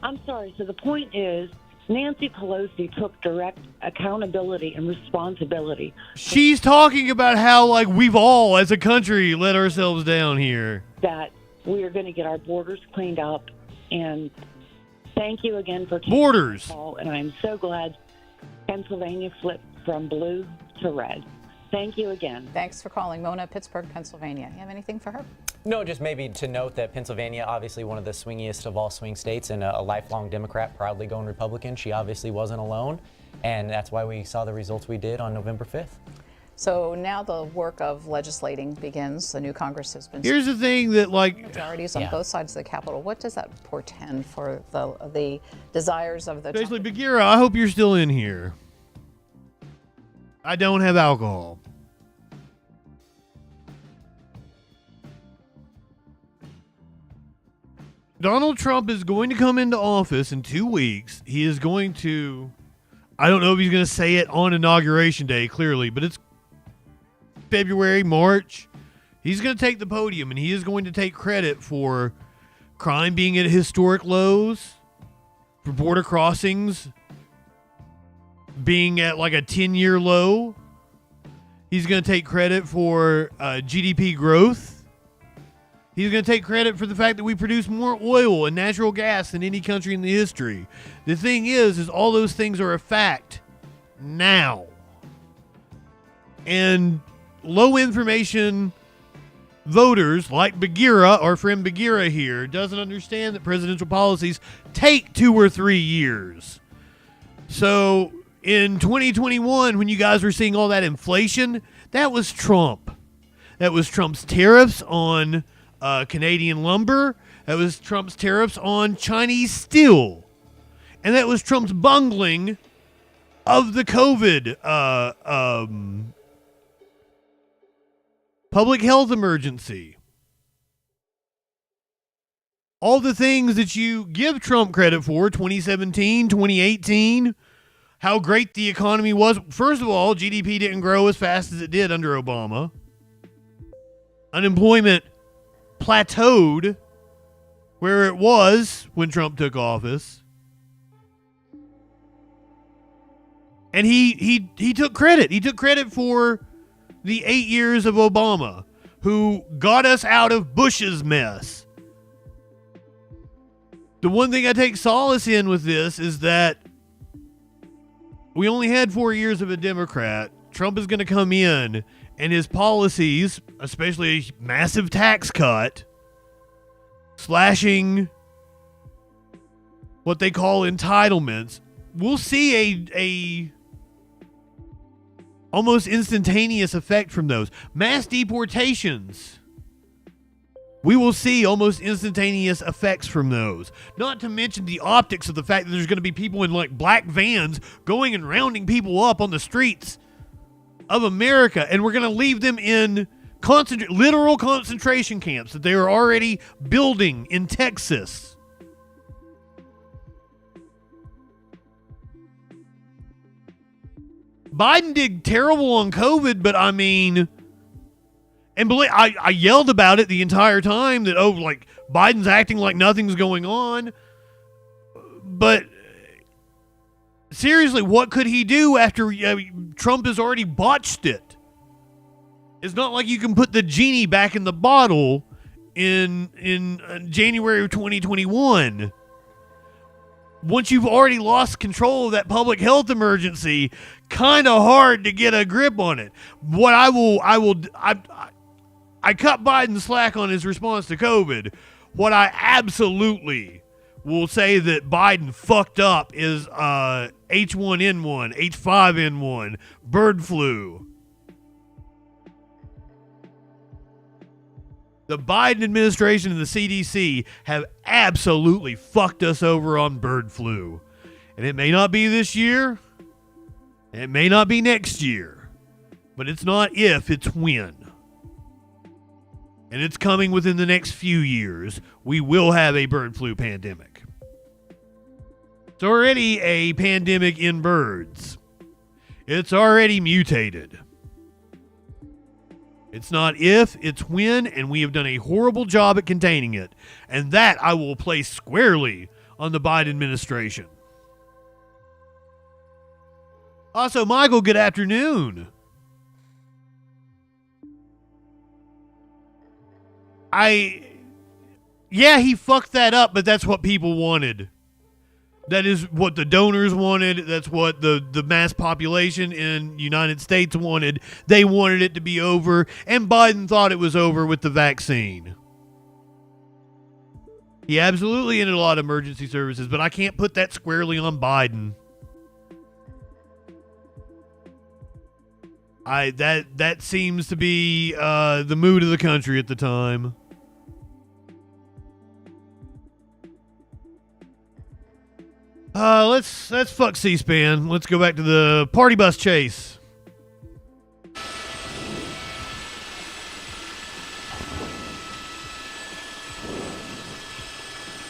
I'm sorry. So the point is, Nancy Pelosi took direct accountability and responsibility. She's talking about how, like, we've all, as a country, let ourselves down here. That we are going to get our borders cleaned up. And thank you again for taking borders. The call. And I'm so glad Pennsylvania flipped from blue to red. Thank you again. Thanks for calling. Mona, Pittsburgh, Pennsylvania. You have anything for her? No, just maybe to note that Pennsylvania, obviously one of the swingiest of all swing states, and a lifelong Democrat, proudly going Republican. She obviously wasn't alone, and that's why we saw the results we did on November 5th. So now the work of legislating begins. The new Congress has been... Here's the thing that, like... Majorities on both sides of the Capitol. What does that portend for the desires of the... Basically, Bagheera, I hope you're still in here. I don't have alcohol. Donald Trump is going to come into office in 2 weeks. He is going to, I don't know if he's going to say it on Inauguration Day, clearly, but it's February, March. He's going to take the podium, and he is going to take credit for crime being at historic lows, for border crossings being at like a 10-year low. He's going to take credit for GDP growth. He's going to take credit for the fact that we produce more oil and natural gas than any country in the history. The thing is all those things are a fact now. And low information voters like Bagheera, our friend Bagheera here, doesn't understand that presidential policies take 2 or 3 years. So in 2021, when you guys were seeing all that inflation, that was Trump. That was Trump's tariffs on Canadian lumber. That was Trump's tariffs on Chinese steel. And that was Trump's bungling of the COVID public health emergency. All the things that you give Trump credit for, 2017, 2018, how great the economy was. First of all, GDP didn't grow as fast as it did under Obama. Unemployment plateaued where it was when Trump took office. And he took credit. He took credit for the 8 years of Obama, who got us out of Bush's mess. The one thing I take solace in with this is that we only had 4 years of a Democrat. Trump is going to come in, and his policies, especially a massive tax cut, slashing what they call entitlements, we'll see a almost instantaneous effect from those. Mass deportations, we will see almost instantaneous effects from those. Not to mention the optics of the fact that there's going to be people in like black vans going and rounding people up on the streets of America, and we're going to leave them in literal concentration camps that they are already building in Texas. Biden did terrible on COVID, but I mean, and believe I yelled about it the entire time that, like Biden's acting like nothing's going on. But seriously, what could he do after Trump has already botched it? It's not like you can put the genie back in the bottle in January of 2021. Once you've already lost control of that public health emergency, kind of hard to get a grip on it. What I cut Biden slack on his response to COVID. What I absolutely will say that Biden fucked up is H1N1, H5N1, bird flu. The Biden administration and the CDC have absolutely fucked us over on bird flu. And it may not be this year. It may not be next year. But it's not if, it's when. And it's coming within the next few years. We will have a bird flu pandemic. It's already a pandemic in birds. It's already mutated. It's not if, it's when, and we have done a horrible job at containing it. And that I will place squarely on the Biden administration. Also, Michael, good afternoon. Yeah, he fucked that up, but that's what people wanted. That is what the donors wanted. That's what the mass population in the United States wanted. They wanted it to be over, and Biden thought it was over with the vaccine. He absolutely ended a lot of emergency services, but I can't put that squarely on Biden. That seems to be the mood of the country at the time. Let's fuck C-SPAN. Let's go back to the party bus chase.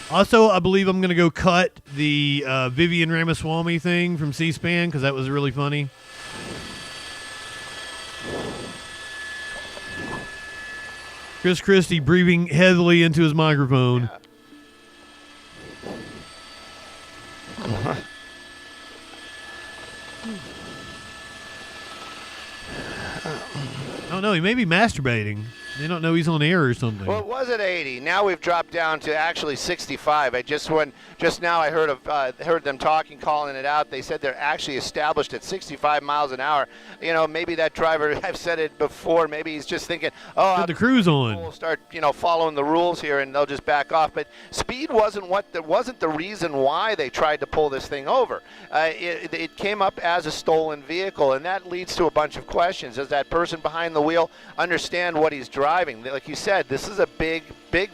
Also, I believe I'm going to go cut the Vivian Ramaswamy thing from C-SPAN because that was really funny. Chris Christie breathing heavily into his microphone. Yeah. Oh no, he may be masturbating. They don't know he's on air or something. Well, it was at 80. Now we've dropped down to actually 65. Just now I heard them talking, calling it out. They said they're actually established at 65 miles an hour. You know, maybe that driver, I've said it before, maybe he's just thinking, put the cruise on. We'll start, following the rules here and they'll just back off. But speed wasn't the reason why they tried to pull this thing over. It came up as a stolen vehicle, and that leads to a bunch of questions. Does that person behind the wheel understand what he's driving? Like you said, this is a big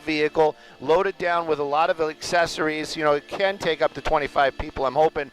vehicle loaded down with a lot of accessories. It can take up to 25 people. I'm hoping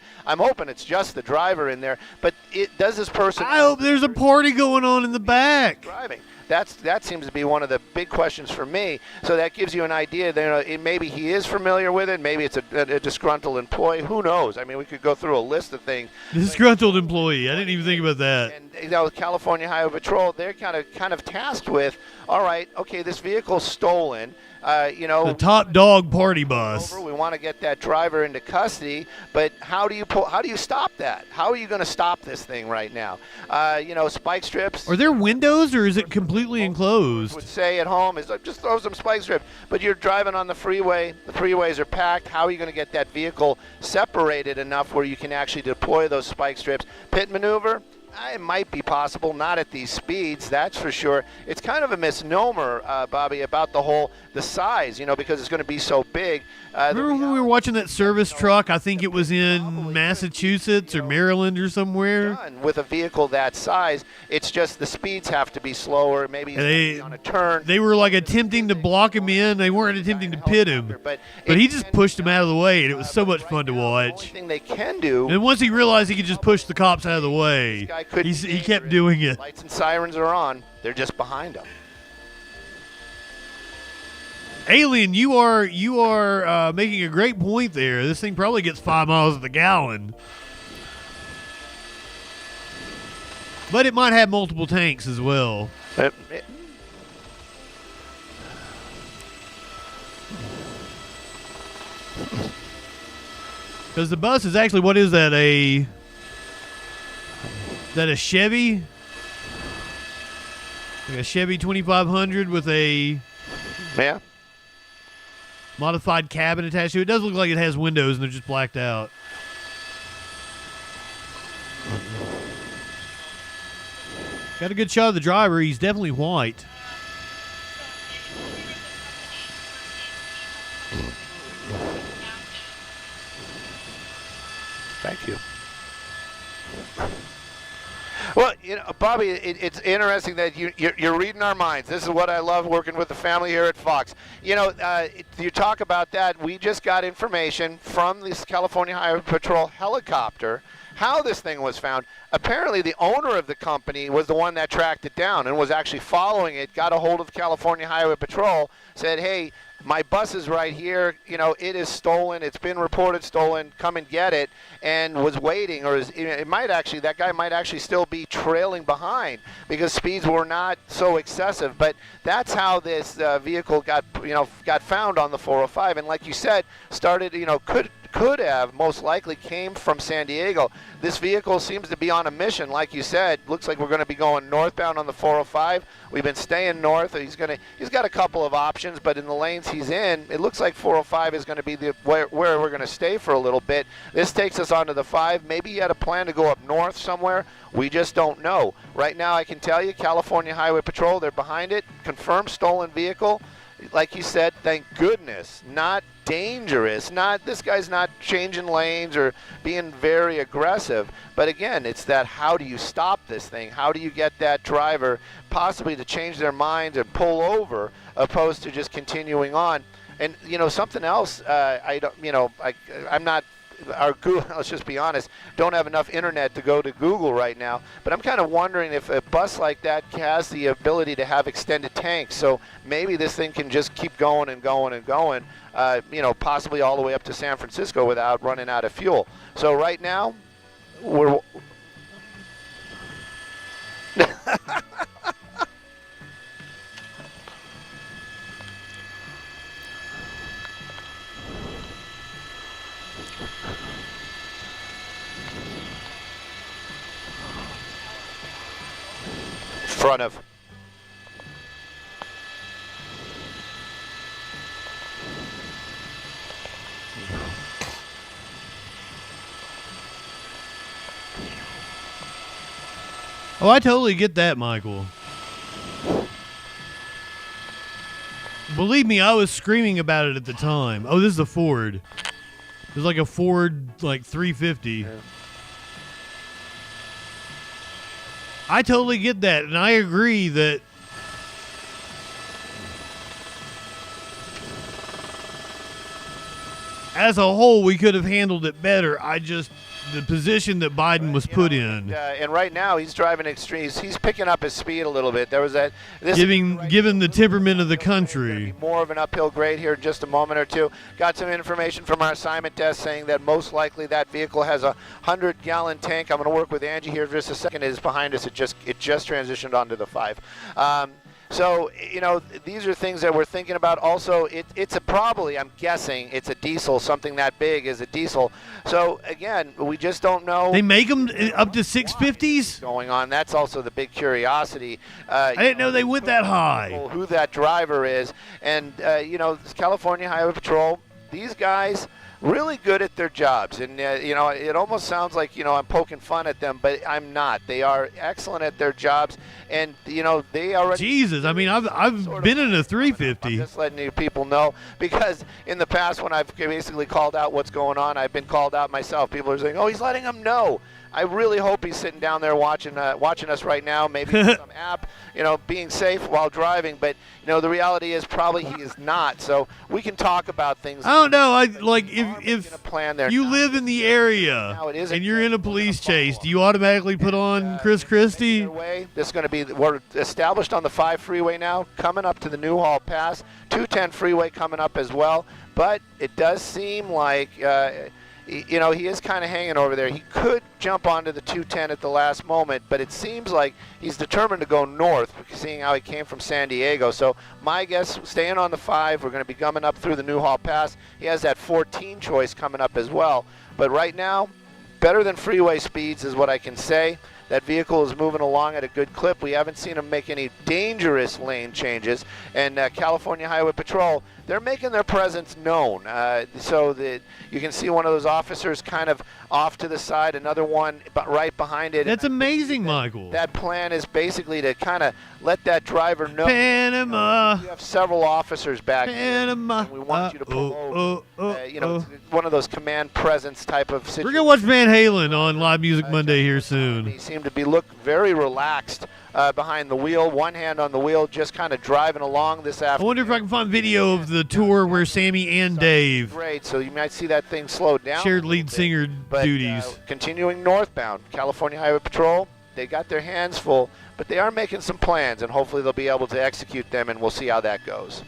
it's just the driver in there. But does this person? I hope there's a party going on in the back. Driving. that seems to be one of the big questions for me. So that gives you an idea that maybe he is familiar with it. Maybe it's a disgruntled employee. Who knows? I mean, we could go through a list of things. Disgruntled employee. I didn't even think about that. And California Highway Patrol, they're kind of tasked with, all right, okay, this vehicle's stolen. The top dog party bus. We want to get that driver into custody, but how do you stop that? How are you going to stop this thing right now? Spike strips. Are there windows, or is it completely enclosed? Would say at home is just throw some spike strips. But you're driving on the freeway. The freeways are packed. How are you going to get that vehicle separated enough where you can actually deploy those spike strips? Pit maneuver. It might be possible, not at these speeds, that's for sure. It's kind of a misnomer, Bobby, about the size, because it's going to be so big. Remember when we were watching that service truck? I think it was in Massachusetts or Maryland or somewhere. With a vehicle that size, it's just the speeds have to be slower. Maybe he's on a turn. They were like attempting to block him in. They weren't attempting to pit him. But he just pushed him out of the way, and it was so much fun to watch. The only thing they can do. And once he realized he could just push the cops out of the way, he kept doing it. Lights and sirens are on. They're just behind him. Alien, you are making a great point there. This thing probably gets 5 miles to the gallon. But it might have multiple tanks as well. Because the bus is actually, what is that, a Chevy? Like a Chevy 2500 with a... Yeah. Modified cabin attached to it. It does look like it has windows and they're just blacked out. Got a good shot of the driver. He's definitely white. Thank you. Well, Bobby, it's interesting that you're reading our minds. This is what I love working with the family here at Fox. You talk about that. We just got information from this California Highway Patrol helicopter how this thing was found. Apparently, the owner of the company was the one that tracked it down and was actually following it, got a hold of the California Highway Patrol, said, hey, my bus is right here. It is stolen. It's been reported stolen. Come and get it. And was waiting, or that guy might actually still be trailing behind because speeds were not so excessive. But that's how this vehicle got found on the 405. And like you said, started, could have most likely came from San Diego. This vehicle seems to be on a mission, like you said. Looks like we're going to be going northbound on the 405. We've been staying north. He's got a couple of options, but in the lanes he's in, it looks like 405 is going to be where we're going to stay for a little bit. This takes us onto the 5. Maybe he had a plan to go up north somewhere. We just don't know. Right now, I can tell you, California Highway Patrol, they're behind it. Confirmed stolen vehicle. Like you said, thank goodness, not dangerous. This guy's not changing lanes or being very aggressive. But again, it's that how do you stop this thing? How do you get that driver possibly to change their minds and pull over, opposed to just continuing on? And something else. I'm not. Our Google, let's just be honest, don't have enough internet to go to Google right now. But I'm kind of wondering if a bus like that has the ability to have extended tanks. So maybe this thing can just keep going and going and going, possibly all the way up to San Francisco without running out of fuel. So right now, we're... front of. Oh, I totally get that, Michael. Believe me, I was screaming about it at the time. Oh, this is a Ford. It was like a Ford, 350. Yeah. I totally get that, and I agree that as a whole, we could have handled it better. I just the position that Biden was put in. And right now he's driving extremes. He's picking up his speed a little bit. There was that. Given the temperament of the country. More of an uphill grade here in just a moment or two. Got some information from our assignment desk saying that most likely that vehicle has a 100-gallon tank. I'm going to work with Angie here for just a second. It is behind us. It just transitioned onto the 5. So, these are things that we're thinking about. Also, it's probably, I'm guessing, it's a diesel. Something that big is a diesel. So, again, we just don't know. They make them up to 650s? Going on. That's also the big curiosity. I didn't know they went that high. Who that driver is. And, California Highway Patrol, these guys really good at their jobs. And, it almost sounds like, I'm poking fun at them, but I'm not. They are excellent at their jobs. And, they already... Jesus, I mean, I've been in a 350. I'm just letting you people know, because in the past when I've basically called out what's going on, I've been called out myself. People are saying, oh, he's letting them know. I really hope he's sitting down there watching us right now, maybe some app, being safe while driving. But, the reality is probably he is not. So we can talk about things. I don't know. If you live in the area and you're in a police chase, do you automatically put on Chris Christie? This is going to be, we're established on the 5 freeway now, coming up to the Newhall Pass, 210 freeway coming up as well. But it does seem like... he is kind of hanging over there. He could jump onto the 210 at the last moment, but it seems like he's determined to go north, seeing how he came from San Diego. So my guess, staying on the 5, we're going to be coming up through the Newhall Pass. He has that 14 choice coming up as well. But right now, better than freeway speeds is what I can say. That vehicle is moving along at a good clip. We haven't seen him make any dangerous lane changes. And California Highway Patrol, they're making their presence known. So that you can see one of those officers kind of off to the side, another one right behind it. That's amazing, Michael. That plan is basically to kind of let that driver know. Panama. You have several officers back Panama. here. And we want you to pull over. It's one of those command presence type of situations. We're going to watch Van Halen on Live Music Monday here soon. He seemed to look very relaxed behind the wheel, one hand on the wheel, just kind of driving along this afternoon. I wonder if I can find video of the tour where Sammy and Dave great, so you might see that thing slow down. Shared lead singer duties. Continuing northbound, California Highway Patrol, they got their hands full, but they are making some plans, and hopefully they'll be able to execute them, and we'll see how that goes.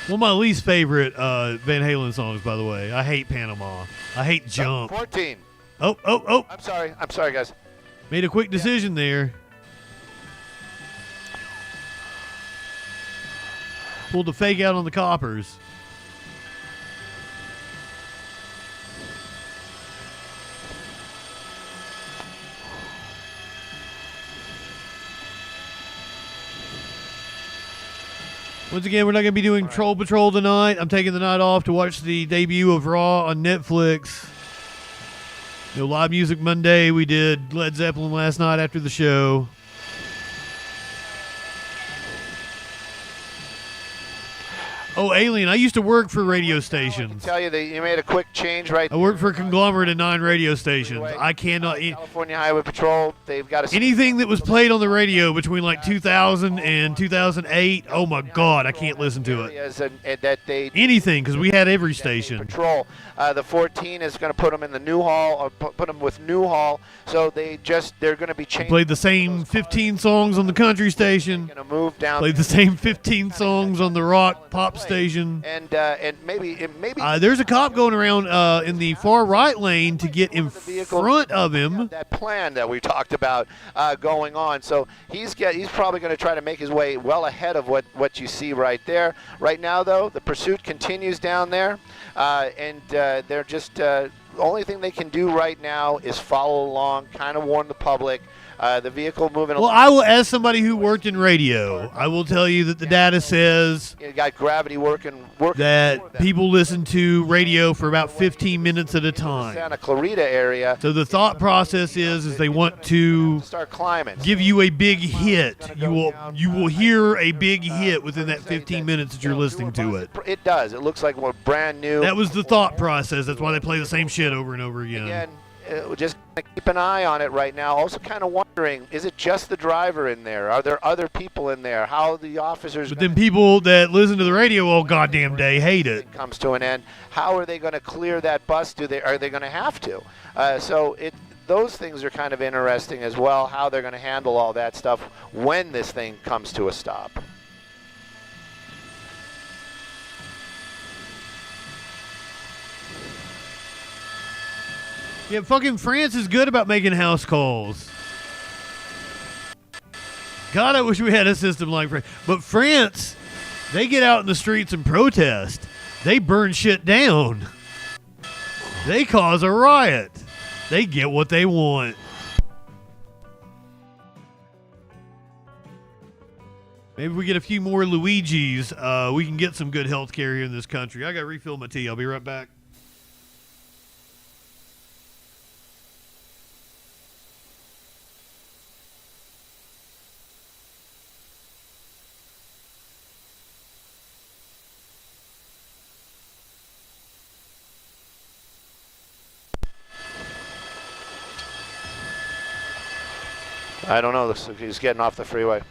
One of my least favorite Van Halen songs, by the way. I hate Panama. I hate Jump. 14. Oh. I'm sorry, guys. Made a quick decision there. Pulled the fake out on the coppers. Once again, we're not going to be doing Troll Patrol tonight. I'm taking the night off to watch the debut of Raw on Netflix. Live Music Monday. We did Led Zeppelin last night after the show. Oh, Alien, I used to work for radio stations. I tell you that you made a quick change right there. I worked for a conglomerate of 9 radio stations. I cannot... California Highway Patrol, they've got anything that was played on the radio between like 2000 and 2008, oh my God, I can't listen to it. Anything, because we had every station. Patrol. The 14 is going to put them in the Newhall, or put them with Newhall, so they're going to be changing. Played the same 15 songs on the country station. Move down. Played the same 15 songs on the rock pop station. And maybe there's a cop going around in the far right lane to get in front of him. That plan that we talked about going on, so he's probably going to try to make his way well ahead of what you see right there. Right now, though, the pursuit continues down there, and they're just the only thing they can do right now is follow along, kind of warn the public. The vehicle moving Well, along. I will, as somebody who worked in radio, I will tell you that the data says You got gravity working that people listen to radio for about 15 minutes at a time. Santa Clarita area. So the thought process is they want to start climbing. give you a big hit. You will hear a big hit within that 15 minutes that you're listening to it. It does. It looks like we're brand new. That was the thought process. That's why they play the same shit over and over again. Again, just keep an eye on it right now. Also kind of wondering, is it just the driver in there? Are there other people in there? How the officers But then people that listen to the radio all goddamn day hate it. comes to an end. How are they going to clear that bus? Are they going to have to? Those things are kind of interesting as well, how they're going to handle all that stuff when this thing comes to a stop. Yeah, fucking France is good about making house calls. God, I wish we had a system like France. But France, they get out in the streets and protest. They burn shit down. They cause a riot. They get what they want. Maybe we get a few more Luigis. We can get some good health care here in this country. I got to refill my tea. I'll be right back. I don't know. Looks like he's getting off the freeway.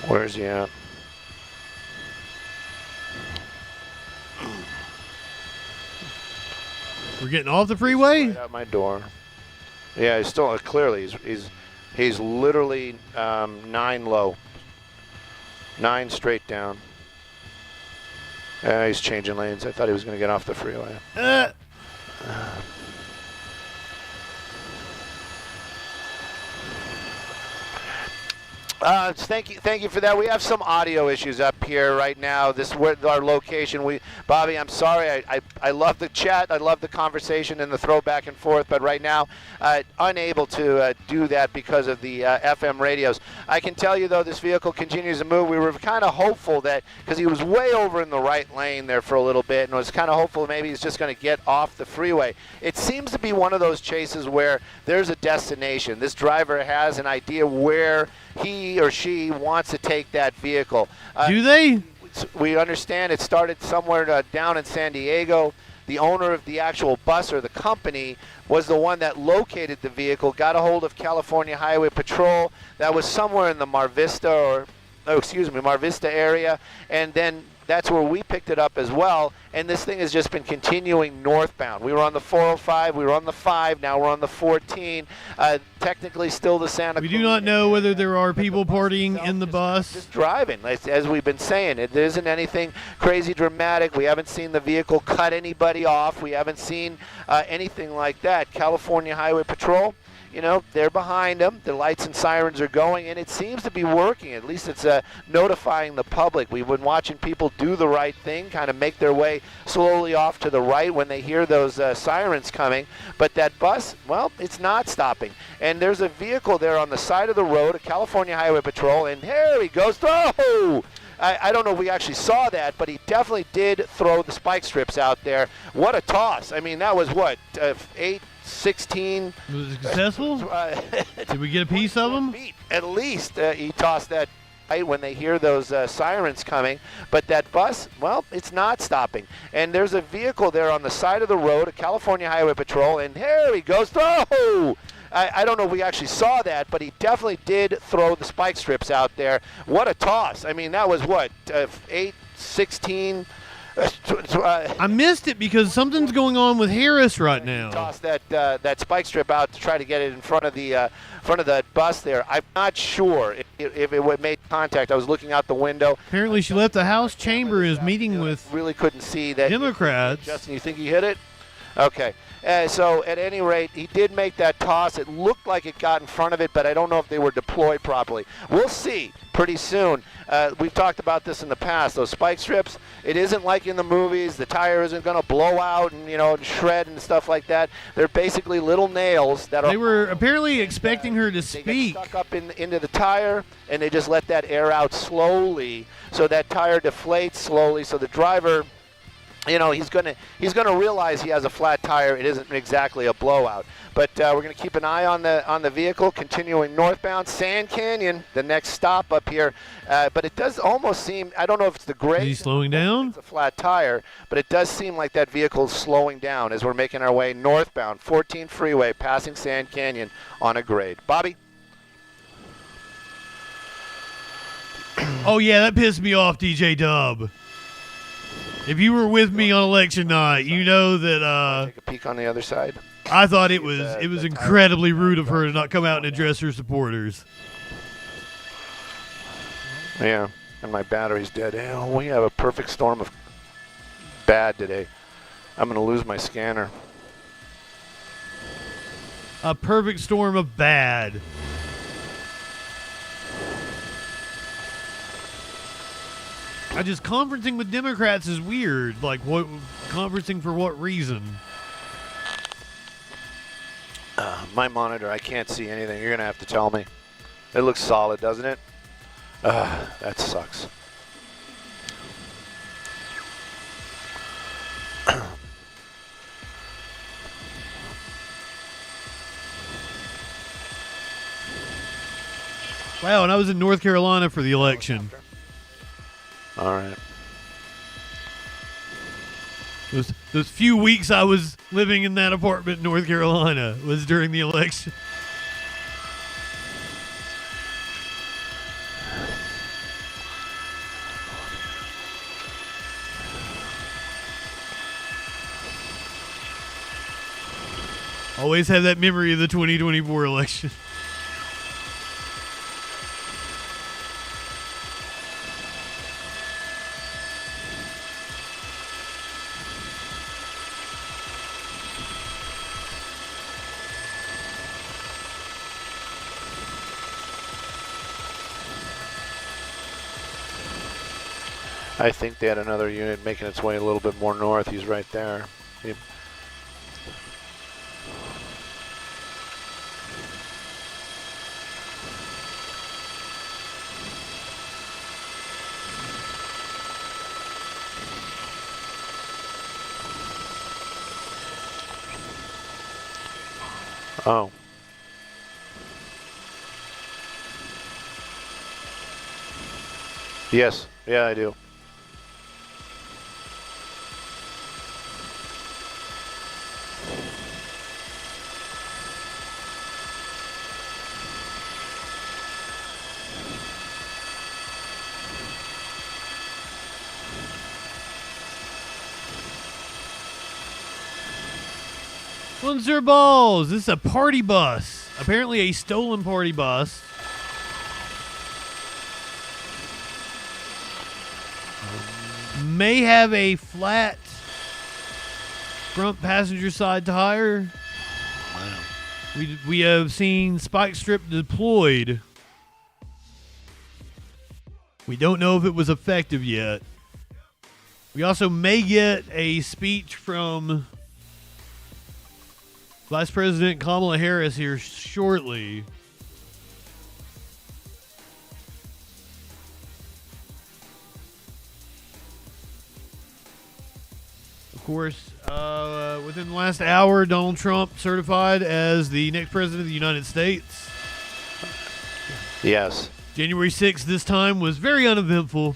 Where's he at? We're getting off the freeway? Right out my door. Yeah, he's still clearly he's literally 9 low, 9 straight down. He's changing lanes. I thought he was going to get off the freeway. Thank you for that. We have some audio issues up here right now. This is where our location. Bobby, I'm sorry. I love the chat. I love the conversation and the throw back and forth. But right now, unable to do that because of the FM radios. I can tell you though, this vehicle continues to move. We were kind of hopeful that because he was way over in the right lane there for a little bit, and was kind of hopeful maybe he's just going to get off the freeway. It seems to be one of those chases where there's a destination. This driver has an idea where he or she wants to take that vehicle. Do they? We understand it started somewhere down in San Diego. The owner of the actual bus or the company was the one that located the vehicle, got a hold of California Highway Patrol. That was somewhere in the Mar Vista area, and then that's where we picked it up as well. And this thing has just been continuing northbound. We were on the 405, we were on the 5, now we're on the 14. Technically still the Santa We do not know whether there are people partying in the bus. Just driving, as we've been saying. It isn't anything crazy dramatic. We haven't seen the vehicle cut anybody off. We haven't seen anything like that. California Highway Patrol, you know, they're behind them. The lights and sirens are going, and it seems to be working. At least it's notifying the public. We've been watching people do the right thing, kind of make their way slowly off to the right when they hear those sirens coming. But that bus, well, it's not stopping. And there's a vehicle there on the side of the road, a California Highway Patrol, and here he goes. Oh! I don't know if we actually saw that, but he definitely did throw the spike strips out there. What a toss. I mean, that was what, 8, 16. Was it successful? Did we get a piece of them? At least he tossed that right when they hear those sirens coming. But that bus, well, it's not stopping. And there's a vehicle there on the side of the road, a California Highway Patrol, and here he goes. Oh! I don't know if we actually saw that, but he definitely did throw the spike strips out there. What a toss. I mean, that was what, 8, 16. I missed it because something's going on with Harris right now. Tossed that spike strip out to try to get it in front of the bus there. I'm not sure if it made contact. I was looking out the window. Apparently, she left the House chamber and is meeting with really couldn't see that. Democrats. Justin, you think he hit it? Okay. So at any rate, he did make that toss. It looked like it got in front of it, but I don't know if they were deployed properly. We'll see pretty soon. We've talked about this in the past. Those spike strips, it isn't like in the movies. The tire isn't going to blow out and, and shred and stuff like that. They're basically little nails that are... They were apparently expecting her to speak. They get stuck up into the tire, and they just let that air out slowly, so that tire deflates slowly, so the driver... he's gonna realize he has a flat tire. It isn't exactly a blowout, but we're gonna keep an eye on the vehicle continuing northbound. Sand Canyon, the next stop up here, but it does almost seem, I don't know if it's the grade. Is he slowing down? It's a flat tire, but it does seem like that vehicle's slowing down as we're making our way northbound, 14 freeway, passing Sand Canyon on a grade. Bobby. Oh yeah, that pissed me off, DJ Dub. If you were with me on election night, you know that take a peek on the other side. I thought it was incredibly rude of her to not come out and address her supporters. Yeah, and my battery's dead. We have a perfect storm of bad today. I'm going to lose my scanner. A perfect storm of bad. Conferencing with Democrats is weird. Like, what conferencing for what reason? My monitor, I can't see anything. You're going to have to tell me. It looks solid, doesn't it? That sucks. Wow, and I was in North Carolina for the election. All right. Those few weeks I was living in that apartment in North Carolina was during the election. Always have that memory of the 2024 election. I think they had another unit making its way a little bit more north. He's right there. Oh. Yes. Yeah, I do. Bunzer balls! This is a party bus. Apparently a stolen party bus. May have a flat front passenger side tire. Wow. We have seen spike strip deployed. We don't know if it was effective yet. We also may get a speech from Vice President Kamala Harris here shortly. Of course, within the last hour, Donald Trump certified as the next president of the United States. Yes. January 6th this time was very uneventful.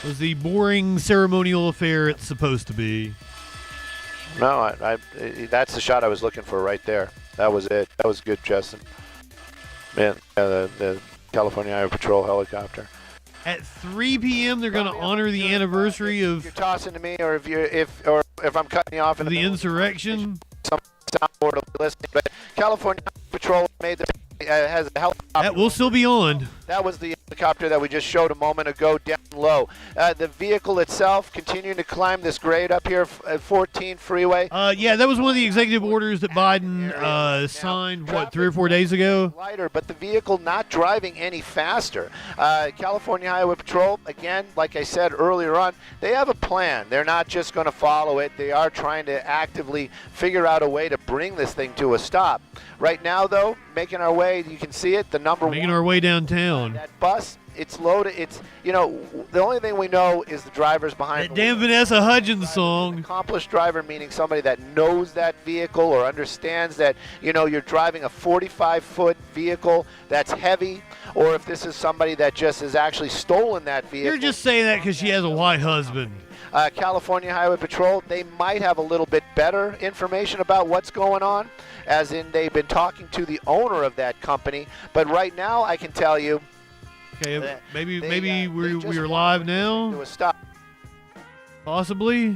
Was the boring ceremonial affair it's supposed to be. No, that's the shot I was looking for right there. That was it. That was good, Justin. Man, the California Highway Patrol helicopter. At 3 p.m., they're going to honor the anniversary of. If you're tossing to me, or if I'm cutting you off in the insurrection. Some soundboard will be listening, but California Highway Patrol made has a helicopter. That will still be on. That was the helicopter that we just showed a moment ago down low. The vehicle itself continuing to climb this grade up here at 14 freeway. Yeah, that was one of the executive orders that Biden signed, 3 or 4 days ago? Lighter, but the vehicle not driving any faster. California Highway Patrol, again, like I said earlier on, they have a plan. They're not just going to follow it. They are trying to actively figure out a way to bring this thing to a stop. Right now, though, making our way, you can see it, the number one. Making our way downtown. That bus, it's loaded. It's, the only thing we know is the driver's behind that damn Vanessa Hudgens song. An accomplished driver, meaning somebody that knows that vehicle or understands that, you're driving a 45-foot vehicle that's heavy, or if this is somebody that just has actually stolen that vehicle. You're just saying that because she has a white husband. California Highway Patrol, they might have a little bit better information about what's going on, as in they've been talking to the owner of that company. But right now, I can tell you. Okay, maybe we're live now. Do a stop. Possibly.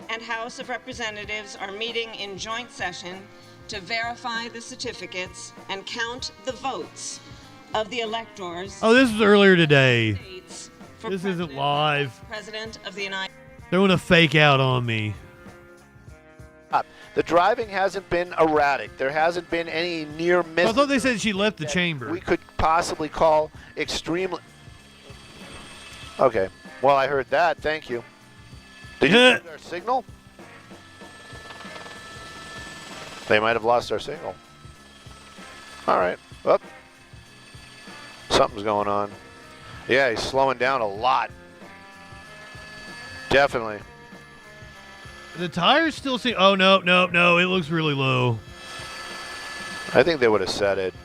And House of Representatives are meeting in joint session to verify the certificates and count the votes of the electors. Oh, this was earlier today. This isn't live. President of the United States. They're going to fake out on me. The driving hasn't been erratic. There hasn't been any near miss. I thought they said she left the chamber. We could possibly call extremely. Okay. Well, I heard that. Thank you. Did you lose our signal? They might have lost our signal. All right. Well, something's going on. Yeah, he's slowing down a lot. Definitely. The tires still seem... Oh, no. It looks really low. I think they would have said it.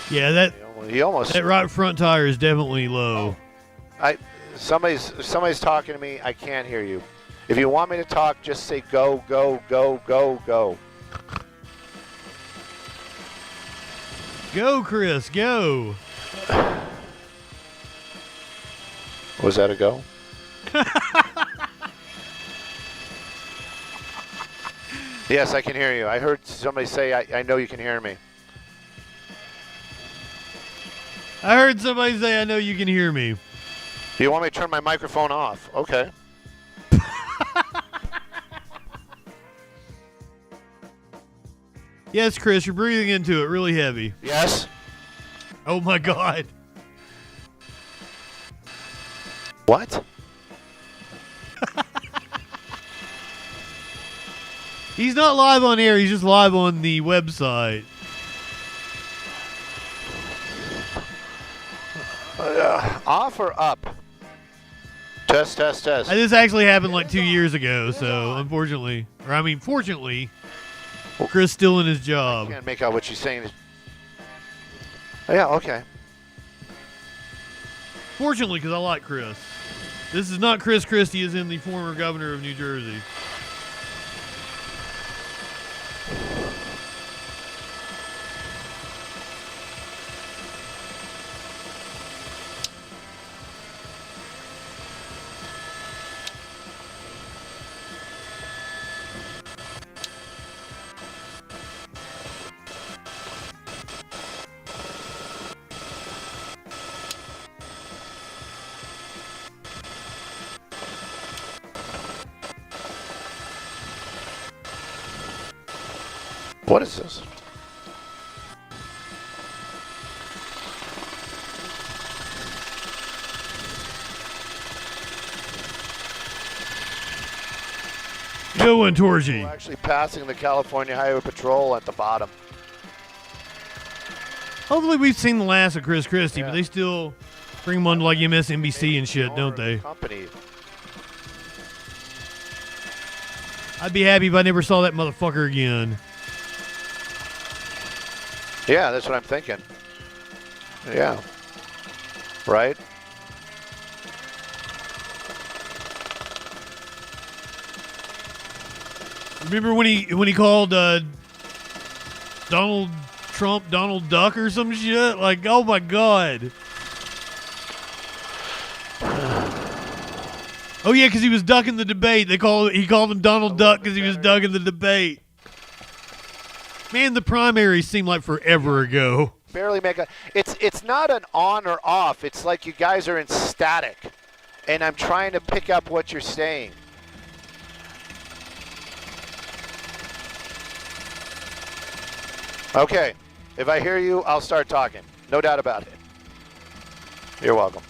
Yeah, that right front tire is definitely low. Somebody's talking to me. I can't hear you. If you want me to talk, just say go, go, go, go, go. Go, Chris, go. Was that a go? Yes, I can hear you. I heard somebody say, I know you can hear me. I heard somebody say, I know you can hear me. Do you want me to turn my microphone off? Okay. Yes, Chris, you're breathing into it really heavy. Yes. Oh, my God. What? He's not live on air. He's just live on the website. Off or up? Test, test, test. This actually happened like 2 years ago, so unfortunately, fortunately, Chris still in his job. I can't make out what she's saying. Yeah, okay. Fortunately, because I like Chris. This is not Chris Christie, as in the former governor of New Jersey. What is this? Go in, Torgy. We're actually passing the California Highway Patrol at the bottom. Hopefully we've seen the last of Chris Christie, but they still bring him on to like MSNBC and shit, don't they? Company. I'd be happy if I never saw that motherfucker again. Yeah, that's what I'm thinking. Yeah. Right? Remember when he called Donald Trump Donald Duck or some shit? Like, oh my God. Oh yeah, because he was ducking the debate. He called him Donald Duck because he was ducking the debate. Man, the primaries seem like forever ago. Barely make a. It's not an on or off. It's like you guys are in static, and I'm trying to pick up what you're saying. Okay, if I hear you, I'll start talking. No doubt about it. You're welcome.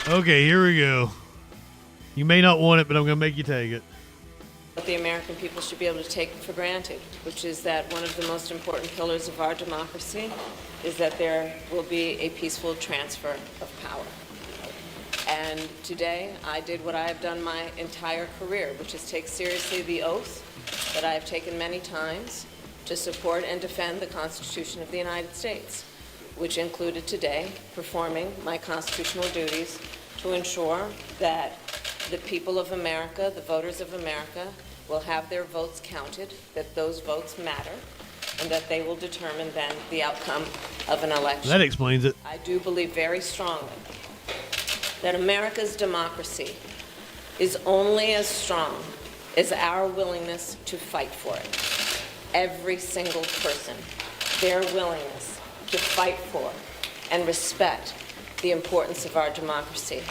Okay, here we go. You may not want it, but I'm going to make you take it. What the American people should be able to take for granted, which is that one of the most important pillars of our democracy is that there will be a peaceful transfer of power. And today, I did what I have done my entire career, which is take seriously the oath that I have taken many times to support and defend the Constitution of the United States, which included today performing my constitutional duties to ensure that the people of America, the voters of America, will have their votes counted, that those votes matter, and that they will determine then the outcome of an election. That explains it. I do believe very strongly that America's democracy is only as strong as our willingness to fight for it. Every single person, their willingness to fight for and respect the importance of our democracy.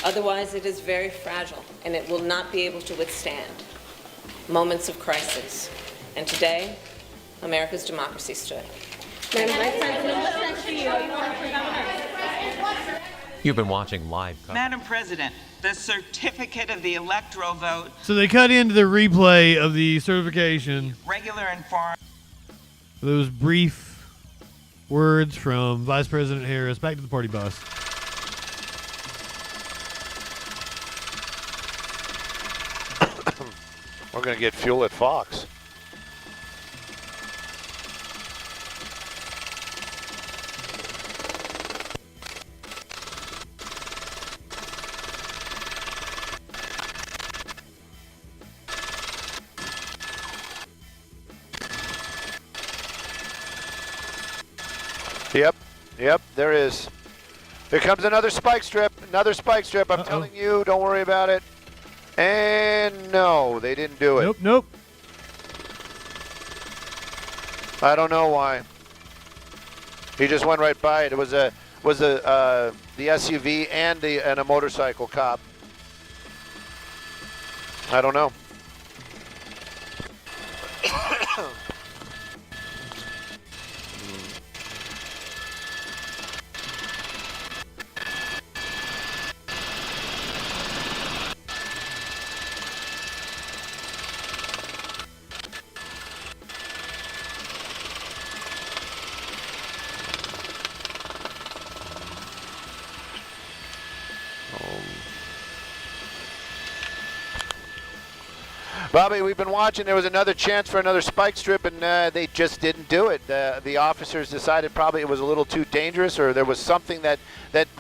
Otherwise, it is very fragile, and it will not be able to withstand moments of crisis. And today, America's democracy stood. Madam Vice President, what's next for you? You've been watching live coverage. Madam President, the certificate of the electoral vote. So they cut into the replay of the certification. Regular and foreign. Those brief words from Vice President Harris. Back to the party bus. We're going to get fuel at Fox. Yep, there is. Here comes another spike strip. I'm telling you, don't worry about it. And no, they didn't do it. Nope. I don't know why. He just went right by it. It was the SUV and a motorcycle cop. I don't know. Bobby, we've been watching. There was another chance for another spike strip, and they just didn't do it. The officers decided probably it was a little too dangerous, or there was something that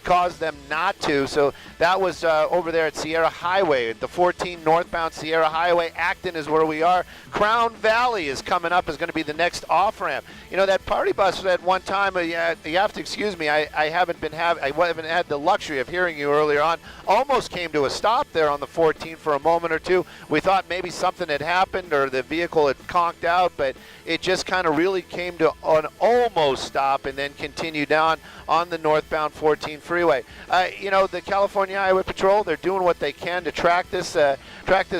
caused them not to. So that was over there at Sierra Highway, the 14 northbound Sierra Highway. Acton is where we are. Crown Valley is coming up, is going to be the next off-ramp. You know, that party bus at one time, you have to excuse me, I haven't had the luxury of hearing you earlier on, almost came to a stop there on the 14 for a moment or two. We thought maybe something had happened or the vehicle had conked out, but it just kind of really came to an almost stop and then continued down on the northbound 14 freeway. The California Highway Patrol, they're doing what they can to track this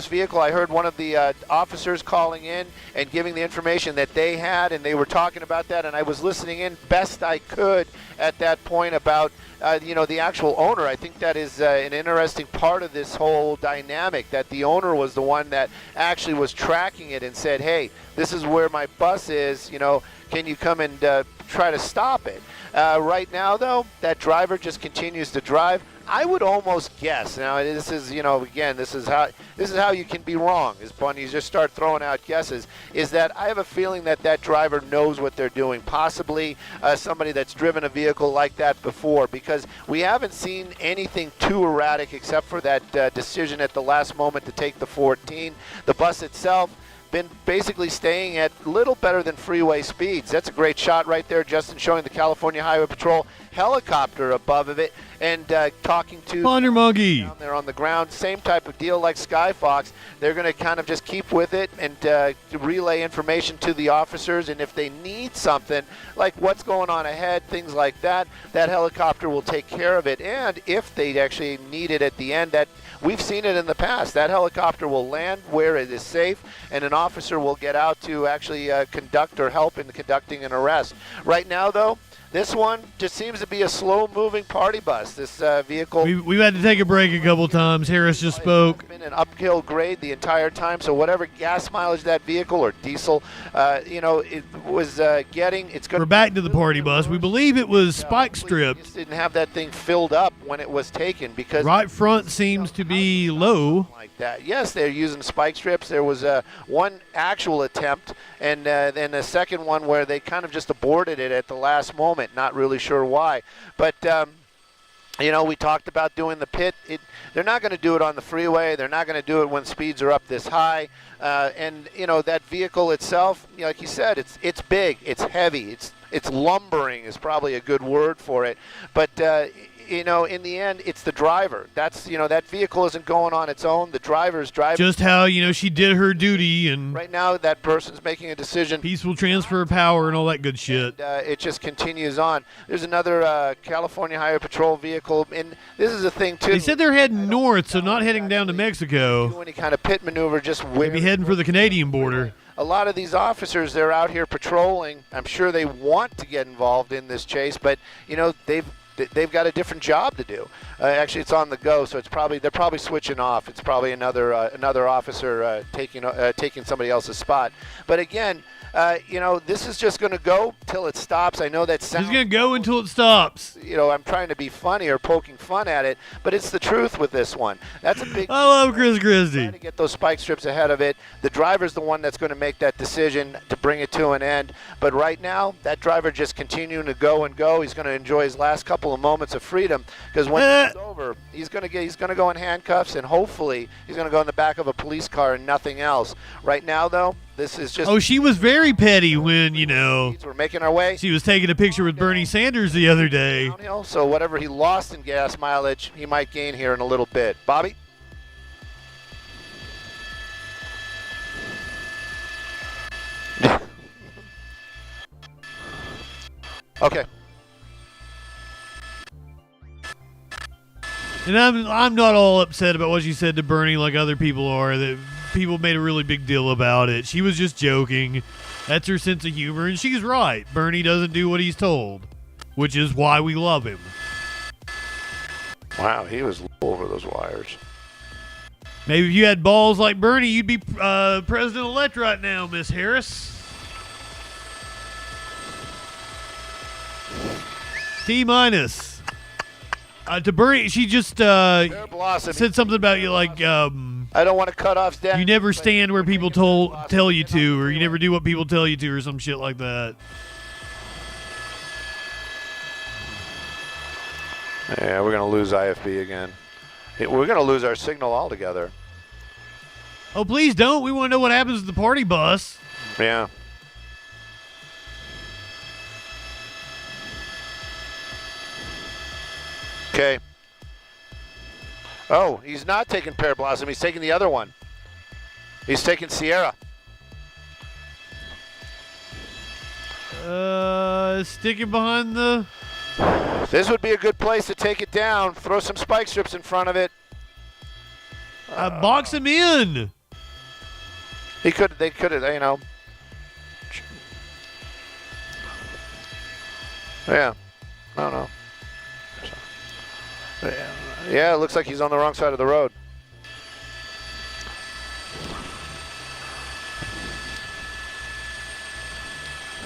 vehicle. I heard one of the officers calling in and giving the information that they had, and they were talking about that, and I was listening in best I could at that point about the actual owner. I think that is an interesting part of this whole dynamic, that the owner was the one that actually was tracking it and said, hey, this is where my bus is, can you come and try to stop it? Right now, though, that driver just continues to drive. I would almost guess. Now, this is, again, this is how you can be wrong, is when you just start throwing out guesses, is that I have a feeling that driver knows what they're doing, possibly somebody that's driven a vehicle like that before, because we haven't seen anything too erratic except for that decision at the last moment to take the 14. The bus itself been basically staying at little better than freeway speeds. That's a great shot right there, Justin, showing the California Highway Patrol helicopter above of it, and talking to Ponder Monkey down there on the ground. Same type of deal like Skyfox. They're going to kind of just keep with it and relay information to the officers, and if they need something like what's going on ahead, things like that, that helicopter will take care of it. And if they actually need it at the end, that we've seen it in the past, that helicopter will land where it is safe, and an officer will get out to actually conduct or help in conducting an arrest. Right now, though, this one just seems to be a slow-moving party bus. This vehicle... We've had to take a break a couple times. Harris just spoke. Been an uphill grade the entire time, so whatever gas mileage that vehicle or diesel, it was getting... We're back to the party bus. We believe it was spike stripped. Just didn't have that thing filled up when it was taken because... Right front seems to be low. Like that. Yes, they're using spike strips. There was one actual attempt, and then a second one where they kind of just aborted it at the last moment. Not really sure why, but we talked about doing the pit. They're not going to do it on the freeway. They're not going to do it when speeds are up this high. And that vehicle itself, like you said, it's big, it's heavy, it's lumbering is probably a good word for it. But in the end, it's the driver. That's that vehicle isn't going on its own. The driver's driving. Just how she did her duty, and right now that person's making a decision. Peaceful transfer of power and all that good shit. And, it just continues on. There's another California Highway Patrol vehicle, and this is a thing too. They said they're heading north, so not heading down to Mexico. Do any kind of pit maneuver, just maybe heading for the Canadian border. A lot of these officers, they're out here patrolling. I'm sure they want to get involved in this chase, but they've got a different job to do. Actually, it's on the go, so they're probably switching off. It's probably another officer taking somebody else's spot. But again, this is just going to go till it stops. I know that sounds... It's going to go until it stops. I'm trying to be funny or poking fun at it, but it's the truth with this one. That's a big... I love Chris Christie. Trying to get those spike strips ahead of it. The driver's the one that's going to make that decision to bring it to an end. But right now, that driver just continuing to go and go. He's going to enjoy his last couple of moments of freedom, because when it's over, he's going to go in handcuffs, and hopefully he's going to go in the back of a police car and nothing else. Right now, though, this is just... Oh, she was very petty when, we're making our way. She was taking a picture with Bernie Sanders the other day. Downhill, so whatever he lost in gas mileage, he might gain here in a little bit. Bobby? Okay. And I'm not all upset about what she said to Bernie like other people are. That people made a really big deal about it. She was just joking. That's her sense of humor, and she's right. Bernie doesn't do what he's told, which is why we love him. Wow, he was low over those wires. Maybe if you had balls like Bernie, you'd be president-elect right now, Miss Harris. T-minus. To Bernie, she just said something about you like... I don't want to cut off down. You never stand where people tell you to, or you never do what people tell you to, or some shit like that. Yeah, we're going to lose IFB again. We're going to lose our signal altogether. Oh, please don't. We want to know what happens to the party bus. Yeah. Okay. Oh, he's not taking Pear Blossom. He's taking the other one. He's taking Sierra. Sticking behind the... This would be a good place to take it down. Throw some spike strips in front of it. Box him in. They could have, you know. Yeah. I don't know. Yeah, it looks like he's on the wrong side of the road.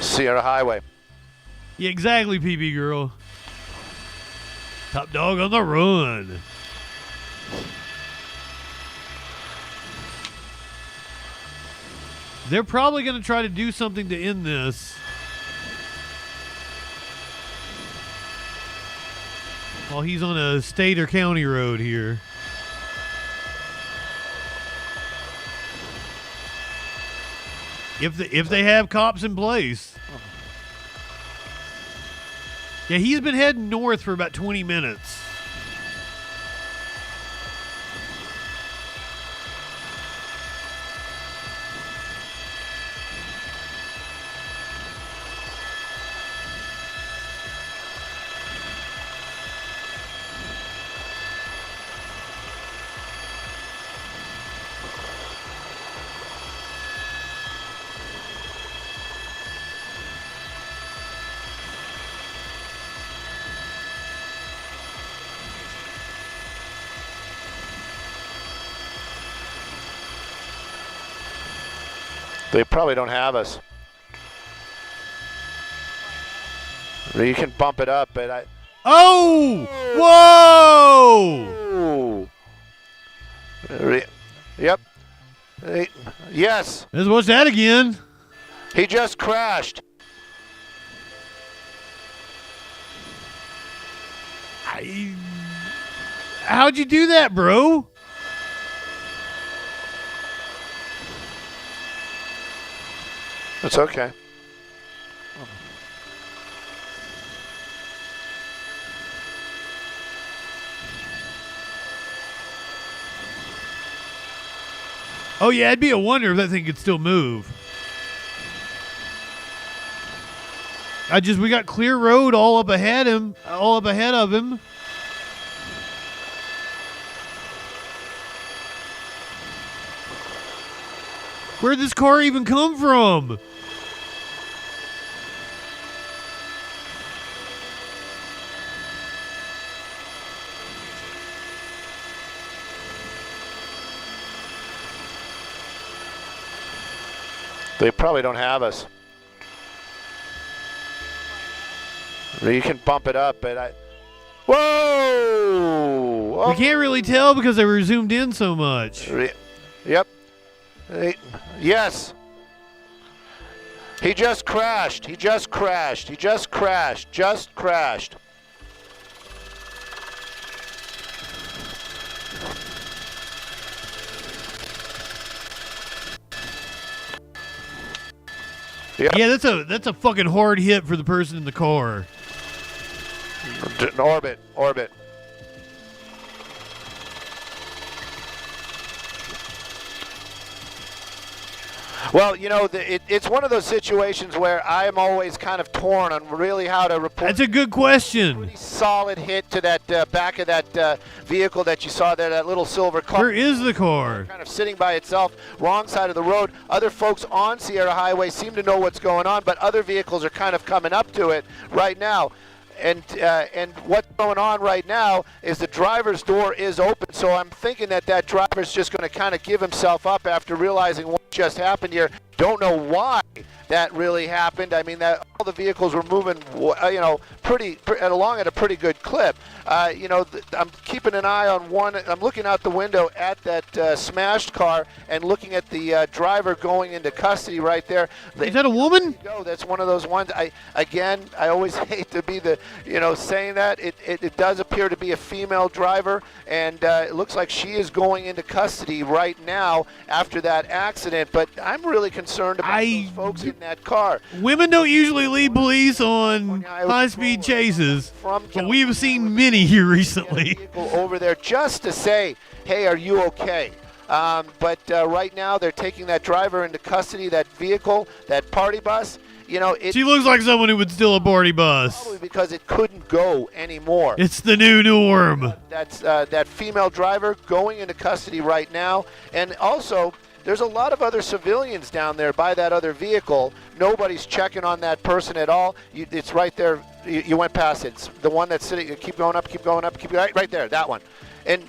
Sierra Highway. Yeah, exactly, PB girl. Top dog on the run. They're probably going to try to do something to end this. While he's on a state or county road here. If they have cops in place. Yeah, he's been heading north for about 20 minutes. They probably don't have us. You can bump it up, but I... Oh! Whoa! Yep. Yes. Let's watch that again. He just crashed. How'd you do that, bro? It's okay. Oh yeah, it'd be a wonder if that thing could still move. We got clear road all up ahead of him. Where'd this car even come from? They probably don't have us. You can bump it up, but I... Whoa! Oh. We can't really tell because they were zoomed in so much. Yep. Yes. He just crashed. He just crashed. He just crashed. Just crashed. Yep. Yeah, that's a fucking hard hit for the person in the car. Orbit. Well, you know, it's one of those situations where I am always kind of torn on really how to report. That's a good question. Pretty solid hit to that back of that vehicle that you saw there, that little silver car. Where is the car? Kind of sitting by itself, wrong side of the road. Other folks on Sierra Highway seem to know what's going on, but other vehicles are kind of coming up to it right now. And what's going on right now is the driver's door is open, so I'm thinking that driver's just going to kind of give himself up after realizing what just happened here. Don't know why that really happened. I mean, that all the vehicles were moving, you know, pretty along at a pretty good clip. You know, I'm keeping an eye on one. I'm looking out the window at that smashed car and looking at the driver going into custody right there. Is that a woman? No, that's one of those ones. I always hate to be the, you know, saying that. It does appear to be a female driver, and it looks like she is going into custody right now after that accident. But I'm really concerned about those folks in that car. Women don't usually lead police on high-speed chases, but we've seen many here recently. Over there just to say, hey, are you okay? But right now, they're taking that driver into custody, that vehicle, that party bus. You know, she looks like someone who would steal a party bus. Probably because it couldn't go anymore. It's the new norm. That's that female driver going into custody right now. And also, there's a lot of other civilians down there by that other vehicle. Nobody's checking on that person at all. It's right there. You went past it. It's the one that's sitting. Keep going up, keep going up, keep right there, that one. And,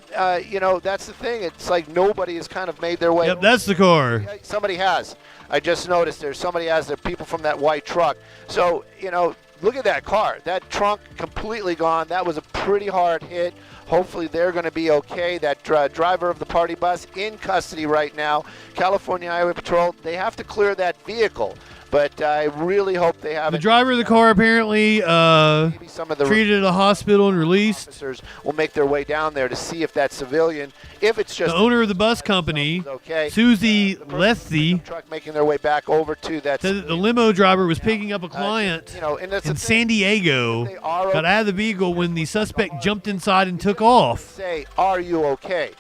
you know, that's the thing. It's like nobody has kind of made their way. Yep, that's the car. Somebody has. I just noticed somebody has the people from that white truck. So, you know, look at that car. That trunk completely gone. That was a pretty hard hit. Hopefully they're going to be okay. That driver of the party bus in custody right now. California Highway Patrol, they have to clear that vehicle. But I really hope they have The driver of the car apparently some of the treated at a hospital and released. Officers will make their way down there to see if that civilian, if it's just the owner of the bus company, okay. Susie Lethie, truck making their way back over to that. Said that the limo driver was picking up a client in San Diego, got out of the vehicle when the suspect jumped inside and took off. Say, are you okay?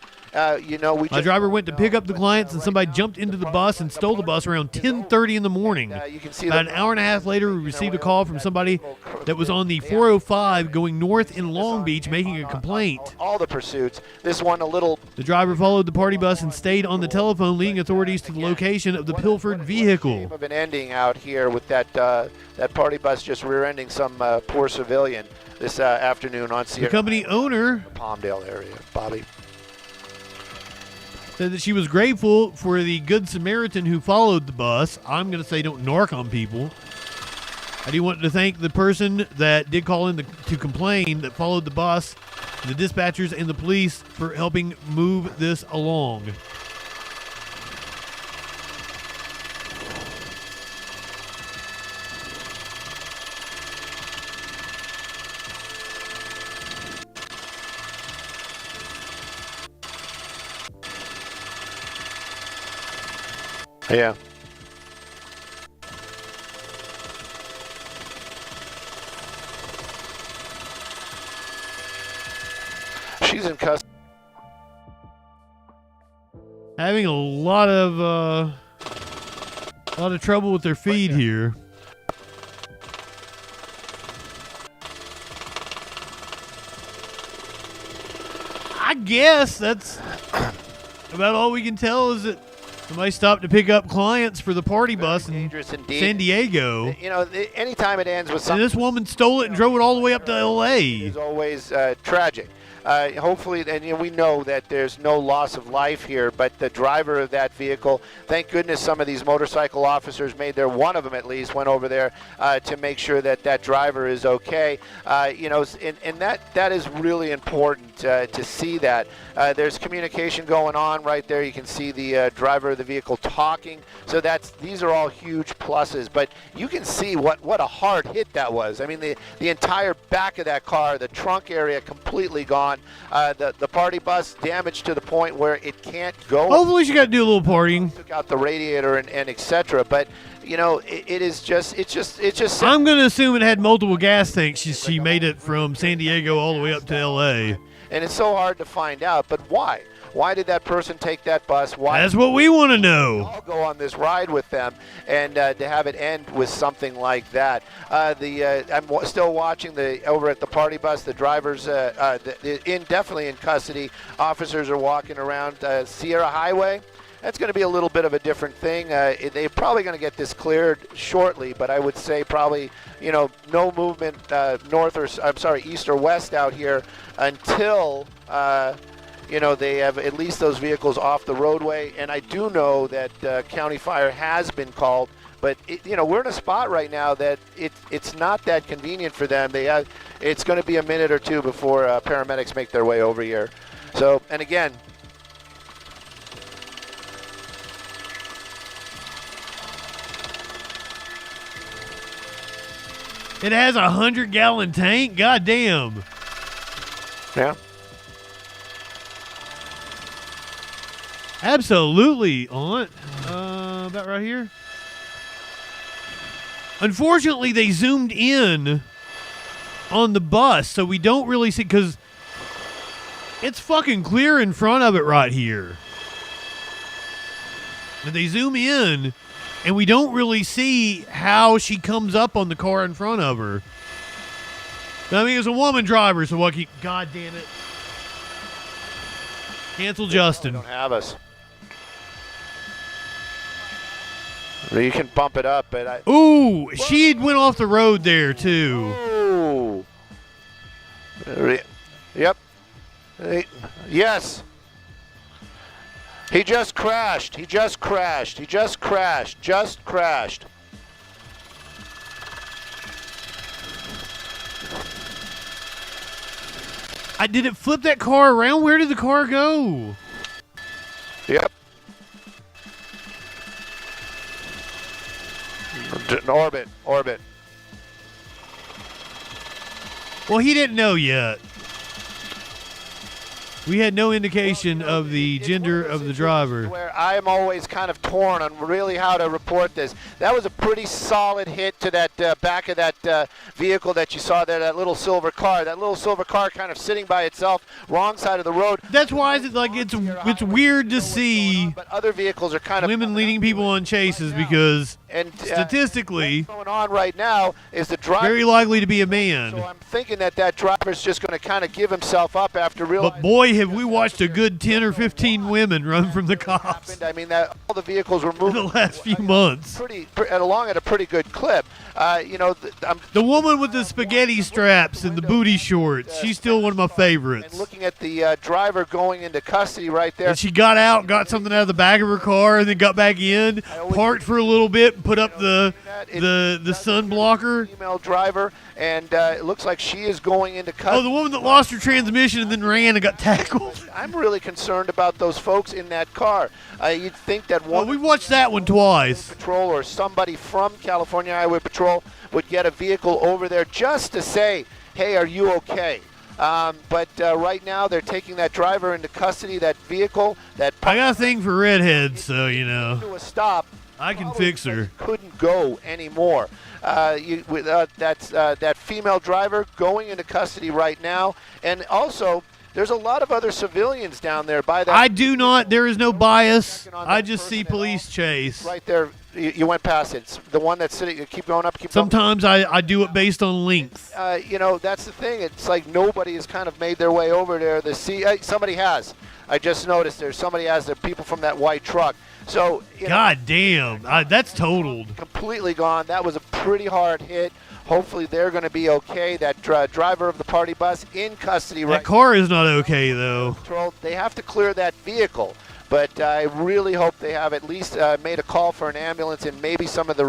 You know, My driver went to pick up the clients, and somebody jumped into the bus and stole the bus around 10:30 in the morning. You can see about an hour and a half later, we received a call from somebody that was on the 405 going north in Long Beach making a complaint. All the pursuits. This one a little. The driver followed the party bus and stayed on the telephone, leading authorities to the location of the pilfered vehicle. Of an ending out here with that that party bus just rear-ending some poor civilian this afternoon on Sierra. The company owner, Palmdale area, Bobby, said that she was grateful for the good Samaritan who followed the bus. I'm going to say don't narc on people. And he wanted to thank the person that did call in to complain that followed the bus, the dispatchers, and the police for helping move this along. Yeah. She's in custody. Having a lot of trouble with their feed here. I guess that's about all we can tell is that somebody stopped to pick up clients for the party bus in San Diego. You know, anytime it ends with something. And this woman stole it and drove it all the way up to L.A. It's always tragic. Hopefully, and we know that there's no loss of life here, but the driver of that vehicle, thank goodness some of these motorcycle officers made their, one of them at least, went over there to make sure that that driver is okay. You know, and that is really important to see that. There's communication going on right there. You can see the driver of the vehicle talking. So these are all huge pluses, but you can see what a hard hit that was. I mean, the entire back of that car, the trunk area completely gone. The party bus damaged to the point where it can't go. Hopefully she got to do a little partying. Took out the radiator and etc. But you know, it's just. I'm going to assume it had multiple gas tanks. She made it from San Diego all the way up to L.A. And it's so hard to find out. But why? Why did that person take that bus? Why? That's what we want to know. I'll go on this ride with them, and to have it end with something like that. I'm still watching over at the party bus. The drivers definitely in custody. Officers are walking around Sierra Highway. That's going to be a little bit of a different thing. They're probably going to get this cleared shortly, but I would say probably, you know, no movement east or west out here until. You know, they have at least those vehicles off the roadway, and I do know that county fire has been called, but you know, we're in a spot right now that it's not that convenient for them. It's going to be a minute or two before paramedics make their way over here. So, and again, it has a 100-gallon tank. God damn. Yeah. Absolutely on. About right here. Unfortunately, they zoomed in on the bus, so we don't really see, because it's fucking clear in front of it right here. And they zoom in, and we don't really see how she comes up on the car in front of her. I mean, it's a woman driver, so what? God damn it! Cancel Justin. Don't have us. You can bump it up, but Ooh, she went off the road there too. Ooh. Yep. Yes. He just crashed. He just crashed. He just crashed. Just crashed. Did it flip that car around? Where did the car go? Yep. Orbit. Well, he didn't know yet. We had no indication of the gender of the driver. Where I'm always kind of torn on really how to report this. That was a pretty solid hit to that back of that vehicle that you saw there, that little silver car. That little silver car kind of sitting by itself, wrong side of the road. That's why it's weird to see but other vehicles are kind of women leading people on chases because statistically, what's going on right now is the driver very likely to be a man. So I'm thinking that driver's just going to kind of give himself up after realizing. But boy, have we watched a good 10 or 15 women run from the cops. I mean, that all the vehicles were moving in the last few months. Along at a pretty good clip. The woman with the spaghetti straps and the booty shorts, she's still one of my favorites. And looking at the driver going into custody right there. And she got out, got something out of the back of her car, and then got back in, parked for a little bit, and put up the sun blocker. Female driver, and it looks like she is going into custody. Oh, the woman that lost her transmission and then ran and got tackled. I'm really concerned about those folks in that car. You'd think that one. Well, we watched that one twice. Patrol or somebody from California Highway Patrol would get a vehicle over there just to say, "Hey, are you okay?" But right now they're taking that driver into custody. That vehicle. I got a thing for redheads, so you know. To a stop. I can fix her. Couldn't go anymore. That female driver going into custody right now, and also. There's a lot of other civilians down there by that. I do not. There is no bias. I just see police chase. Right there. You went past it. It's the one that's sitting. Keep going up. Sometimes I do it based on length. That's the thing. It's like nobody has kind of made their way over there. Somebody has. I just noticed there's somebody has. There people from that white truck. So. God damn. That's totaled. Completely gone. That was a pretty hard hit. Hopefully they're going to be okay. That driver of the party bus in custody right now. That car is not okay, though. They have to clear that vehicle. But I really hope they have at least made a call for an ambulance, and maybe some of the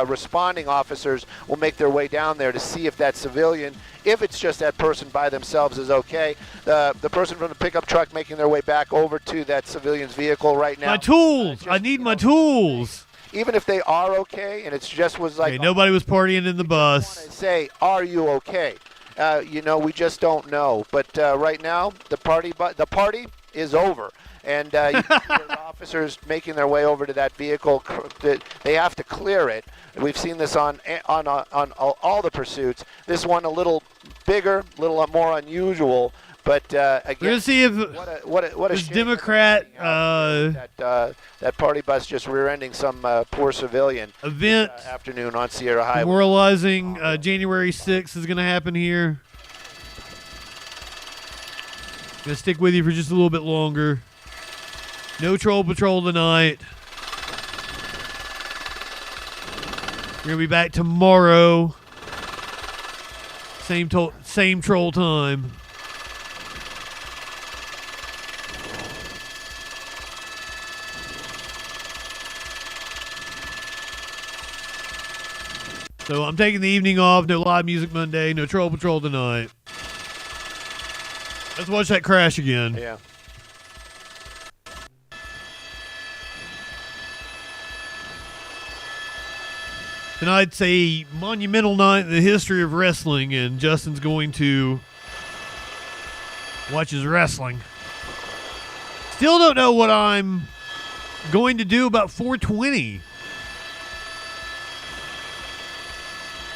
responding officers will make their way down there to see if that civilian, if it's just that person by themselves, is okay. The person from the pickup truck making their way back over to that civilian's vehicle right now. My tools! I need my tools! Even if they are okay, and it just was like... Okay, nobody was partying in the bus. Say, are you okay? We just don't know. But right now, the party is over. And the officers making their way over to that vehicle, they have to clear it. We've seen this on all the pursuits. This one a little bigger, a little more unusual. But again, we're gonna see if what a this Democrat that party bus just rear-ending some poor civilian event afternoon on Sierra Highway. Memorializing January 6th is gonna happen here. Gonna stick with you for just a little bit longer. No troll patrol tonight. We're gonna be back tomorrow. Same troll time. So I'm taking the evening off. No live music Monday. No troll patrol tonight. Let's watch that crash again. Yeah. Tonight's a monumental night in the history of wrestling, and Justin's going to watch his wrestling. Still don't know what I'm going to do about 420.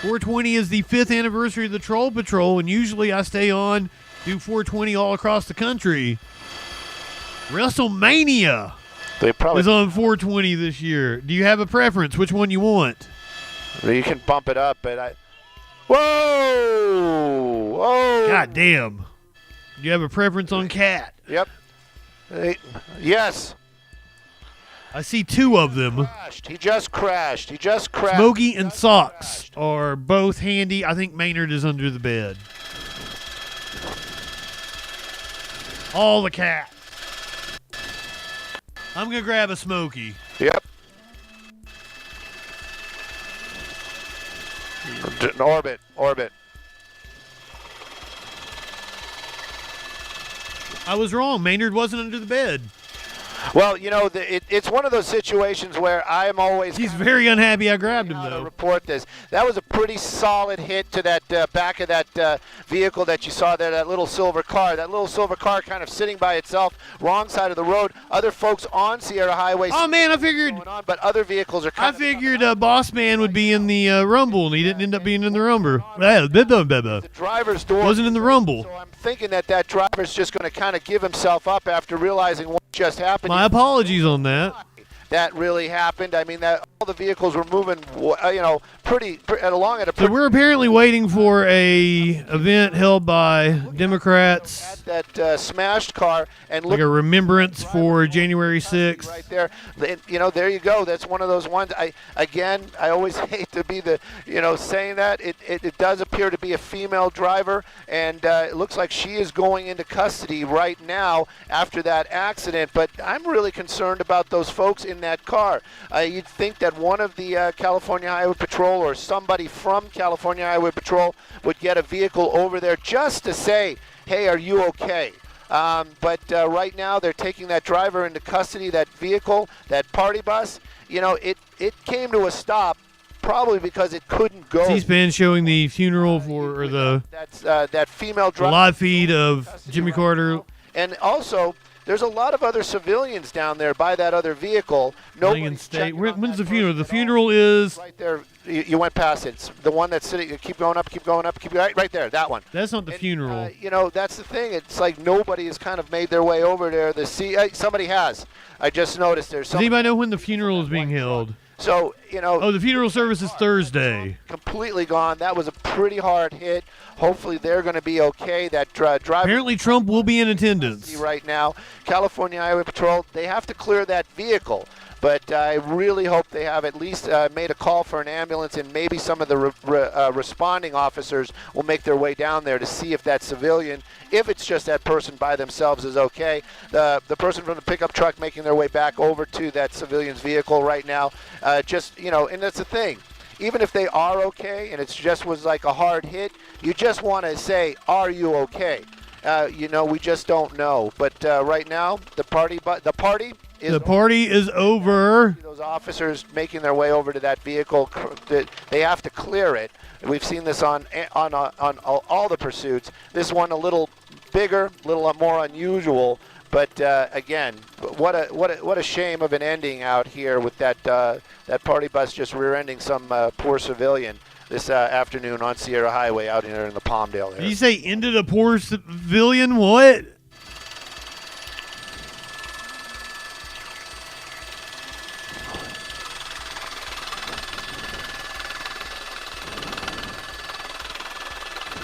420 is the 5th anniversary of the Troll Patrol, and usually I stay on, do 420 all across the country. WrestleMania They probably is on 420 this year. Do you have a preference? Which one you want? You can bump it up, but Whoa! Whoa! God damn. Do you have a preference on cat? Yep. Yes. I see two of them. He just crashed. Smokey and Socks are both handy. I think Maynard is under the bed. All the cats. I'm going to grab a Smokey. Yep. Orbit. I was wrong. Maynard wasn't under the bed. Well, you know, it's one of those situations where I'm always... He's very unhappy I grabbed him, though. Report this. That was a pretty solid hit to that back of that vehicle that you saw there, that little silver car. That little silver car kind of sitting by itself, wrong side of the road. Other folks on Sierra Highway... Oh, man, I figured... But other vehicles are kind I figured Boss Man would be in the Rumble, and he didn't end up being in the Rumble. The driver's door wasn't in the Rumble. So I'm thinking that driver's just going to kind of give himself up after realizing what just happened. My apologies on that. That really happened. I mean, that all the vehicles were moving, pretty along at a. So we're apparently waiting for a event held by Democrats. That smashed car and like a remembrance for January 6th. Right there, there you go. That's one of those ones. I always hate to be the, saying that it does appear to be a female driver, and it looks like she is going into custody right now after that accident. But I'm really concerned about those folks in that car. You'd think that one of the California Highway Patrol or somebody from California Highway Patrol would get a vehicle over there just to say, hey, are you okay? But right now they're taking that driver into custody, that vehicle, that party bus. It came to a stop probably because it couldn't go. C-SPAN showing the funeral for that female driver. Live feed of Jimmy Carter. And also, there's a lot of other civilians down there by that other vehicle. When's the funeral? The funeral is right there. You went past it. It's the one that's sitting. Keep going up. Right there. That one. That's not the funeral. That's the thing. It's like nobody has kind of made their way over there. Somebody has. I just noticed there's. Does anybody know when the funeral is being held? So, Oh, the funeral service is Thursday. Completely gone. That was a pretty hard hit. Hopefully they're going to be okay. That driver. Apparently Trump will be in attendance. Right now, California Highway Patrol, they have to clear that vehicle. But I really hope they have at least made a call for an ambulance, and maybe some of the responding officers will make their way down there to see if that civilian, if it's just that person by themselves, is okay. The person from the pickup truck making their way back over to that civilian's vehicle right now, and that's the thing. Even if they are okay and it just was like a hard hit, you just want to say, are you okay? We just don't know. But right now, the party is over. Those officers making their way over to that vehicle, they have to clear it. We've seen this on all the pursuits. This one a little bigger, a little more unusual. But again, what a shame of an ending out here with that party bus just rear-ending some poor civilian this afternoon on Sierra Highway out here in the Palmdale area. Did you say ended a poor civilian? What?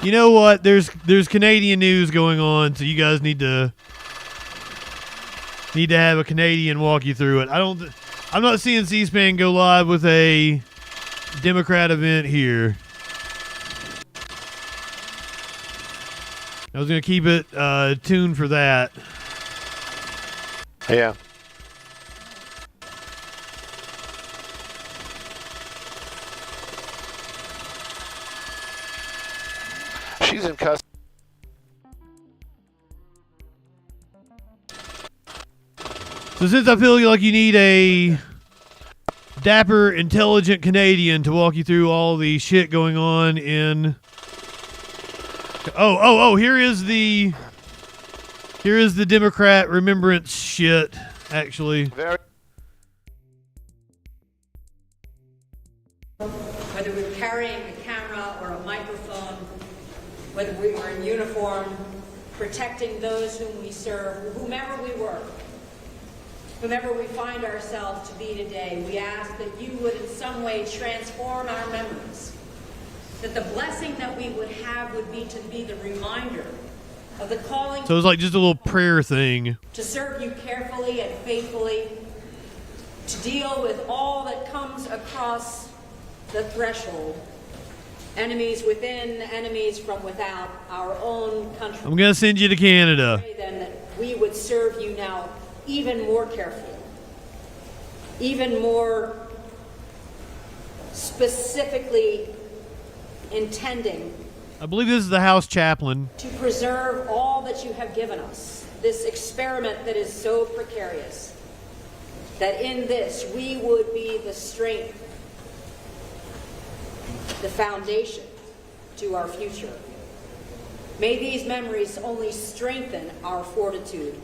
You know what? There's Canadian news going on, so you guys need to have a Canadian walk you through it. I'm not seeing C-SPAN go live with a Democrat event here. I was going to keep it tuned for that. Yeah. She's in custody. So since I feel like you need a dapper, intelligent Canadian to walk you through all the shit going on in... Oh, here is the Democrat remembrance shit, actually. Whether we're carrying a camera or a microphone, whether we were in uniform, protecting those whom we serve, whomever we were, whomever we find ourselves to be today, we ask that you would in some way transform our memories, that the blessing that we would have would be to be the reminder of the calling So it was like just a little prayer thing. to serve you carefully and faithfully, to deal with all that comes across the threshold, enemies within, enemies from without, our own country. I'm going to send you to Canada. Pray then that we would serve you now even more carefully, even more specifically intending I believe this is the house chaplain. to preserve all that you have given us, this experiment that is so precarious, that in this we would be the strength, the foundation to our future. May these memories only strengthen our fortitude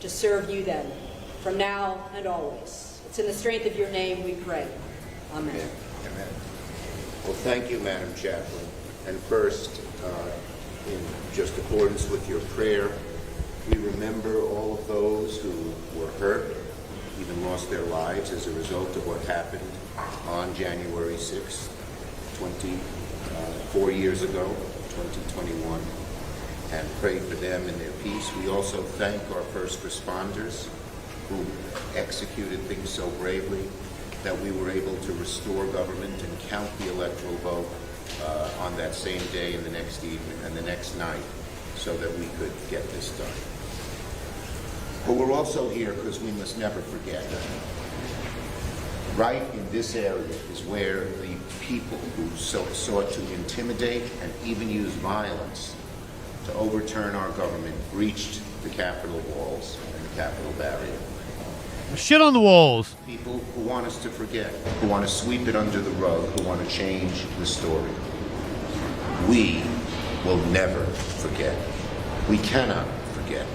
to serve you then, from now and always. It's in the strength of your name we pray. Amen. Amen. Well, thank you, Madam Chaplain. And first, in just accordance with your prayer, we remember all of those who were hurt, even lost their lives as a result of what happened on January 6th, 4 years ago, 2021, and pray for them and their peace. We also thank our first responders who executed things so bravely that we were able to restore government and count the electoral vote on that same day and the next evening and the next night so that we could get this done. But we're also here because we must never forget. Right in this area is where the people who sought to intimidate and even use violence to overturn our government breached the Capitol walls and the Capitol barrier. Shit on the walls. People who want us to forget, who want to sweep it under the rug, who want to change the story. We will never forget. We cannot forget.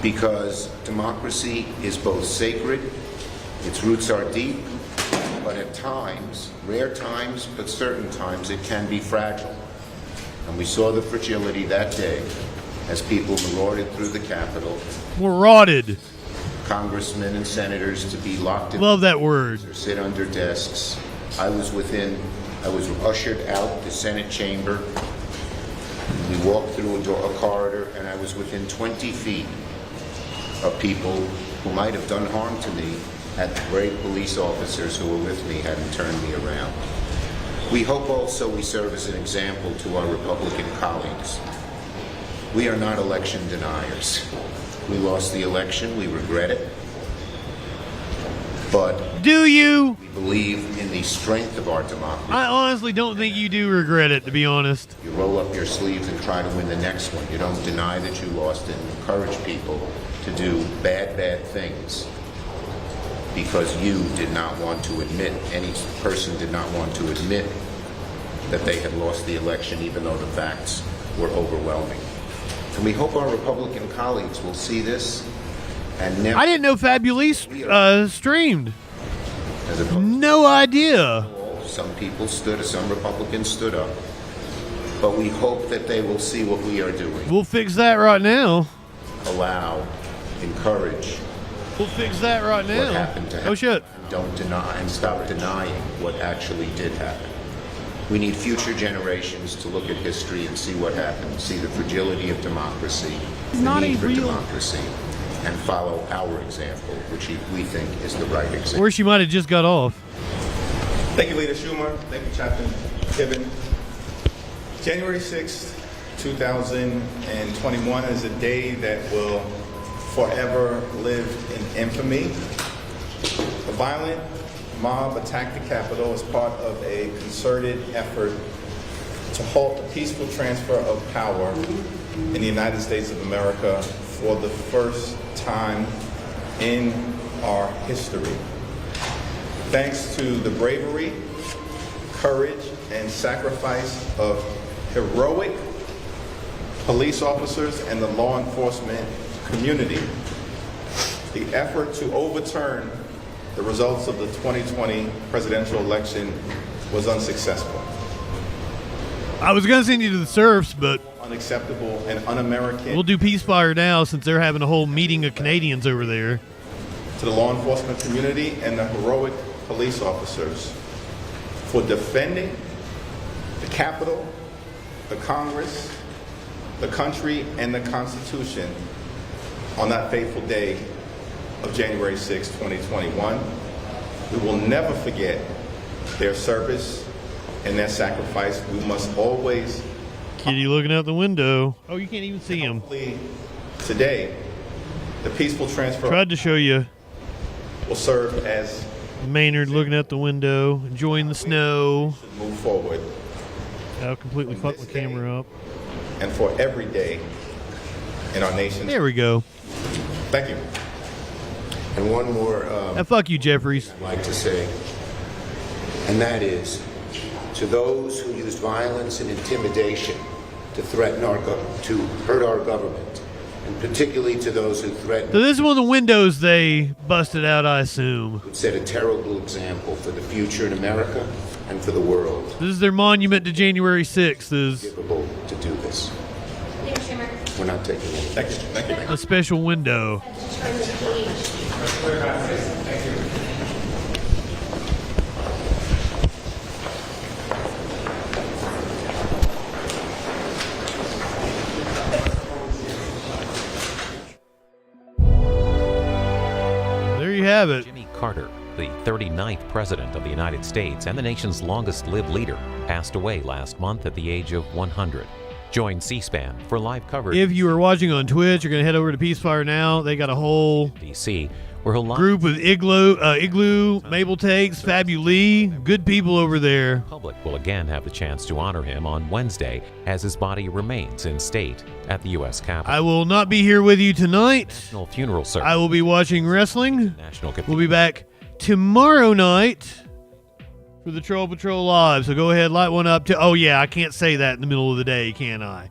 Because democracy is both sacred, its roots are deep, but at times, rare times, but certain times, it can be fragile. And we saw the fragility that day as people marauded through the Capitol. Marauded. Congressmen and senators to be locked in. Love that word. Or sit under desks. I was ushered out the Senate chamber. We walked through a corridor, and I was within 20 feet of people who might have done harm to me had the brave police officers who were with me hadn't turned me around. We hope also we serve as an example to our Republican colleagues. We are not election deniers. We lost the election, we regret it. But do you? We believe in the strength of our democracy. I honestly don't think you do regret it, to be honest. You roll up your sleeves and try to win the next one. You don't deny that you lost and encourage people to do bad things because you did not want to admit, any person did not want to admit that they had lost the election even though the facts were overwhelming. And we hope our Republican colleagues will see this and never... I didn't know Fabulous streamed. No idea. Some people some Republicans stood up. But we hope that they will see what we are doing. We'll fix that right now. Allow, encourage. We'll fix that right now. What happened to Oh shit. Don't deny and stop denying what actually did happen. We need future generations to look at history and see what happened, see the fragility of democracy, the need for democracy, and follow our example, which we think is the right example. Or she might have just got off. Thank you, Leader Schumer. Thank you, Chaplain Kibben. January 6th, 2021 is a day that will forever live in infamy. The violent mob attacked the Capitol as part of a concerted effort to halt the peaceful transfer of power in the United States of America for the first time in our history. Thanks to the bravery, courage, and sacrifice of heroic police officers and the law enforcement community, the effort to overturn the results of the 2020 presidential election was unsuccessful. I was going to send you to the serfs, but unacceptable and un-American. We'll do Peace Fire now since they're having a whole meeting of Canadians over there. to the law enforcement community and the heroic police officers for defending the Capitol, the Congress, the country, and the Constitution on that fateful day of January 6, 2021. We will never forget their service and their sacrifice. We must always... Kitty looking out the window. Oh, you can't even see him. Today, the peaceful transfer... Tried to show you. ...will serve as... Maynard looking out the window, enjoying the snow. ...move forward. I'll completely fuck the camera up. And for every day in our nation. There we go. Thank you. And one more... fuck you, Jeffries. I'd like to say, and that is, to those who used violence and intimidation to threaten to hurt our government, and particularly to those who threatened... So this is one of the windows they busted out, I assume. ...would set a terrible example for the future in America and for the world. This is their monument to January 6th. Is capable to do this. We're not taking it. Thank you. Thank you. A special window. There you have it. Jimmy Carter, the 39th President of the United States and the nation's longest-lived leader, passed away last month at the age of 100. Join C-SPAN for live coverage. If you are watching on Twitch, you're going to head over to Peacefire now. They got a whole DC, where he'll group with Igloo, Mabel Takes, Fabulee, good people over there. The public will again have the chance to honor him on Wednesday as his body remains in state at the U.S. Capitol. I will not be here with you tonight. National funeral service. I will be watching wrestling. National We'll be back tomorrow night for the Troll Patrol Live. So go ahead, light one up. Oh, yeah, I can't say that in the middle of the day, can I?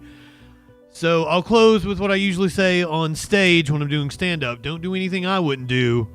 So I'll close with what I usually say on stage when I'm doing stand-up. Don't do anything I wouldn't do.